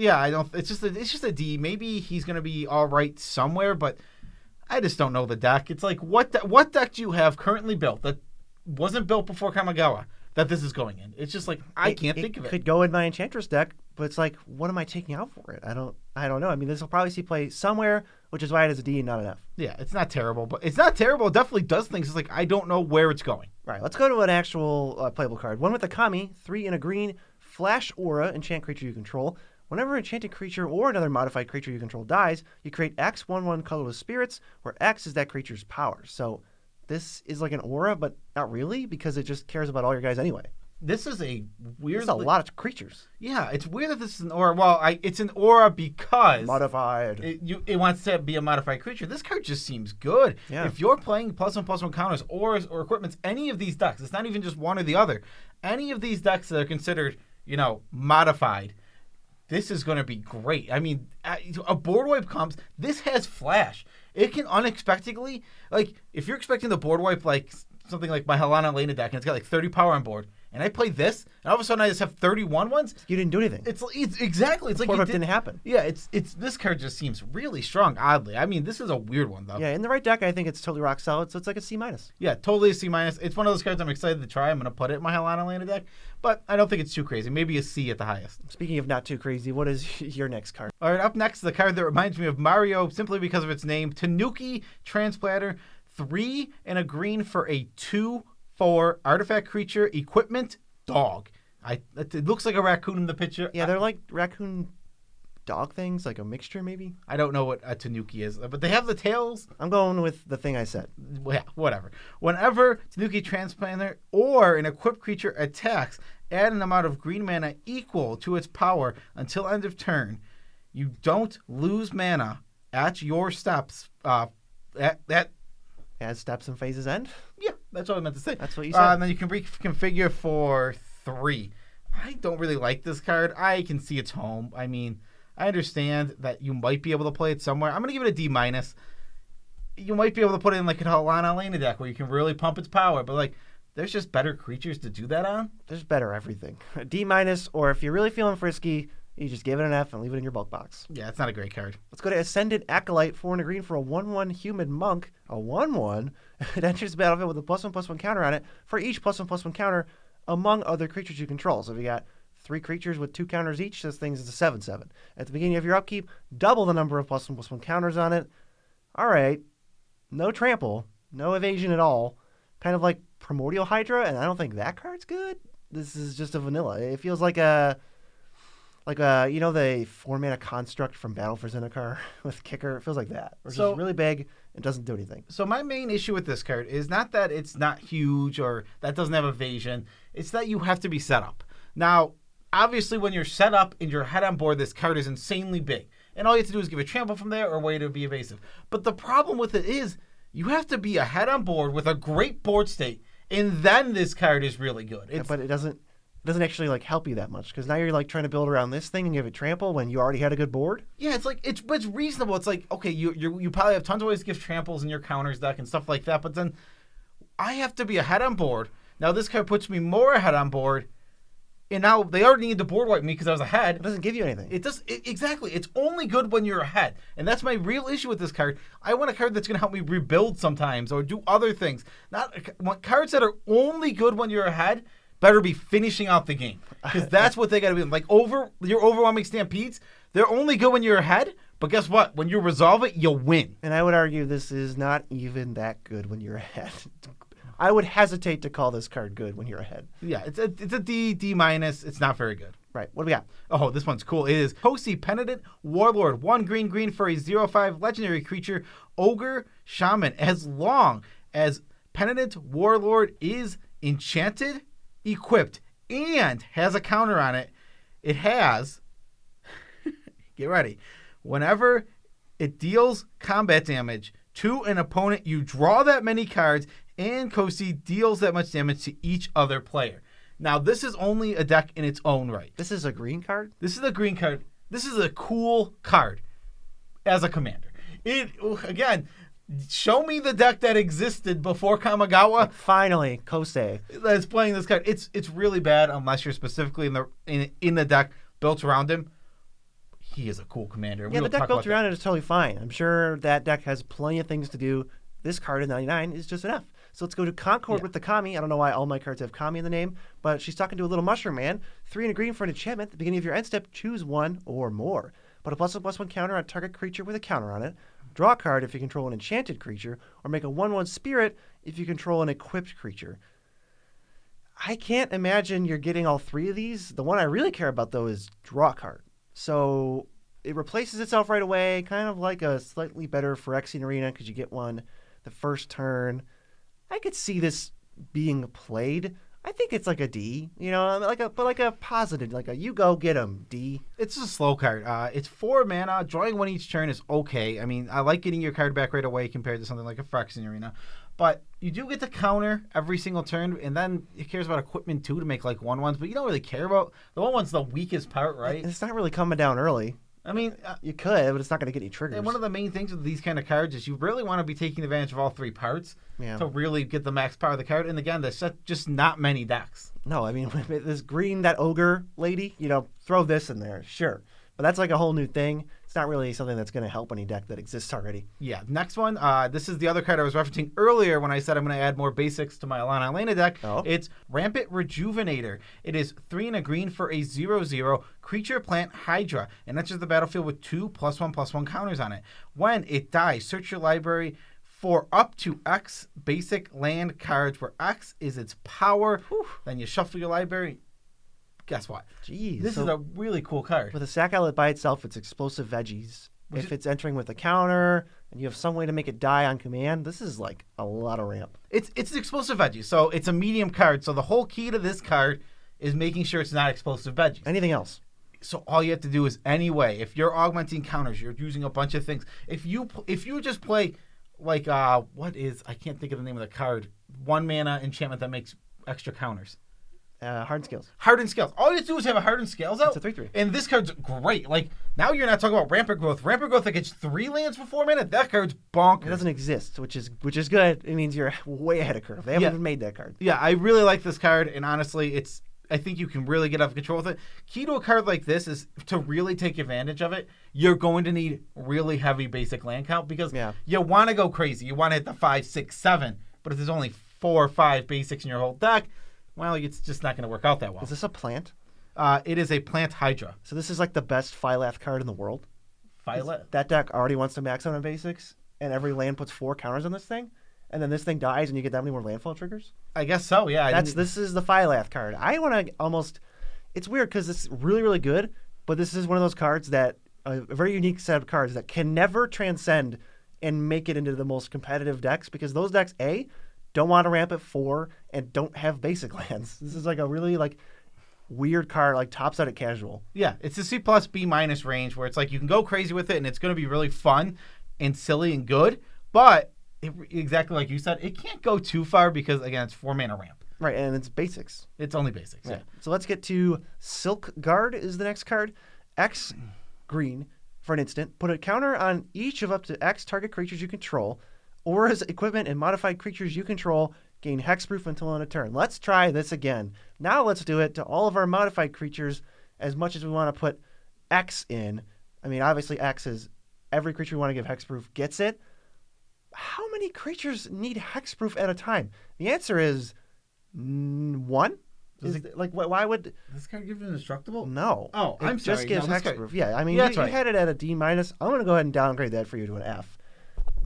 A: I don't. It's just a D. Maybe he's gonna be all right somewhere, but I just don't know the deck. It's like what deck do you have currently built that wasn't built before Kamigawa that this is going in? It's just like I can't think of it.
B: It could go in my Enchantress deck, but it's like, what am I taking out for it? I don't know. I mean, this will probably see play somewhere, which is why it is a D and not an F.
A: Yeah, it's not terrible, but it's not terrible. It definitely does things. It's like I don't know where it's going.
B: Right, let's go to an actual playable card. One with a Kami, 3 in a green, flash aura, enchant creature you control. Whenever an enchanted creature or another modified creature you control dies, you create X 1/1 colorless spirits, where X is that creature's power. So this is like an aura, but not really, because it just cares about all your guys anyway.
A: This is a weird.
B: There's a lot of creatures.
A: Yeah, it's weird that this is an aura. Well, it's an aura because
B: modified.
A: It wants to be a modified creature. This card just seems good.
B: Yeah.
A: If you're playing +1/+1 counters, auras, or equipments, any of these decks, it's not even just one or the other. Any of these decks that are considered, modified, this is going to be great. I mean, a board wipe comes. This has flash. It can unexpectedly, if you're expecting the board wipe something like my Helena Elena deck, and it's got 30 power on board, and I play this, and all of a sudden I just have 31 ones.
B: You didn't do anything.
A: It's exactly. It's like
B: it didn't happen.
A: Yeah, it's this card just seems really strong. Oddly, I mean, this is a weird one though.
B: Yeah, in the right deck, I think it's totally rock solid. So it's like a C-.
A: Yeah, totally a C-. It's one of those cards I'm excited to try. I'm going to put it in my Helena Elena deck, but I don't think it's too crazy. Maybe a C at the highest.
B: Speaking of not too crazy, what is your next card?
A: All right, up next, the card that reminds me of Mario simply because of its name, Tanuki Transplanter, 3 and a green for a 2/4 artifact creature equipment dog. It looks like a raccoon in the picture.
B: Yeah, they're like raccoon dog things, like a mixture maybe.
A: I don't know what a Tanuki is, but they have the tails.
B: I'm going with the thing I said.
A: Yeah, whatever. Whenever Tanuki Transplanter or an equipped creature attacks, add an amount of green mana equal to its power until end of turn. You don't lose mana at your steps.
B: As steps and phases end?
A: Yeah, that's what I meant to say.
B: That's what you said.
A: And then you can reconfigure for 3. I don't really like this card. I can see its home. I mean, I understand that you might be able to play it somewhere. I'm going to give it a D-. You might be able to put it in a Helena Elena deck where you can really pump its power, but there's just better creatures to do that on.
B: There's better everything. A D-, or if you're really feeling frisky, you just give it an F and leave it in your bulk box.
A: Yeah, it's not a great card.
B: Let's go to Ascendant Acolyte, 4 and a green for a 1/1 human monk. A 1/1. It enters the battlefield with a +1/+1 counter on it for each +1/+1 counter among other creatures you control. So if you got 3 creatures with 2 counters each, this thing is a 7/7. At the beginning of your upkeep, double the number of +1/+1 counters on it. All right. No trample. No evasion at all. Kind of like Primordial Hydra, and I don't think that card's good. This is just a vanilla. It feels like the 4-mana construct from Battle for Zendikar with Kicker. It feels like that. It's just really big and doesn't do anything.
A: So my main issue with this card is not that it's not huge or that doesn't have evasion. It's that you have to be set up. Now, obviously, when you're set up and you're head on board, this card is insanely big. And all you have to do is give a trample from there or wait to be evasive. But the problem with it is you have to be ahead on board with a great board state, and then this card is really good.
B: But it doesn't actually help you that much, because now you're trying to build around this thing and give it trample when you already had a good board.
A: Yeah, it's reasonable. It's okay, you probably have tons of ways to give tramples in your counters deck and stuff like that, but then I have to be ahead on board. Now this card puts me more ahead on board, and now they already need to board wipe me because I was ahead.
B: It doesn't give you anything.
A: Exactly. It's only good when you're ahead, and that's my real issue with this card. I want a card that's going to help me rebuild sometimes or do other things. Cards that are only good when you're ahead better be finishing out the game, because that's what they got to be. Your overwhelming stampedes, they're only good when you're ahead, but guess what? When you resolve it, you'll win.
B: And I would argue this is not even that good when you're ahead. I would hesitate to call this card good when you're ahead.
A: Yeah, it's a D-. It's not very good.
B: Right. What do we got?
A: Oh, this one's cool. It is Kosi Penitent Warlord, 1 green for a 0/5 legendary creature, Ogre Shaman. As long as Penitent Warlord is enchanted, equipped, and has a counter on it, it has get ready. Whenever it deals combat damage to an opponent, you draw that many cards, and Kosi deals that much damage to each other player. Now, this is only a deck in its own right.
B: This is a green card?
A: This is a green card. This is a cool card as a commander. Again, Show me the deck that existed before Kamigawa
B: Finally, Kosei.
A: that's playing this card. It's really bad unless you're specifically in the deck built around him. He is a cool commander.
B: Yeah, the deck built around it is totally fine. I'm sure that deck has plenty of things to do. This card in 99 is just enough. So let's go to Concord with the Kami. I don't know why all my cards have Kami in the name, but she's talking to a little mushroom man. 3 and a green for an enchantment. At the beginning of your end step, choose one or more. Put a +1/+1 counter on target creature with a counter on it. Draw a card if you control an enchanted creature, or make a 1/1 spirit if you control an equipped creature. I can't imagine you're getting all 3 of these. The one I really care about, though, is draw a card. So it replaces itself right away, kind of like a slightly better Phyrexian Arena because you get one the first turn. I could see this being played. I think it's like a D, like a positive, like a you go get 'em D.
A: It's a slow card. It's 4 mana. Drawing one each turn is okay. I mean, I like getting your card back right away compared to something like a Phyrexian Arena. But you do get to counter every single turn, and then it cares about equipment too to make like 1/1s, but you don't really care about the 1/1's the weakest part, right?
B: And it's not really coming down early.
A: I mean,
B: you could, but it's not going to get any triggers.
A: And one of the main things with these kind of cards is you really want to be taking advantage of all 3 parts to really get the max power of the card. And again, there's just not many decks.
B: No, I mean, this green, that ogre lady, throw this in there, sure. But that's like a whole new thing. It's not really something that's going to help any deck that exists already.
A: Yeah, next one. This is the other card I was referencing earlier when I said I'm going to add more basics to my Alana Elena deck.
B: Oh.
A: It's Rampant Rejuvenator. It is 3 and a green for a 0/0 creature plant Hydra, and enters the battlefield with 2 +1/+1 counters on it. When it dies, search your library for up to X basic land cards, where X is its power.
B: Whew.
A: Then you shuffle your library. Guess what?
B: Jeez.
A: This is a really cool card.
B: With a sack outlet by itself, it's explosive veggies. If it's entering with a counter and you have some way to make it die on command, this is like a lot of ramp.
A: It's an explosive veggie, so it's a medium card. So the whole key to this card is making sure it's not explosive veggies.
B: Anything else?
A: So all you have to do is anyway, if you're augmenting counters, you're using a bunch of things. If you just play like I can't think of the name of the card, 1 mana enchantment that makes extra counters.
B: Hardened Scales.
A: Hardened Scales. All you have to do is have a Hardened Scales out.
B: It's a 3/3.
A: And this card's great. Like, now you're not talking about Rampant Growth. Rampant Growth that gets 3 lands for 4 mana. That card's bonkers.
B: It doesn't exist, which is good. It means you're way ahead of curve. They haven't even made that card.
A: Yeah, I really like this card, and honestly, I think you can really get out of control with it. Key to a card like this is to really take advantage of it. You're going to need really heavy basic land count because you want to go crazy. You want to hit the 5, 6, 7. But if there's only 4 or 5 basics in your whole deck, well, it's just not going to work out that well.
B: Is this a plant?
A: It is a plant Hydra.
B: So this is like the best Phylath card in the world?
A: Phylath?
B: That deck already wants to max out on basics, and every land puts 4 counters on this thing, and then this thing dies and you get that many more landfall triggers?
A: I guess so, yeah.
B: This is the Phylath card. I want to almost... It's weird because it's really, really good, but this is one of those cards that... A very unique set of cards that can never transcend and make it into the most competitive decks because those decks, A, don't want to ramp at 4 and don't have basic lands. This is like a really weird card, like tops out at casual.
A: Yeah, it's a C+, B- range where it's like you can go crazy with it and it's going to be really fun and silly and good, but exactly like you said, it can't go too far because, again, it's 4 mana ramp.
B: Right, and it's basics.
A: It's only basics, yeah.
B: So let's get to Silk Guard is the next card. X green for an instant. Put a counter on each of up to X target creatures you control, or as equipment and modified creatures you control gain hexproof until end of turn. Let's try this again. Now let's do it to all of our modified creatures as much as we want to put X in. I mean, obviously X is every creature we want to give hexproof gets it. How many creatures need hexproof at a time? The answer is 1. Why would...
A: Does this card give it indestructible?
B: No.
A: Oh, I'm sorry.
B: It just gives hexproof. Yeah, I mean,
A: you
B: had it at a D-. I'm going to go ahead and downgrade that for you to an F.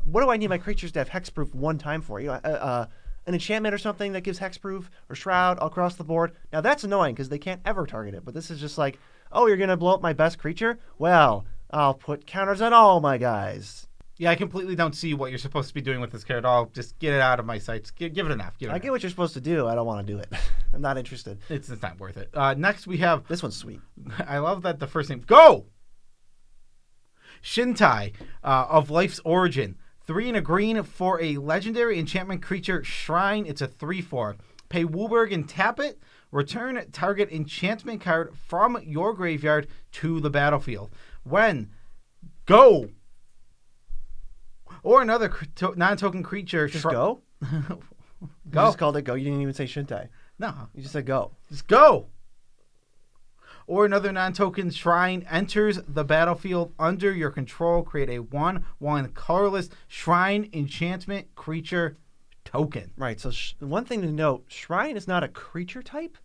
B: What do I need my creatures to have hexproof one time for? An enchantment or something that gives hexproof or shroud across the board. Now that's annoying because they can't ever target it. But this is just like, oh, you're gonna blow up my best creature? Well, I'll put counters on all my guys.
A: Yeah, I completely don't see what you're supposed to be doing with this card at all. Just get it out of my sights. Give it an F.
B: I get what you're supposed to do. I don't want to do it. I'm not interested.
A: It's not worth it. Next we have...
B: This one's sweet.
A: I love that the first name... Go! Shintai of Life's Origin. 3 and a green for a legendary enchantment creature Shrine. It's a 3/4. Pay Wooburg and tap it. Return target enchantment card from your graveyard to the battlefield. When go. Or another non-token creature.
B: Just go?
A: Go.
B: You just called it go. You didn't even say shouldn't I?
A: No.
B: You just said go.
A: Just go. Or another non-token shrine enters the battlefield under your control. Create a 1/1 colorless shrine enchantment creature token.
B: Right. So one thing to note, shrine is not a creature type.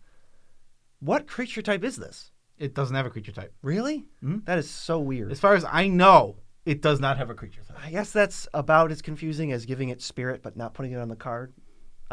B: What creature type is this?
A: It doesn't have a creature type.
B: Really?
A: Mm-hmm.
B: That is so weird.
A: As far as I know, it does not have a creature type.
B: I guess that's about as confusing as giving it spirit but not putting it on the card.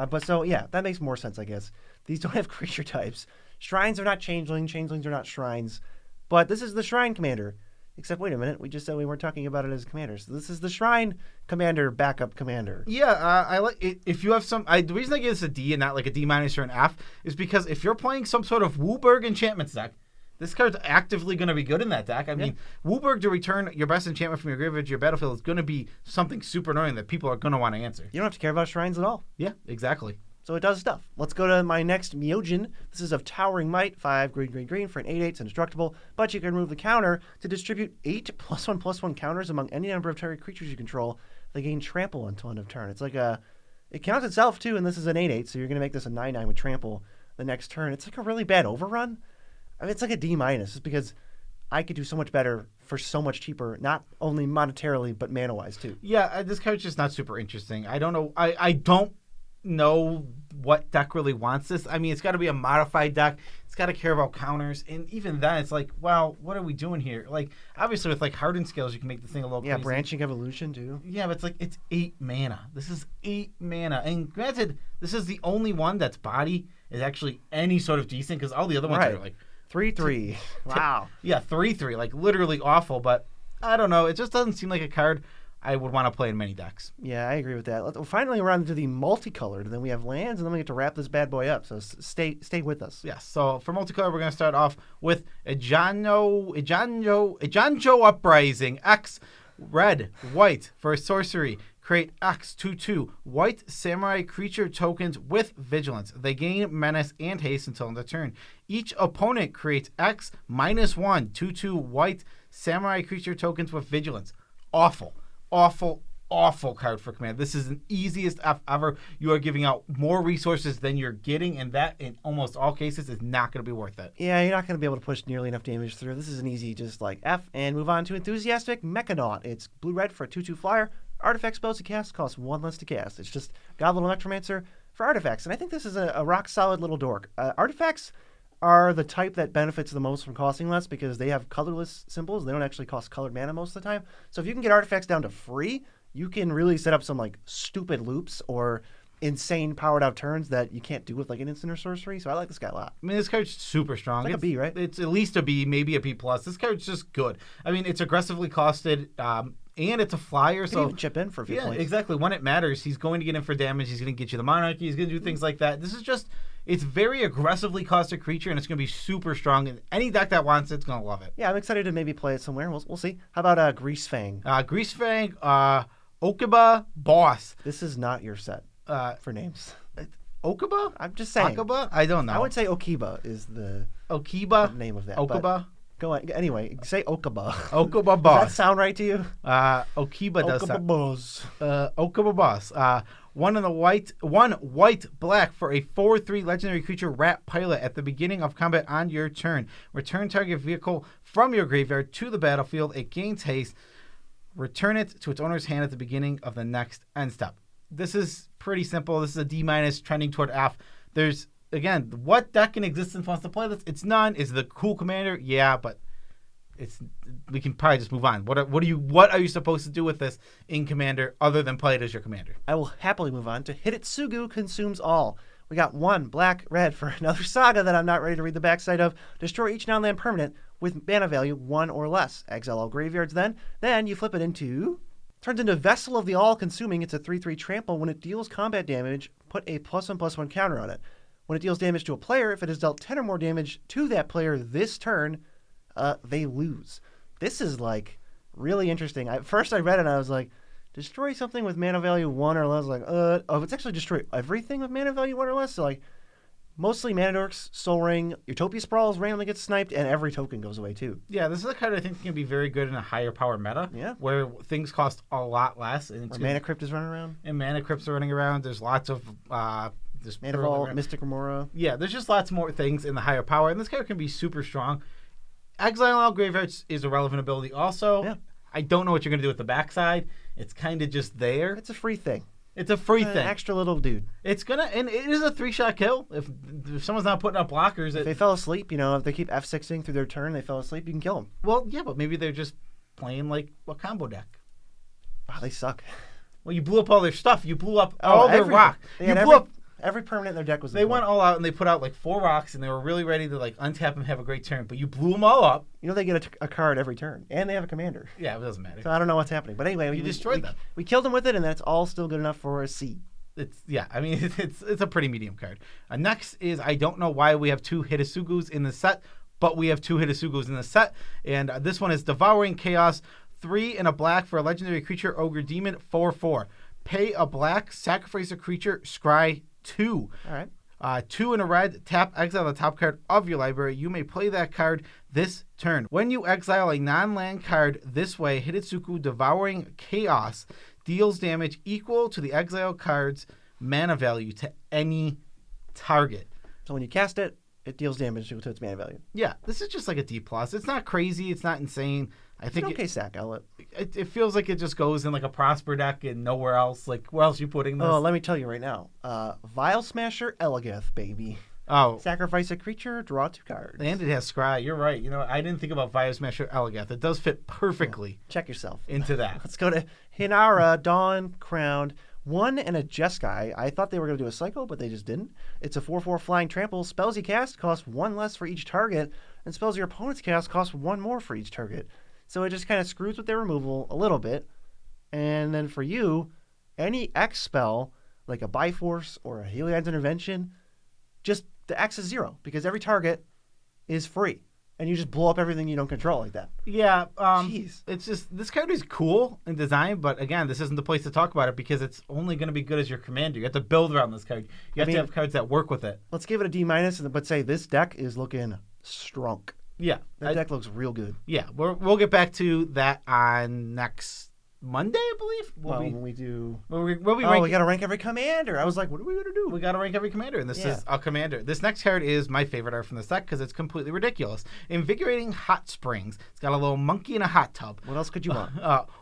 B: But so, yeah, that makes more sense, I guess. These don't have creature types. Shrines are not changelings. Changelings are not shrines. But this is the Shrine Commander. Except, wait a minute, we just said we weren't talking about it as commanders. So this is the Shrine Commander backup commander.
A: Yeah, I like it. If you have some, the reason I give this a D and not like a D- or an F is because if you're playing some sort of Wooburg enchantments deck, this card's actively going to be good in that deck. I mean, Wooburg to return your best enchantment from your graveyard to your battlefield is going to be something super annoying that people are going to want to answer.
B: You don't have to care about shrines at all.
A: Yeah, exactly.
B: So it does stuff. Let's go to my next Myojin. This is of Towering Might, 5 green for an 8/8. It's indestructible, but you can remove the counter to distribute 8 +1/+1 counters among any number of target creatures you control. They gain trample until end of turn. It's like it counts itself too, and this is an 8/8, so you're going to make this a 9/9 with trample the next turn. It's like a really bad overrun. I mean, it's like a D-, just because I could do so much better for so much cheaper, not only monetarily, but mana-wise too.
A: Yeah, this card's just not super interesting. I don't know. I don't know what deck really wants this. I mean, it's got to be a modified deck. It's got to care about counters, and even then, it's like, wow, what are we doing here? Like, obviously, with like hardened scales, you can make the thing a little crazy.
B: Branching Evolution too.
A: Yeah, but it's like it's 8 mana. This is 8 mana, and granted, this is the only one that's body is actually any sort of decent because all the other ones are like
B: 3/3. Wow.
A: Yeah, 3/3, like literally awful. But I don't know. It just doesn't seem like a card I would want to play in many decks.
B: Yeah, I agree with that. Finally, we're on to the multicolored, and then we have lands, and then we get to wrap this bad boy up. So stay with us.
A: Yes. So for multicolor, we're going to start off with Ijanjo Uprising X red white for a sorcery. Create X 2/2 white samurai creature tokens with vigilance. They gain menace and haste until end of turn. Each opponent creates X -1 2/2 white samurai creature tokens with vigilance. Awful card for command. This is the easiest F ever. You are giving out more resources than you're getting, and that in almost all cases is not going to be worth it.
B: Yeah, you're not going to be able to push nearly enough damage through. This is an easy just like F, and move on to Enthusiastic Mechanaut. It's blue-red for a 2/2 flyer. Artifact spells to cast costs 1 less to cast. It's just Goblin Electromancer for artifacts, and I think this is a rock-solid little dork. Artifacts are the type that benefits the most from costing less because they have colorless symbols. They don't actually cost colored mana most of the time. So if you can get artifacts down to free, you can really set up some like stupid loops or insane powered out turns that you can't do with like an instant or sorcery. So I like this guy a lot.
A: I mean, this card's super strong.
B: It's like a B, right?
A: It's at least a B, maybe a B+. This card's just good. I mean, it's aggressively costed, and it's a flyer.
B: So even chip in for a few points.
A: Exactly. When it matters, he's going to get in for damage. He's going to get you the Monarchy. He's going to do things like that. This is just, it's very aggressively costed creature, and it's going to be super strong. And any deck that wants it's going to love it.
B: Yeah, I'm excited to maybe play it somewhere. We'll see. How about Greasefang?
A: Greasefang, Okiba, Boss.
B: This is not your set for names.
A: Okiba?
B: I'm just saying.
A: Akiba? I don't know.
B: I would say Okiba is the
A: name
B: of that.
A: Okiba?
B: Go on. Anyway, say Okiba.
A: Okiba Boss.
B: Does that sound right to you?
A: Okiba does
B: sound. Boss.
A: Okiba Boss. One white black for a 4/3 legendary creature rat pilot at the beginning of combat on your turn. Return target vehicle from your graveyard to the battlefield. It gains haste. Return it to its owner's hand at the beginning of the next end step. This is pretty simple. This is a D- trending toward F. There's, again, what deck in existence wants to play this? It's none. Is the cool commander? Yeah, but we can probably just move on. What are you supposed to do with this in Commander other than play it as your commander?
B: I will happily move on to Hidetsugu Consumes All. We got 1 black, red for another saga that I'm not ready to read the backside of. Destroy each non-land permanent with mana value 1 or less. Exile all graveyards then you flip it into... Turns into Vessel of the All-Consuming. It's a 3/3 trample. When it deals combat damage, put a +1/+1 counter on it. When it deals damage to a player, if it has dealt 10 or more damage to that player this turn, they lose. This is like really interesting. First I read it and I was like, destroy something with mana value 1 or less. Like, it's actually destroy everything with mana value 1 or less. So like, Mostly Mana Dorks, Soul Ring, Utopia Sprawls randomly gets sniped, and every token goes away too.
A: Yeah, this is a card I think can be very good in a higher power meta.
B: Yeah.
A: Where things cost a lot less. And
B: Where Mana Crypt is running around.
A: And Mana Crypts are running around. There's lots of
B: Mana Vault, Mystic Remora.
A: Yeah, there's just lots more things in the higher power, and this card can be super strong. Exile all graveyards is a relevant ability also.
B: Yeah.
A: I don't know what you're going to do with the backside. It's kind of just there.
B: It's a free thing.
A: It's a free
B: An
A: thing.
B: extra little dude.
A: It's gonna, and it is a 3-shot kill. If someone's not putting up blockers,
B: If they fell asleep, if they keep F6ing through their turn, they fell asleep, you can kill them.
A: well, yeah, but maybe they're just playing like a combo deck.
B: Wow, they suck.
A: Well, you blew up all their stuff. You blew up all their rock.
B: They
A: You
B: had
A: blew up.
B: every permanent in their deck was.
A: They went all out and they put out like 4 rocks, and they were really ready to like untap and have a great turn. But you blew them all up.
B: They get a card every turn, and they have a commander.
A: Yeah, it doesn't matter.
B: So I don't know what's happening, but anyway,
A: You destroyed them.
B: We killed them with it, and that's all still good enough for a C.
A: I mean, it's a pretty medium card. Next is, I don't know why we have 2 Hitasugus in the set, but we have 2 Hitasugus in the set. And this one is Devouring Chaos, 3 and a black for a legendary creature, Ogre Demon, 4/4. Pay a black, sacrifice a creature, scry 2.
B: All right.
A: 2 and a red, tap, exile the top card of your library. You may play that card this turn. When you exile a non-land card this way, Hitotsuku Devouring Chaos deals damage equal to the exile card's mana value to any target.
B: So when you cast it, it deals damage to its mana value.
A: Yeah, this is just like a D+. It's not crazy. It's not insane. I think
B: it's an okay sack outlet.
A: It feels like it just goes in like a Prosper deck and nowhere else. Like, where else are you putting this?
B: Oh, let me tell you right now. Vile Smasher Elegeth, baby.
A: Oh.
B: Sacrifice a creature, draw 2 cards.
A: And it has Scry. You're right. I didn't think about Vile Smasher Elegeth. It does fit perfectly.
B: Check yourself.
A: Into that.
B: Let's go to Hinara, Dawn, Crowned. 1 and a Jeskai. I thought they were going to do a cycle, but they just didn't. It's a 4/4 flying trample. Spells you cast cost 1 less for each target, and spells your opponents cast cost 1 more for each target. So it just kind of screws with their removal a little bit. And then for you, any X spell, like a Biforce or a Heliod's Intervention, just the X is 0, because every target is free. And you just blow up everything you don't control like that.
A: Yeah.
B: Jeez.
A: It's just, this card is cool in design, but again, this isn't the place to talk about it because it's only going to be good as your commander. You have to build around this card. You have to have cards that work with it.
B: Let's give it a D-, but say this deck is looking strong.
A: Yeah.
B: That deck looks real good.
A: Yeah. We'll get back to that on next Monday, I believe.
B: When we do...
A: we
B: got to rank every commander. I was like, what are we going to do?
A: We got to rank every commander, and this is a commander. This next card is my favorite art from this deck because it's completely ridiculous. Invigorating Hot Springs. It's got a little monkey in a hot tub.
B: What else could you want?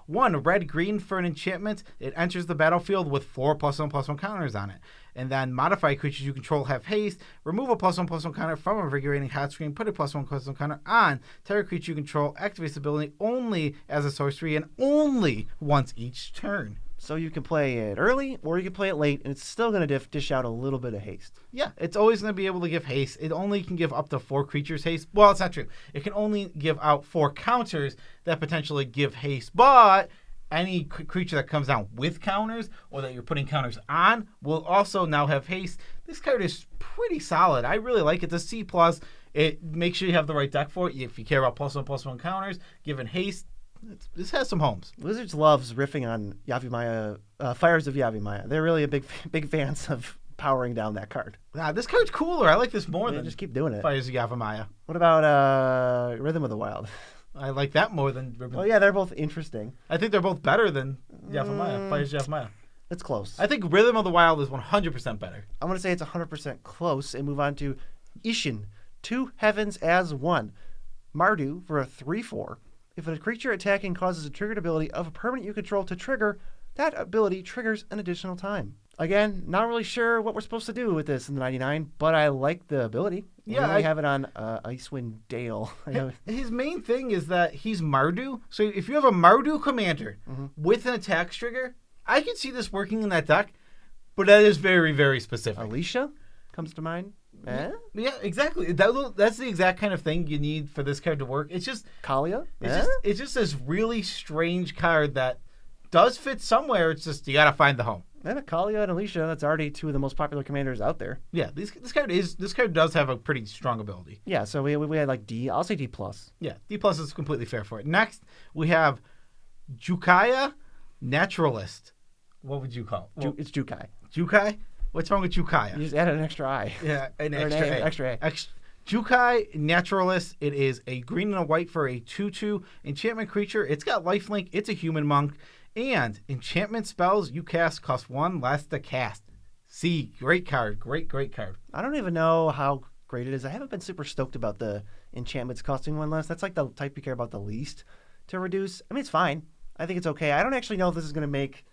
A: 1 red-green for an enchantment. It enters the battlefield with 4 +1/+1 counters on it. And then modify creatures you control have haste. Remove a +1/+1 counter from Invigorating Hot Spring. Put a +1/+1 counter on target creature you control. Activates the ability only as a sorcery and only once each turn.
B: So you can play it early or you can play it late, and it's still going to dish out a little bit of haste.
A: Yeah, it's always going to be able to give haste. It only can give up to 4 creatures haste. Well, it's not true. It can only give out 4 counters that potentially give haste, but any creature that comes down with counters or that you're putting counters on will also now have haste. This card is pretty solid. I really like it. It's a C+. It makes sure you have the right deck for it. If you care about +1/+1 counters, given haste, this has some homes.
B: Wizards loves riffing on Yavimaya, Fires of Yavimaya. They're really a big fans of powering down that card.
A: This card's cooler. I like this more than
B: just keep doing it.
A: Fires of Yavimaya.
B: What about Rhythm of the Wild?
A: I like that more than Ribbon.
B: Well, yeah, they're both interesting.
A: I think they're both better than Yavimaya. Fires of Yavimaya.
B: It's close.
A: I think Rhythm of the Wild is 100% better.
B: I'm going to say it's 100% close and move on to Ishin. 2 heavens as 1. Mardu for a 3/4. If a creature attacking causes a triggered ability of a permanent you control to trigger, that ability triggers an additional time. Again, not really sure what we're supposed to do with this in the 99, but I like the ability.
A: Yeah,
B: I have it on Icewind Dale.
A: His main thing is that he's Mardu. So if you have a Mardu commander with an attack trigger, I can see this working in that deck, but that is very, very specific.
B: Alicia comes to mind.
A: Yeah, exactly. That's the exact kind of thing you need for this card to work. It's just
B: Kalia.
A: It's just this really strange card that does fit somewhere. It's just you got to find the home.
B: And Kalia and Alicia, that's already 2 of the most popular commanders out there.
A: Yeah, this card does have a pretty strong ability.
B: Yeah, so we had like D. I'll say D+.
A: Yeah, D+ is completely fair for it. Next, we have Jukaya Naturalist. What would you call it?
B: It's Jukai.
A: Jukai? What's wrong with Jukaya?
B: You just added an extra I.
A: Yeah, an
B: Or
A: extra A.
B: extra A.
A: Jukai Naturalist. It is a green and a white for a 2/2 enchantment creature. It's got lifelink. It's a human monk. And enchantment spells you cast cost 1 less to cast. See, great card. Great card.
B: I don't even know how great it is. I haven't been super stoked about the enchantments costing 1 less. That's like the type you care about the least to reduce. I mean, it's fine. I think it's okay. I don't actually know if this is going to make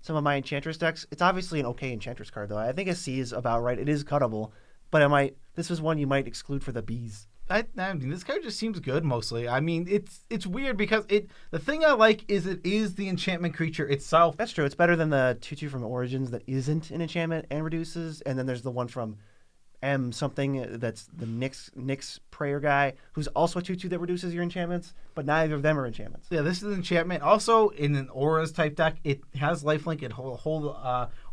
B: some of my Enchantress decks. It's obviously an okay Enchantress card, though. I think a C is about right. It is cuttable, but this is one you might exclude for the Bs.
A: I mean, this card just seems good mostly. I mean, it's weird because the thing I like is it is the enchantment creature itself.
B: That's true. It's better than the 2/2 from Origins that isn't an enchantment and reduces, and then there's the one from M something that's the Nyx Prayer guy who's also a 2/2 that reduces your enchantments, but neither of them are enchantments.
A: Yeah, this is an enchantment. Also, in an auras type deck, it has lifelink. It hold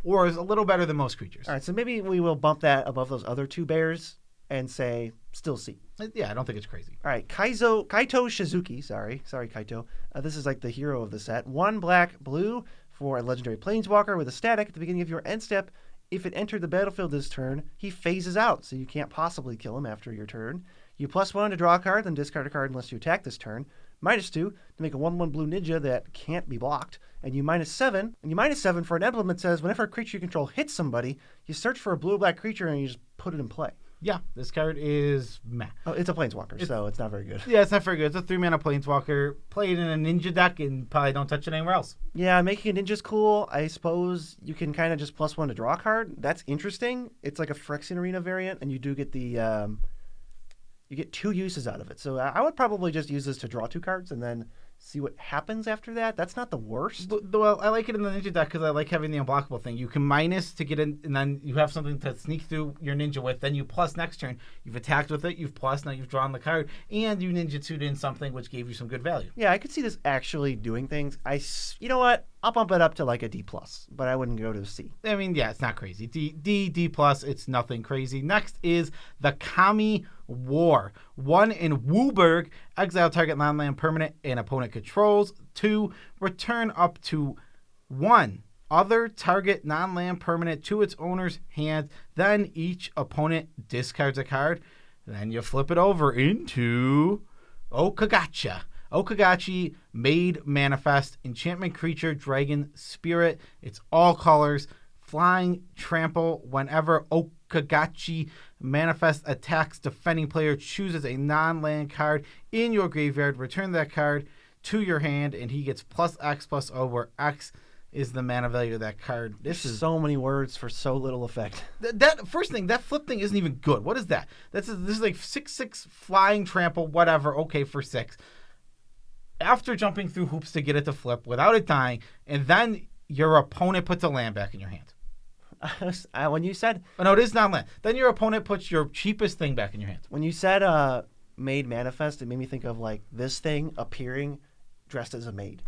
A: auras a little better than most creatures.
B: All right, so maybe we will bump that above those other 2 bears and say still C.
A: Yeah, I don't think it's crazy.
B: All right, Kaito Shizuki. Sorry, Kaito. This is like the hero of the set. 1 black, blue for a legendary planeswalker with a static at the beginning of your end step. If it entered the battlefield this turn, he phases out, so you can't possibly kill him after your turn. You +1 to draw a card, then discard a card unless you attack this turn. -2 to make a 1/1 blue ninja that can't be blocked. And you -7. And you -7 for an emblem that says whenever a creature you control hits somebody, you search for a blue-black creature and you just put it in play.
A: Yeah, this card is meh.
B: Oh, it's a planeswalker, so it's not very good.
A: Yeah, it's not very good. It's a 3-mana planeswalker. Play it in a ninja deck and probably don't touch it anywhere else.
B: Yeah, making a ninja's cool. I suppose you can kind of just +1 to draw a card. That's interesting. It's like a Phyrexian Arena variant, and you do get the you get 2 uses out of it. So I would probably just use this to draw 2 cards and then see what happens after that. That's not the worst.
A: Well, I like it in the ninja deck because I like having the unblockable thing. You can minus to get in, and then you have something to sneak through your ninja with. Then you plus next turn. You've attacked with it. You've plus. Now you've drawn the card, and you ninjutsu'd in something which gave you some good value.
B: Yeah, I could see this actually doing things. You know what? I'll bump it up to like a D+, but I wouldn't go to a C.
A: I mean, yeah, it's not crazy. D+, it's nothing crazy. Next is the Kami War. 1 in Wooburg, exile target non-land permanent and opponent controls. 2, return up to 1 other target non-land permanent to its owner's hand. Then each opponent discards a card. Then you flip it over into Okagacha. Okagachi, Made Manifest, enchantment creature, dragon, spirit. It's all colors. Flying, trample. Whenever Okagachi Manifest attacks defending player, chooses a non-land card in your graveyard. Return that card to your hand, and he gets +X+O, where X is the mana value of that card.
B: This is so many words for so little effect.
A: That first thing, that flip thing isn't even good. What is that? This is like 6/6 flying, trample, whatever. Okay, for 6. After jumping through hoops to get it to flip without it dying, and then your opponent puts a land back in your hand.
B: When you said...
A: Oh, no, it is non-land. Then your opponent puts your cheapest thing back in your hand.
B: When you said Made Manifest, it made me think of like this thing appearing dressed as a maid.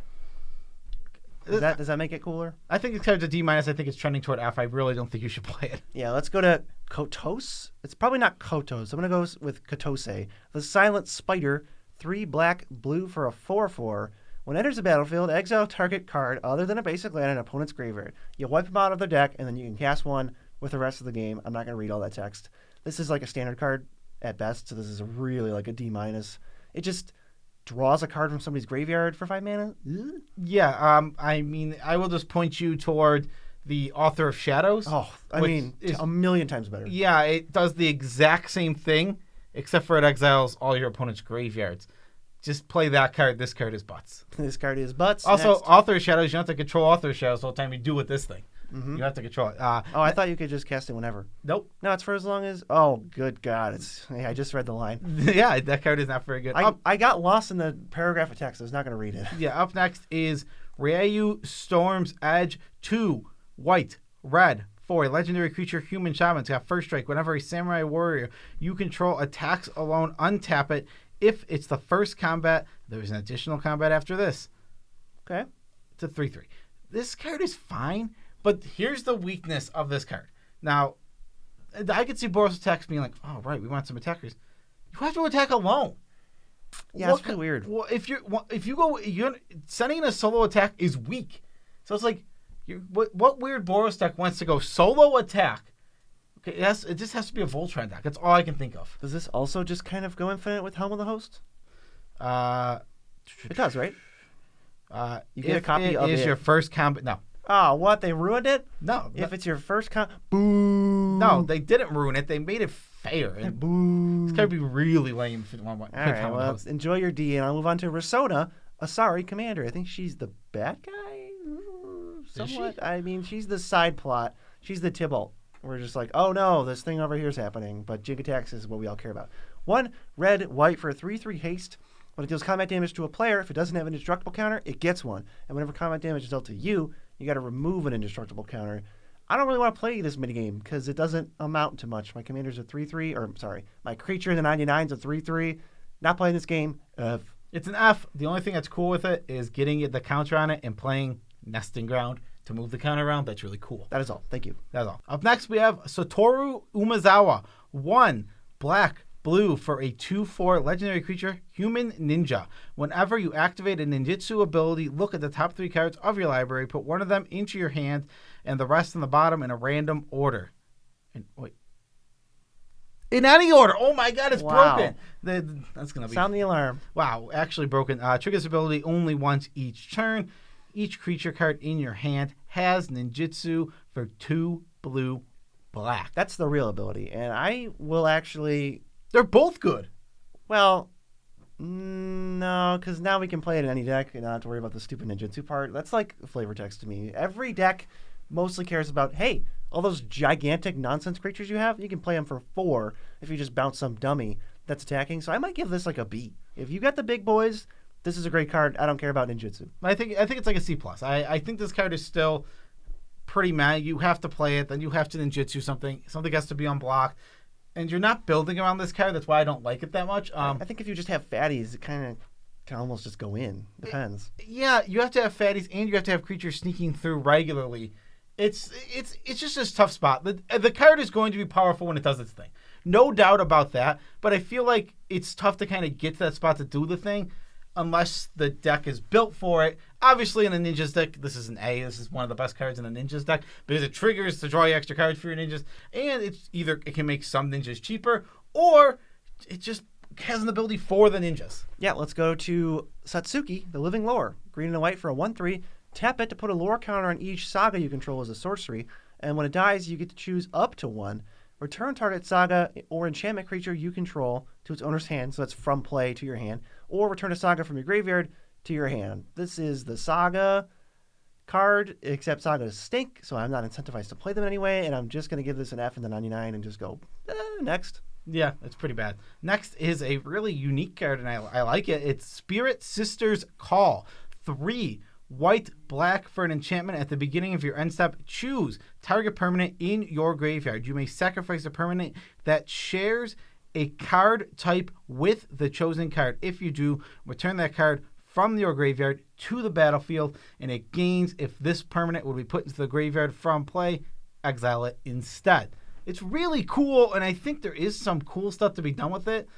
B: Does that make it cooler?
A: I think it's kind of a D-. I think it's trending toward F. I really don't think you should play it.
B: Yeah, let's go to Kotos. It's probably not Kotos. I'm going to go with Kotose. The Silent Spider, 3 black, blue for a 4/4. When it enters the battlefield, exile target card other than a basic land in an opponent's graveyard. You wipe them out of their deck, and then you can cast 1 with the rest of the game. I'm not going to read all that text. This is like a standard card at best, so this is really like a D-. It just draws a card from somebody's graveyard for 5 mana. Ugh.
A: Yeah, I mean, I will just point you toward the Author of Shadows.
B: Oh, I mean, a million times better.
A: Yeah, it does the exact same thing, except for it exiles all your opponent's graveyards. Just play that card. This card is butts.
B: This card is butts.
A: Also,
B: Next.
A: Author of Shadows, you don't have to control Author of Shadows the whole time you do with this thing. Mm-hmm. You have to control it.
B: I thought you could just cast it whenever.
A: Nope.
B: No, it's for as long as... Oh, good God. I just read the line.
A: Yeah, that card is not very good.
B: I got lost in the paragraph of text. I was not going to read it.
A: Yeah, up next is Ryu Storm's Edge. 2 white, red, for a legendary creature, human shaman. It's got first strike. Whenever a samurai warrior you control attacks alone, untap it. If it's the first combat, there's an additional combat after this.
B: Okay.
A: It's a 3/3. This card is fine, but here's the weakness of this card. Now, I could see Boros attacks being like, oh, right, we want some attackers. You have to attack alone.
B: Yeah, that's really weird.
A: Well, if you're sending in a solo attack is weak. So it's like, What weird Boros deck wants to go solo attack? Okay, it just has to be a Voltron deck. That's all I can think of.
B: Does this also just kind of go infinite with Helm of the Host? It does, right? You get a copy of it.
A: Is your first combat? No.
B: Oh, what? They ruined it?
A: No.
B: If it's your first boo.
A: No, they didn't ruin it. They made it fair. And
B: Boo.
A: it's gonna be really lame if you want.
B: All right, well, enjoy your D, and I'll move on to Rasona, Asari Commander. I think she's the bad guy? Somewhat.
A: She?
B: I mean, she's the side plot. She's the Tybalt. We're just like, oh no, this thing over here is happening, but Jig attacks is what we all care about. 1 red, white for a 3/3 haste. When it deals combat damage to a player, if it doesn't have an indestructible counter, it gets one. And whenever combat damage is dealt to you, you got to remove an indestructible counter. I don't really want to play this minigame because it doesn't amount to much. My commander's a 3/3, or sorry, my creature in the 99's a 3/3. Not playing this game. F.
A: It's an F. The only thing that's cool with it is getting the counter on it and playing Nesting Ground to move the counter around. That's really cool.
B: That is all. Thank you.
A: That's all. Up next, we have Satoru Umezawa. 1 black, blue for a 2/4 legendary creature, human ninja. Whenever you activate a ninjutsu ability, look at the top 3 cards of your library, put one of them into your hand, and the rest on the bottom in a random order. In any order. Oh my God, it's broken. That's gonna be.
B: Sound the alarm.
A: Wow, actually broken. Triggers ability only once each turn. Each creature card in your hand has ninjutsu for 2 blue, black.
B: That's the real ability, and I will actually.
A: They're both good.
B: Well, no, because now we can play it in any deck and not have to worry about the stupid ninjutsu part. That's like flavor text to me. Every deck mostly cares about, hey, all those gigantic nonsense creatures you have, you can play them for 4 if you just bounce some dummy that's attacking. So I might give this like a B. If you got the big boys, this is a great card. I don't care about ninjutsu.
A: I think it's like a C+. I think this card is still pretty mad. You have to play it, then you have to ninjutsu something. Something has to be unblocked. And you're not building around this card. That's why I don't like it that much.
B: I think if you just have fatties, it kind of can almost just go in. Depends.
A: Yeah, you have to have fatties, and you have to have creatures sneaking through regularly. It's just a tough spot. The card is going to be powerful when it does its thing. No doubt about that. But I feel like it's tough to kind of get to that spot to do the thing unless the deck is built for it. Obviously, in a Ninjas deck, this is an A. This is one of the best cards in the Ninjas deck because it triggers to draw you extra cards for your Ninjas. And it's either it can make some Ninjas cheaper or it just has an ability for the Ninjas.
B: Yeah, let's go to Satsuki, the Living Lore. Green and white for a 1/3. Tap it to put a lore counter on each saga you control as a sorcery. And when it dies, you get to choose up to 1. Return target saga or enchantment creature you control to its owner's hand, so that's from play to your hand, or return a saga from your graveyard to your hand. This is the saga card, except sagas stink, so I'm not incentivized to play them anyway, and I'm just going to give this an F in the 99 and just go, next.
A: Yeah, it's pretty bad. Next is a really unique card, and I like it. It's Spirit Sister's Call. 3 white, black for an enchantment. At the beginning of your end step, choose target permanent in your graveyard. You may sacrifice a permanent that shares a card type with the chosen card. If you do, return that card from your graveyard to the battlefield, and it gains if this permanent would be put into the graveyard from play, exile it instead. It's really cool, and I think there is some cool stuff to be done with it,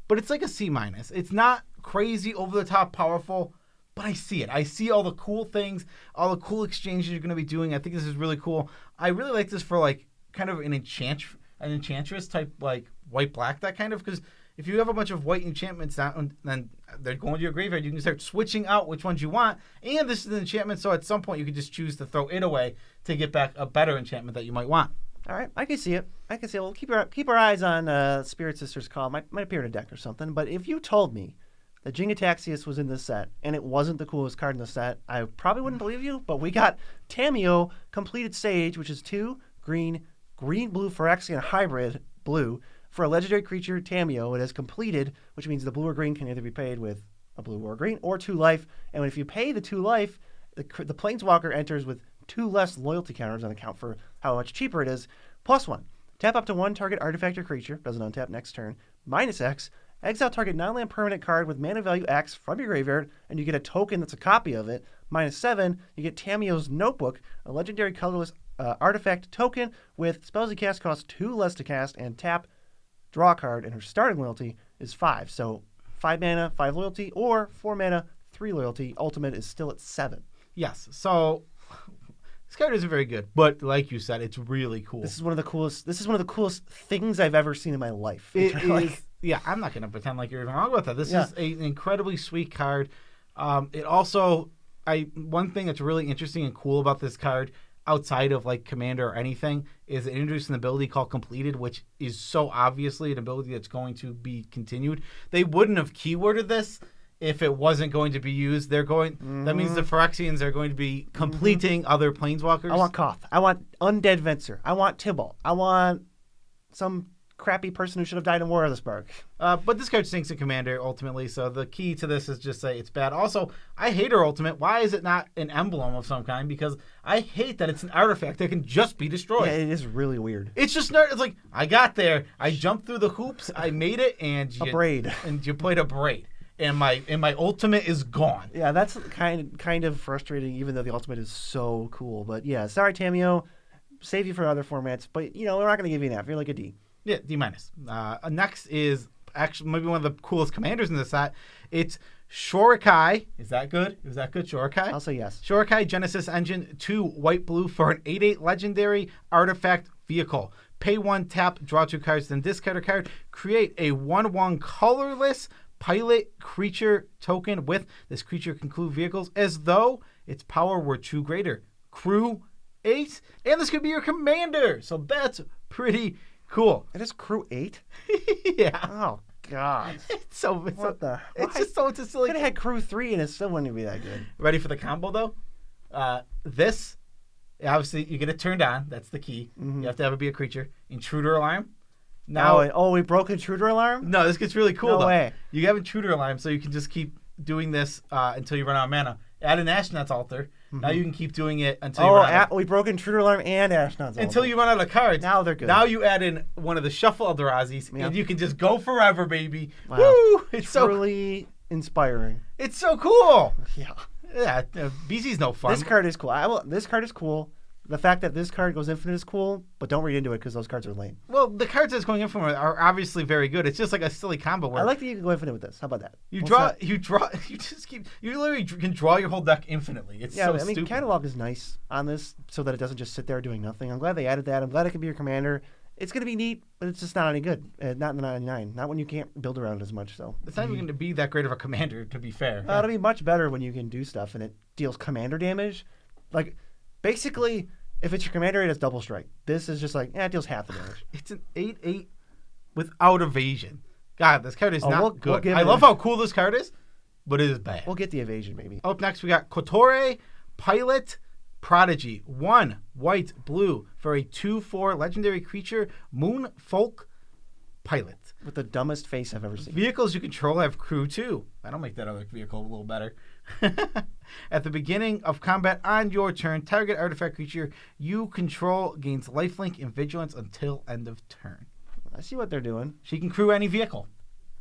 A: but it's like a C-. It's not crazy, over-the-top powerful, but I see it. I see all the cool things, all the cool exchanges you're going to be doing. I think this is really cool. I really like this for like kind of an enchantress type, like white-black, that kind of, because if you have a bunch of white enchantments down, then they're going to your graveyard. You can start switching out which ones you want, and this is an enchantment, so at some point you can just choose to throw it away to get back a better enchantment that you might want.
B: All right, I can see it. We'll keep our eyes on Spirit Sister's Call. Might appear in a deck or something, but if you told me that Jingataxias was in this set, and it wasn't the coolest card in the set, I probably wouldn't believe you, but we got Tamiyo Completed Sage, which is 2 green, blue Phyrexian hybrid blue. For a legendary creature, Tamiyo, it has completed, which means the blue or green can either be paid with a blue or a green, or 2 life. And if you pay the 2 life, the Planeswalker enters with 2 less loyalty counters on account for how much cheaper it is, +1. Tap up to 1 target artifact or creature, doesn't untap next turn, -X. Exile target non-land permanent card with mana value X from your graveyard, and you get a token that's a copy of it. -7, you get Tamiyo's Notebook, a legendary colorless artifact token with spells you cast cost 2 less to cast, and tap, draw a card, and her starting loyalty is 5. So 5 mana, 5 loyalty, or 4 mana, 3 loyalty. Ultimate is still at 7.
A: Yes, so This card isn't very good, but like you said, it's really cool.
B: This is one of the coolest things I've ever seen in my life.
A: It is. Yeah, I'm not going to pretend like you're even wrong with that. This is an incredibly sweet card. It also, one thing that's really interesting and cool about this card, outside of like Commander or anything, is it introduced an ability called Completed, which is so obviously an ability that's going to be continued. They wouldn't have keyworded this if it wasn't going to be used. They're going. That means the Phyrexians are going to be completing other Planeswalkers.
B: I want Koth. I want Undead Venser. I want Tibalt. I want some crappy person who should have died in War of the Spark.
A: But this card sinks in Commander, ultimately, so the key to this is just say it's bad. Also, I hate her ultimate. Why is it not an emblem of some kind? Because I hate that it's an artifact that can just be destroyed.
B: Yeah, it is really weird.
A: It's just not, it's like, I got there, I jumped through the hoops, I made it, and
B: a braid.
A: And you played a braid. And my ultimate is gone.
B: Yeah, that's kind of frustrating, even though the ultimate is so cool. But yeah, sorry, Tamiyo. Save you for other formats, but we're not going to give you an F. You're like a D.
A: Yeah, D-. Next is actually maybe one of the coolest commanders in the set. It's Shorikai. Is that good? Is that good, Shorikai?
B: I'll say yes.
A: Shorikai Genesis Engine 2 white-blue for an 8/8 legendary artifact vehicle. Pay 1, tap, draw 2 cards, then discard a card. Create a 1/1 colorless pilot creature token with this creature can crew vehicles as though its power were 2 greater. Crew 8, and this could be your commander. So that's pretty cool.
B: It is crew 8?
A: Yeah.
B: Oh, God.
A: It's so it's a silly.
B: Could have had crew 3 and it still wouldn't be that good.
A: Ready for the combo though? This, obviously, you get it turned on. That's the key. You have to have it be a creature. Intruder Alarm.
B: Now, we broke Intruder Alarm?
A: No, this gets really cool.
B: No way.
A: You have Intruder Alarm, so you can just keep doing this until you run out of mana. Add an Ashnod's Altar. Now you can keep doing it until you run out.
B: We broke Intruder Alarm and Ashnod's Altar.
A: Until you run out of cards.
B: Now they're good.
A: Now you add in one of the Shuffle Eldrazi's, and you can just go forever, baby.
B: Wow.
A: Woo! It's
B: truly inspiring.
A: It's so cool.
B: Yeah.
A: Yeah, BZ's no fun.
B: This card is cool. This card is cool. The fact that this card goes infinite is cool, but don't read into it because those cards are lame.
A: Well, the cards that's going infinite are obviously very good. It's just like a silly combo. Where
B: I like that you can go infinite with this. How about that?
A: You literally can draw your whole deck infinitely. It's so stupid. I mean,
B: Catalog is nice on this so that it doesn't just sit there doing nothing. I'm glad they added that. I'm glad it can be your commander. It's going to be neat, but it's just not any good. Not in the 99. Not when you can't build around it as much. So
A: it's not even going to be that great of a commander, to be fair.
B: It'll be much better when you can do stuff and it deals commander damage. Like, basically, if it's your commander, it has double strike. This is just like, it deals half the damage.
A: It's an 8/8 without evasion. God, this card is not good. I love how cool this card is, but it is bad.
B: We'll get the evasion, maybe.
A: Up next, we got Kotore Pilot Prodigy. 1 white, blue for a 2/4 legendary creature, Moon Folk Pilot.
B: With the dumbest face I've ever seen.
A: Vehicles you control have crew 2. That'll make that other vehicle a little better. At the beginning of combat on your turn, target artifact creature you control gains lifelink and vigilance until end of turn.
B: I see what they're doing.
A: She can crew any vehicle.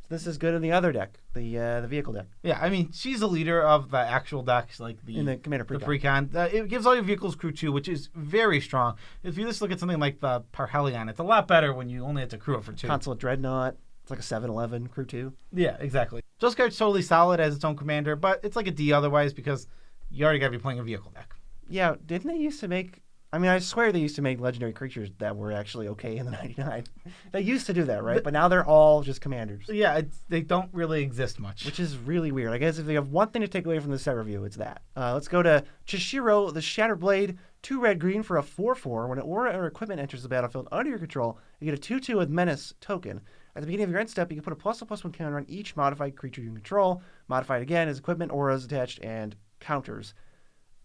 B: This is good in the other deck, the vehicle deck.
A: Yeah, I mean, she's a leader of the actual decks, like
B: in the Commander Precon.
A: The Precon. It gives all your vehicles crew 2, which is very strong. If you just look at something like the Parhelion, it's a lot better when you only have to crew it for 2.
B: Consulate Dreadnought. It's like a 7/11 crew 2.
A: Yeah, exactly. This card's totally solid as its own commander, but it's like a D otherwise because you already got to be playing a vehicle deck.
B: Yeah, didn't they used to make... I mean, I swear they used to make legendary creatures that were actually okay in the 99. They used to do that, right? But now they're all just commanders.
A: Yeah, they don't really exist much.
B: Which is really weird. I guess if you have one thing to take away from this set review, it's that. Let's go to Chishiro, the Shattered Blade, 2 red-green for a 4/4. When an aura or equipment enters the battlefield under your control, you get a 2/2 with Menace token. At the beginning of your end step, you can put a +1/+1 counter on each modified creature you control. Modified again as equipment, auras attached, and counters.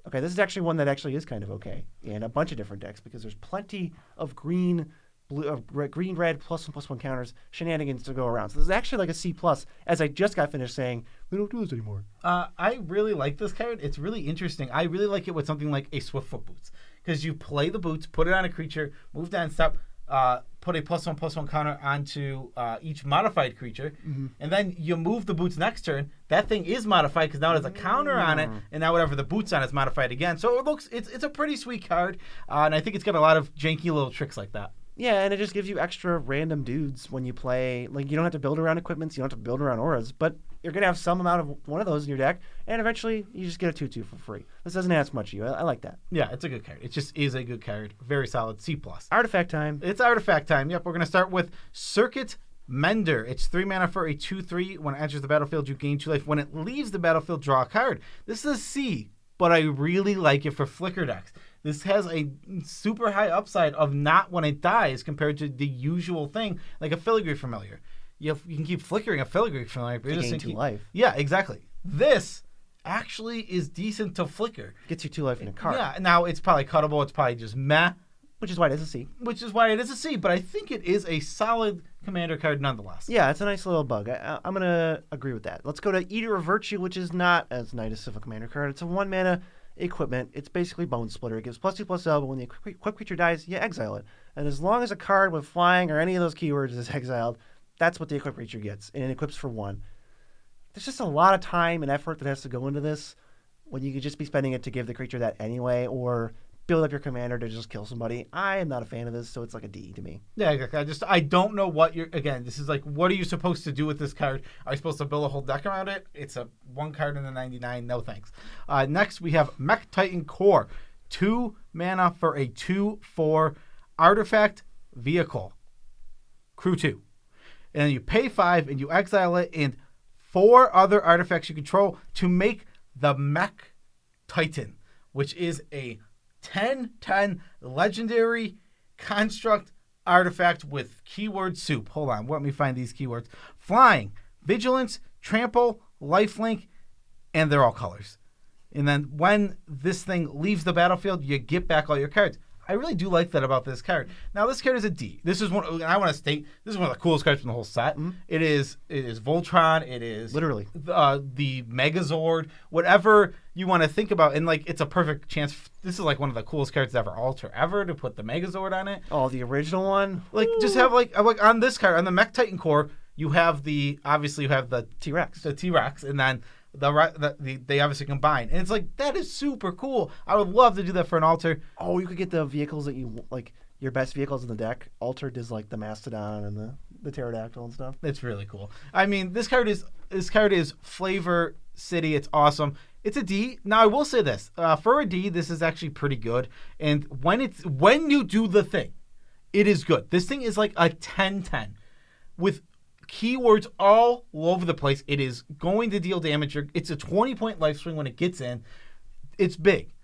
B: Okay, this is actually one that actually is kind of okay in a bunch of different decks because there's plenty of green, blue, green, red, +1/+1 counters, shenanigans to go around. So this is actually like a C+, as I just got finished saying, we don't do this anymore.
A: I really like this card. It's really interesting. I really like it with something like a Swiftfoot Boots because you play the boots, put it on a creature, move down step, put a +1/+1 counter onto each modified creature, and then you move the boots next turn. That thing is modified because now it has a counter on it, and now whatever the boots on is modified again. So it's a pretty sweet card, and I think it's got a lot of janky little tricks like that.
B: Yeah, and it just gives you extra random dudes when you play. Like, you don't have to build around equipments, you don't have to build around auras, but you're going to have some amount of one of those in your deck, and eventually you just get a 2/2 for free. This doesn't ask much of you. I like that.
A: Yeah, it's a good card. It just is a good card. Very solid. C+.
B: Artifact time.
A: It's artifact time. Yep, we're going to start with Circuit Mender. It's 3 mana for a 2/3. When it enters the battlefield, you gain 2 life. When it leaves the battlefield, draw a card. This is a C, but I really like it for Flicker decks. This has a super high upside of not when it dies compared to the usual thing, like a Filigree Familiar. You can keep flickering a Filigree Familiar. But
B: gain 2 life.
A: Yeah, exactly. This actually is decent to flicker.
B: Gets you 2 life in a card.
A: Yeah, now it's probably cuttable. It's probably just meh.
B: Which is why it is a C.
A: Which is why it is a C, but I think it is a solid commander card nonetheless.
B: Yeah, it's a nice little bug. I'm going to agree with that. Let's go to Eater of Virtue, which is not as nice of a commander card. It's a 1 mana equipment. It's basically Bone Splitter. It gives +2/+L, but when the equipped creature dies, you exile it. And as long as a card with flying or any of those keywords is exiled, that's what the equipped creature gets, and it equips for 1. There's just a lot of time and effort that has to go into this when you could just be spending it to give the creature that anyway, or build up your commander to just kill somebody. I am not a fan of this, so it's like a D to me.
A: Yeah, exactly. I don't know what this is like, what are you supposed to do with this card? Are you supposed to build a whole deck around it? It's a 1 card in the 99. No thanks. Next, we have Mech Titan Core. 2 mana for a 2/4 artifact vehicle. Crew 2. And then you pay 5 and you exile it and 4 other artifacts you control to make the Mech Titan, which is a 10/10 legendary construct artifact with keyword soup. Hold on, let me find these keywords. Flying, vigilance, trample, lifelink, and they're all colors. And then when this thing leaves the battlefield, you get back all your cards. I really do like that about this card. Now, this card is a D. This is one. I want to state this is one of the coolest cards from the whole set. Mm-hmm. It is Voltron. It is
B: literally
A: the Megazord. Whatever you want to think about, and like it's a perfect chance. This is like one of the coolest cards to ever alter ever to put the Megazord on it.
B: Oh, the original one.
A: Like just have like on this card on the Mech Titan Core, you have the
B: T-Rex,
A: and then. They obviously combine, and it's like that is super cool. I would love to do that for an altar.
B: Oh, you could get the vehicles that you like, your best vehicles in the deck altered as like the Mastodon and the Pterodactyl and stuff.
A: It's really cool. I mean, this card is Flavor City. It's awesome. It's a D. Now I will say this for a D, this is actually pretty good. And when you do the thing, it is good. This thing is like a 10/10 with keywords all over the place. It is going to deal damage. It's a 20-point life swing when it gets in. It's big.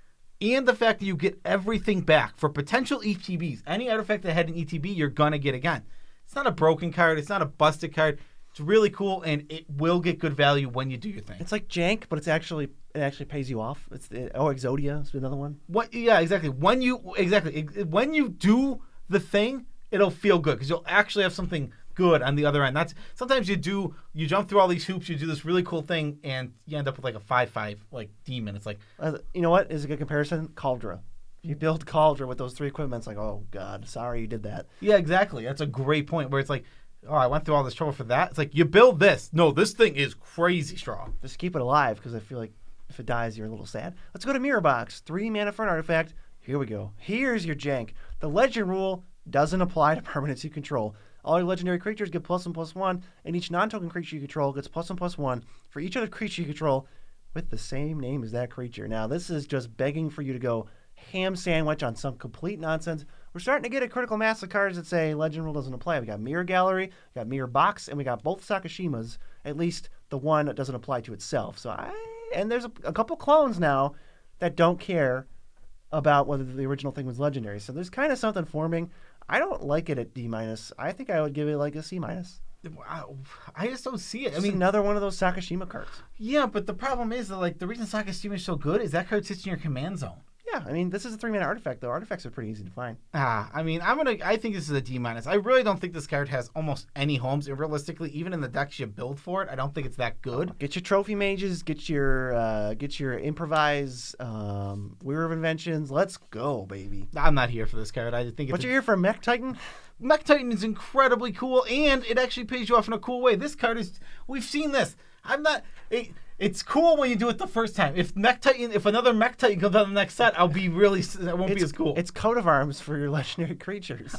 A: And the fact that you get everything back for potential ETBs. Any artifact that had an ETB, you're going to get again. It's not a broken card. It's not a busted card. It's really cool, and it will get good value when you do your thing.
B: It's like jank, but it actually pays you off. Exodia is another one.
A: Yeah, exactly. When you do the thing, it'll feel good because you'll actually have something good on the other end. That's sometimes you jump through all these hoops, you do this really cool thing, and you end up with like a 5/5 like demon. It's like
B: you know what is a good comparison? Cauldra. You build Cauldra with those 3 equipments. Like, oh god, sorry you did that.
A: Yeah, exactly. That's a great point where it's like, oh, I went through all this trouble for that. It's like you build this. No, this thing is crazy strong.
B: Just keep it alive because I feel like if it dies, you're a little sad. Let's go to Mirror Box. 3 mana for an artifact. Here we go. Here's your jank. The legend rule doesn't apply to permanents you control. All your legendary creatures get +1/+1, and each non-token creature you control gets +1/+1 for each other creature you control with the same name as that creature. Now, this is just begging for you to go ham sandwich on some complete nonsense. We're starting to get a critical mass of cards that say Legend Rule doesn't apply. We got Mirror Gallery, we got Mirror Box, and we got both Sakashimas, at least the one that doesn't apply to itself. And there's a couple clones now that don't care about whether the original thing was legendary. So there's kind of something forming. I don't like it at D-. I think I would give it like a C-.
A: I just don't see it.
B: I mean, another one of those Sakashima cards.
A: Yeah, but the problem is that like the reason Sakashima is so good is that card sits in your command zone.
B: Yeah, I mean, this is a 3-mana artifact, though. Artifacts are pretty easy to find.
A: I mean, I think this is a D-. I really don't think this card has almost any homes. And realistically, even in the decks you build for it, I don't think it's that good.
B: Get your trophy mages, get your improvise, Weir of Inventions. Let's go, baby.
A: I'm not here for this card. I think.
B: But you're here for Mech Titan.
A: Mech Titan is incredibly cool, and it actually pays you off in a cool way. This card is... We've seen this. It's cool when you do it the first time. If another Mech Titan comes out in the next set, I'll be really... It won't be as cool.
B: It's coat of arms for your legendary creatures.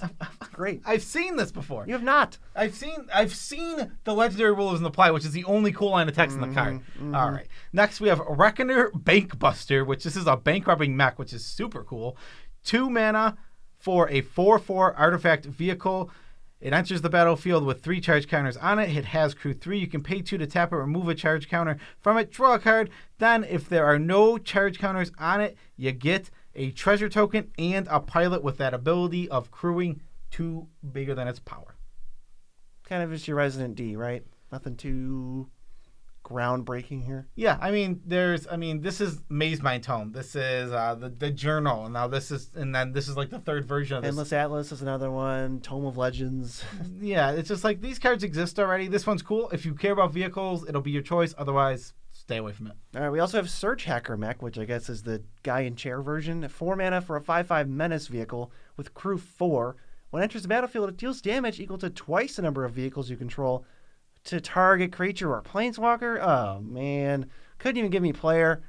B: Great.
A: I've seen this before.
B: You have not.
A: I've seen the legendary rulers in the play, which is the only cool line of text in the card. All right. Next, we have Reckoner Bankbuster, which this is a bank robbing mech, which is super cool. 2 mana for a 4/4 artifact vehicle. It enters the battlefield with 3 charge counters on it. It has crew 3. You can pay 2 to tap it, remove a charge counter from it, draw a card. Then, if there are no charge counters on it, you get a treasure token and a pilot with that ability of crewing 2 bigger than its power.
B: Kind of just your Resident D, right? Nothing too groundbreaking here.
A: Yeah, this is Maze Mind Tome. This is the Journal. Now this is like the third version of this.
B: Endless Atlas is another one. Tome of Legends.
A: Yeah, it's just like these cards exist already. This one's cool. If you care about vehicles, it'll be your choice. Otherwise, stay away from it.
B: All right, we also have Search Hacker Mech, which I guess is the guy in chair version. 4 mana for a 5/5 menace vehicle with crew 4. When it enters the battlefield, it deals damage equal to twice the number of vehicles you control to target creature or planeswalker. Oh, man. Couldn't even give me player.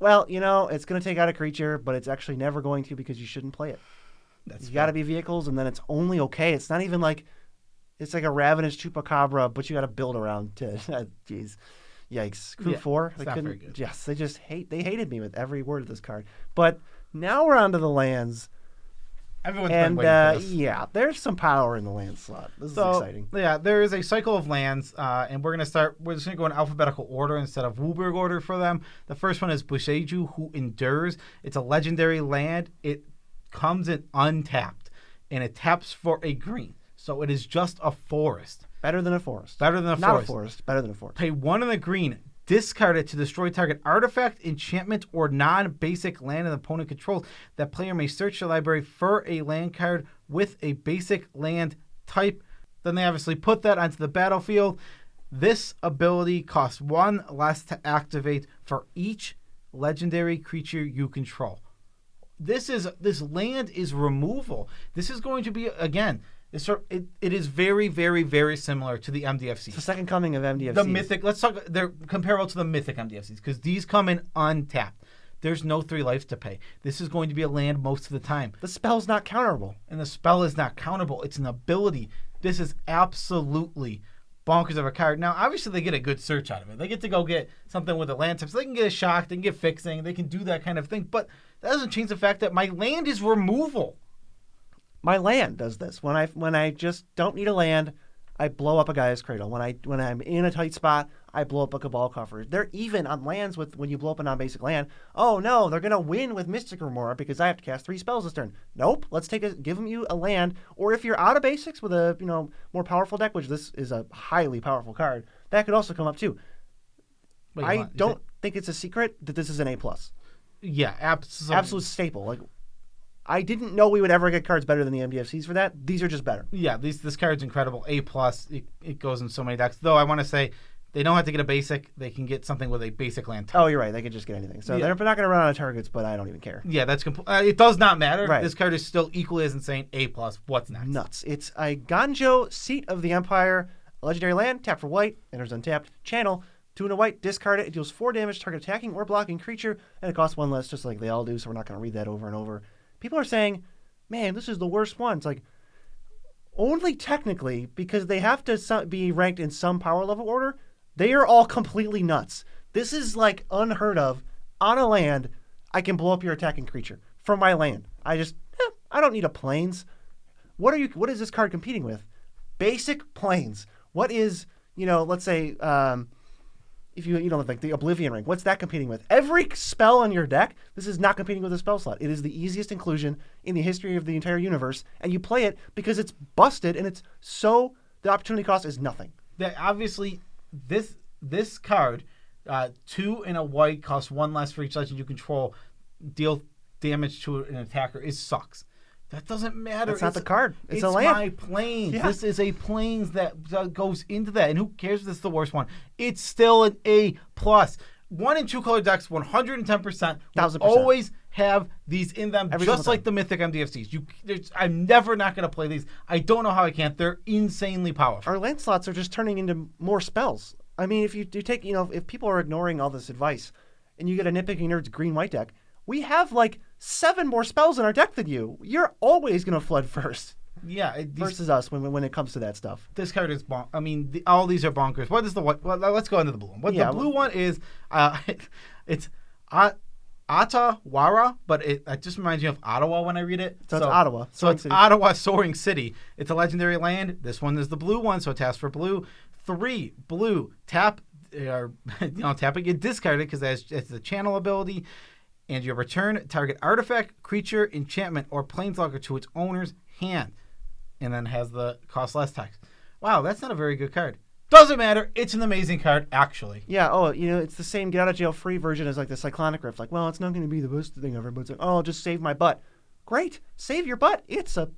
B: Well, it's going to take out a creature, but it's actually never going to because you shouldn't play it. You got to be vehicles, and then it's only okay. It's not even like it's like a Ravenous Chupacabra, but you got to build around to. Jeez. Yikes. Crew 4.
A: It's not very good.
B: Yes, they hated me with every word of this card. But now we're on to the lands.
A: Everyone's been waiting for this.
B: Yeah, there's some power in the land slot. This is exciting.
A: Yeah, there is a cycle of lands, and we're just going to go in alphabetical order instead of Wooburg order for them. The first one is Busheju, Who Endures. It's a legendary land. It comes in untapped, and it taps for a green. So it is just a forest.
B: Better than a forest.
A: Better than a
B: Not
A: forest.
B: a forest. Better than a forest.
A: Pay 1 in the green. Discard it to destroy target artifact, enchantment, or non-basic land an opponent controls. That player may search the library for a land card with a basic land type. Then they obviously put that onto the battlefield. This ability costs 1 less to activate for each legendary creature you control. This land is removal. This is going to be, again... It is very, very, very similar to the MDFCs.
B: It's the second coming of MDFCs.
A: The Mythic, they're comparable to the Mythic MDFCs because these come in untapped. There's no 3 life to pay. This is going to be a land most of the time.
B: The spell's not counterable.
A: And the spell is not countable. It's an ability. This is absolutely bonkers of a card. Now, obviously, they get a good search out of it. They get to go get something with a land type. So they can get a shock, they can get fixing, they can do that kind of thing. But that doesn't change the fact that my land is removal.
B: My land does this. When I just don't need a land, I blow up a Gaia's Cradle. When I'm in a tight spot, I blow up a Cabal Coffer. They're even on lands with when you blow up a non-basic land. Oh no, they're gonna win with Mystic Remora because I have to cast 3 spells this turn. Nope. Let's give them you a land. Or if you're out of basics with a more powerful deck, which this is a highly powerful card, that could also come up too. I don't think it's a secret that this is an A+.
A: Yeah, absolutely.
B: Absolute staple. Like, I didn't know we would ever get cards better than the MDFCs for that. These are just better.
A: Yeah, this card's incredible. A+. It goes in so many decks. Though I want to say they don't have to get a basic. They can get something with a basic land type.
B: Oh, you're right. They could just get anything. So they're not going to run out of targets, but I don't even care.
A: Yeah, that's it does not matter.
B: Right.
A: This card is still equally as insane. A+. What's next?
B: Nuts. It's a Ganjo, Seat of the Empire, a legendary land, tap for white, enters untapped, channel, 2 and a white, discard it. It deals 4 damage, target attacking or blocking creature, and it costs 1 less, just like they all do, so we're not going to read that over and over. People are saying, man, this is the worst one. It's like, only technically, because they have to be ranked in some power level order, they are all completely nuts. This is like unheard of. On a land, I can blow up your attacking creature from my land. I don't need a plains. What is this card competing with? Basic plains. What is, let's say, if you like the Oblivion Ring, what's that competing with? Every spell on your deck, this is not competing with a spell slot. It is the easiest inclusion in the history of the entire universe, and you play it because it's busted, and the opportunity cost is nothing.
A: Obviously, this card, 2 and a white, costs 1 less for each legend you control, deal damage to an attacker. It sucks. That doesn't matter.
B: It's not the card. It's a land.
A: It's my plains.
B: Yeah.
A: This is a plains that goes into that. And who cares if this is the worst one? It's still an A+. 1 and 2 color decks, 110%.
B: 1000%.
A: Always have these in them,
B: Every
A: just
B: single
A: like the Mythic MDFCs. I'm never not going to play these. I don't know how I can't. They're insanely powerful.
B: Our land slots are just turning into more spells. I mean, if you take, if people are ignoring all this advice and you get a Nitpicking Nerds green-white deck, we have like 7 more spells in our deck than you. You're always going to flood first.
A: Yeah,
B: versus us when it comes to that stuff.
A: This card is I mean, all these are bonkers. What is the what? Well, let's go into the blue one. The blue one is, it's Otawara, but it just reminds me of Ottawa when I read it.
B: So it's Ottawa.
A: So it's Ottawa Soaring City. It's a legendary land. This one is the blue one, so it taps for blue. 3 blue tap, tapping it, discard it because it's the channel ability, and you return target artifact, creature, enchantment, or planeswalker to its owner's hand. And then has the cost less tax. Wow, that's not a very good card. Doesn't matter. It's an amazing card, actually.
B: Yeah. Oh, it's the same get out of jail free version as like the Cyclonic Rift. Like, well, it's not going to be the best thing ever, but it's like, oh, just save my butt. Great, save your butt. It's an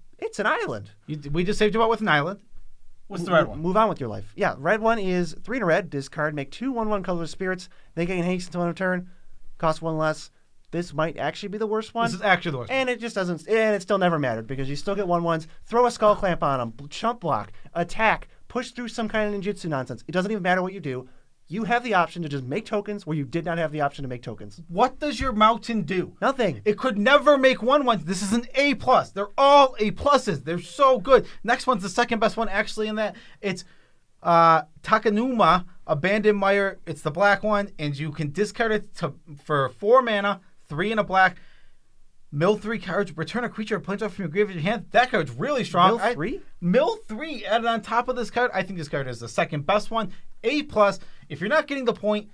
B: island.
A: We just saved your butt with an island. What's the red one?
B: Move on with your life. Yeah, red one is 3 and a red. Discard. Make 2 1/1 colorless spirits. They gain haste until end of turn. Cost 1 less. This might actually be the worst one.
A: This is actually the worst.
B: And it just doesn't. And it still never mattered because you still get 1/1s. Throw a skull clamp on them. Chump block. Attack. Push through some kind of ninjutsu nonsense. It doesn't even matter what you do. You have the option to just make tokens where you did not have the option to make tokens.
A: What does your mountain do?
B: Nothing.
A: It could never make 1/1. This is an A+. They're all A+. They're so good. Next one's the second best one actually in that. It's Takanuma, Abandoned Mire. It's the black one, and you can discard it for 4 mana, 3 and a black. Mill 3 cards, return a creature or planeswalker from your graveyard to your hand. That card's really strong.
B: Mill 3?
A: Mill 3 added on top of this card. I think this card is the second best one. A+. If you're not getting the point,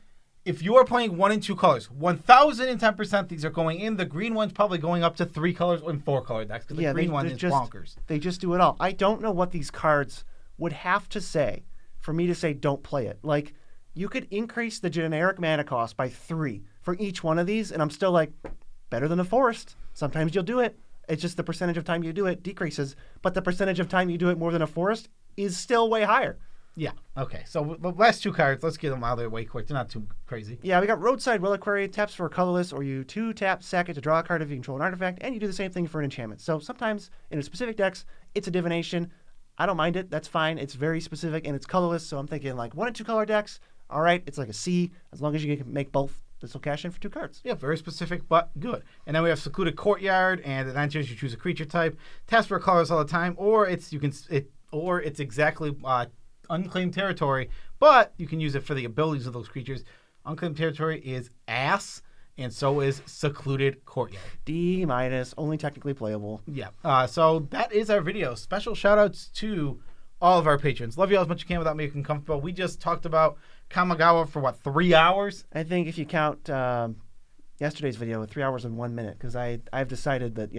A: if you are playing 1 and 2 colors, 1,010% these are going in. The green one's probably going up to 3 colors and 4 color decks because the green one is bonkers.
B: They just do it all. I don't know what these cards would have to say for me to say don't play it. Like, you could increase the generic mana cost by 3 for each one of these, and I'm still like, better than a forest. Sometimes you'll do it. It's just the percentage of time you do it decreases, but the percentage of time you do it more than a forest is still way higher.
A: Yeah. Okay. So the last 2 cards, let's get them out of the way quick. They're not too crazy.
B: Yeah, we got Roadside Reliquary. Taps for a colorless, or you 2-tap, sack it to draw a card if you control an artifact, and you do the same thing for an enchantment. So sometimes in a specific decks, it's a divination. I don't mind it. That's fine. It's very specific, and it's colorless, so I'm thinking like 1 and 2 color decks. All right, it's like a C. As long as you can make both, this will cash in for 2 cards.
A: Yeah, very specific, but good. And then we have Secluded Courtyard, and it enters you choose a creature type. Taps for colors all the time, or it's exactly unclaimed territory, but you can use it for the abilities of those creatures. Unclaimed territory is ass, and so is Secluded Courtyard.
B: D-, only technically playable.
A: Yeah. So that is our video. Special shout outs to all of our patrons. Love you all as much as you can without making them comfortable. We just talked about Kamigawa for 3 hours?
B: I think if you count yesterday's video with 3 hours and 1 minute, because I've decided that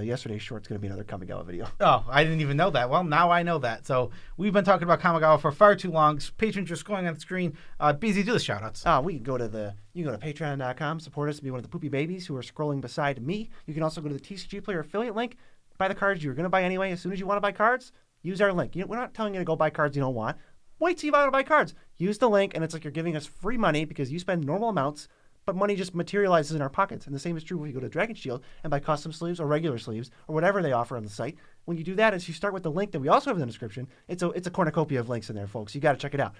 B: yesterday's short's going to be another Kamigawa video.
A: Oh, I didn't even know that. Well, now I know that. So we've been talking about Kamigawa for far too long. Patrons are scrolling on the screen. BZ, do the shout outs.
B: We can go to patreon.com, support us to be one of the poopy babies who are scrolling beside me. You can also go to the TCG Player affiliate link, buy the cards you're going to buy anyway. As soon as you want to buy cards, use our link. We're not telling you to go buy cards you don't want. Wait till you want to buy cards. Use the link, and it's like you're giving us free money because you spend normal amounts, but money just materializes in our pockets. And the same is true when you go to Dragon Shield and buy custom sleeves or regular sleeves or whatever they offer on the site. When you do that, as you start with the link that we also have in the description, it's a cornucopia of links in there, folks. You got to check it out.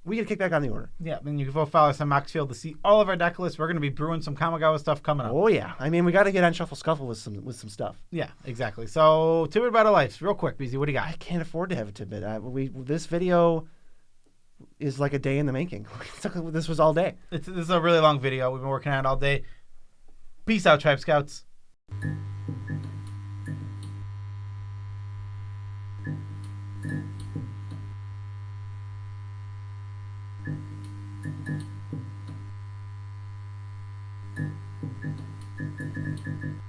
B: We get a kickback on the order.
A: Yeah, and you can go follow us on Maraschiello to see all of our deck lists. We're going to be brewing some Kamigawa stuff coming up.
B: Oh, yeah. I mean, we got to get on Shuffle Scuffle with some stuff.
A: Yeah, exactly. So, tidbit about our lives. Real quick, BZ, what do you got?
B: I can't afford to have a tidbit. This video is like a day in the making. This was all day.
A: This is a really long video. We've been working on it all day. Peace out, Tribe Scouts.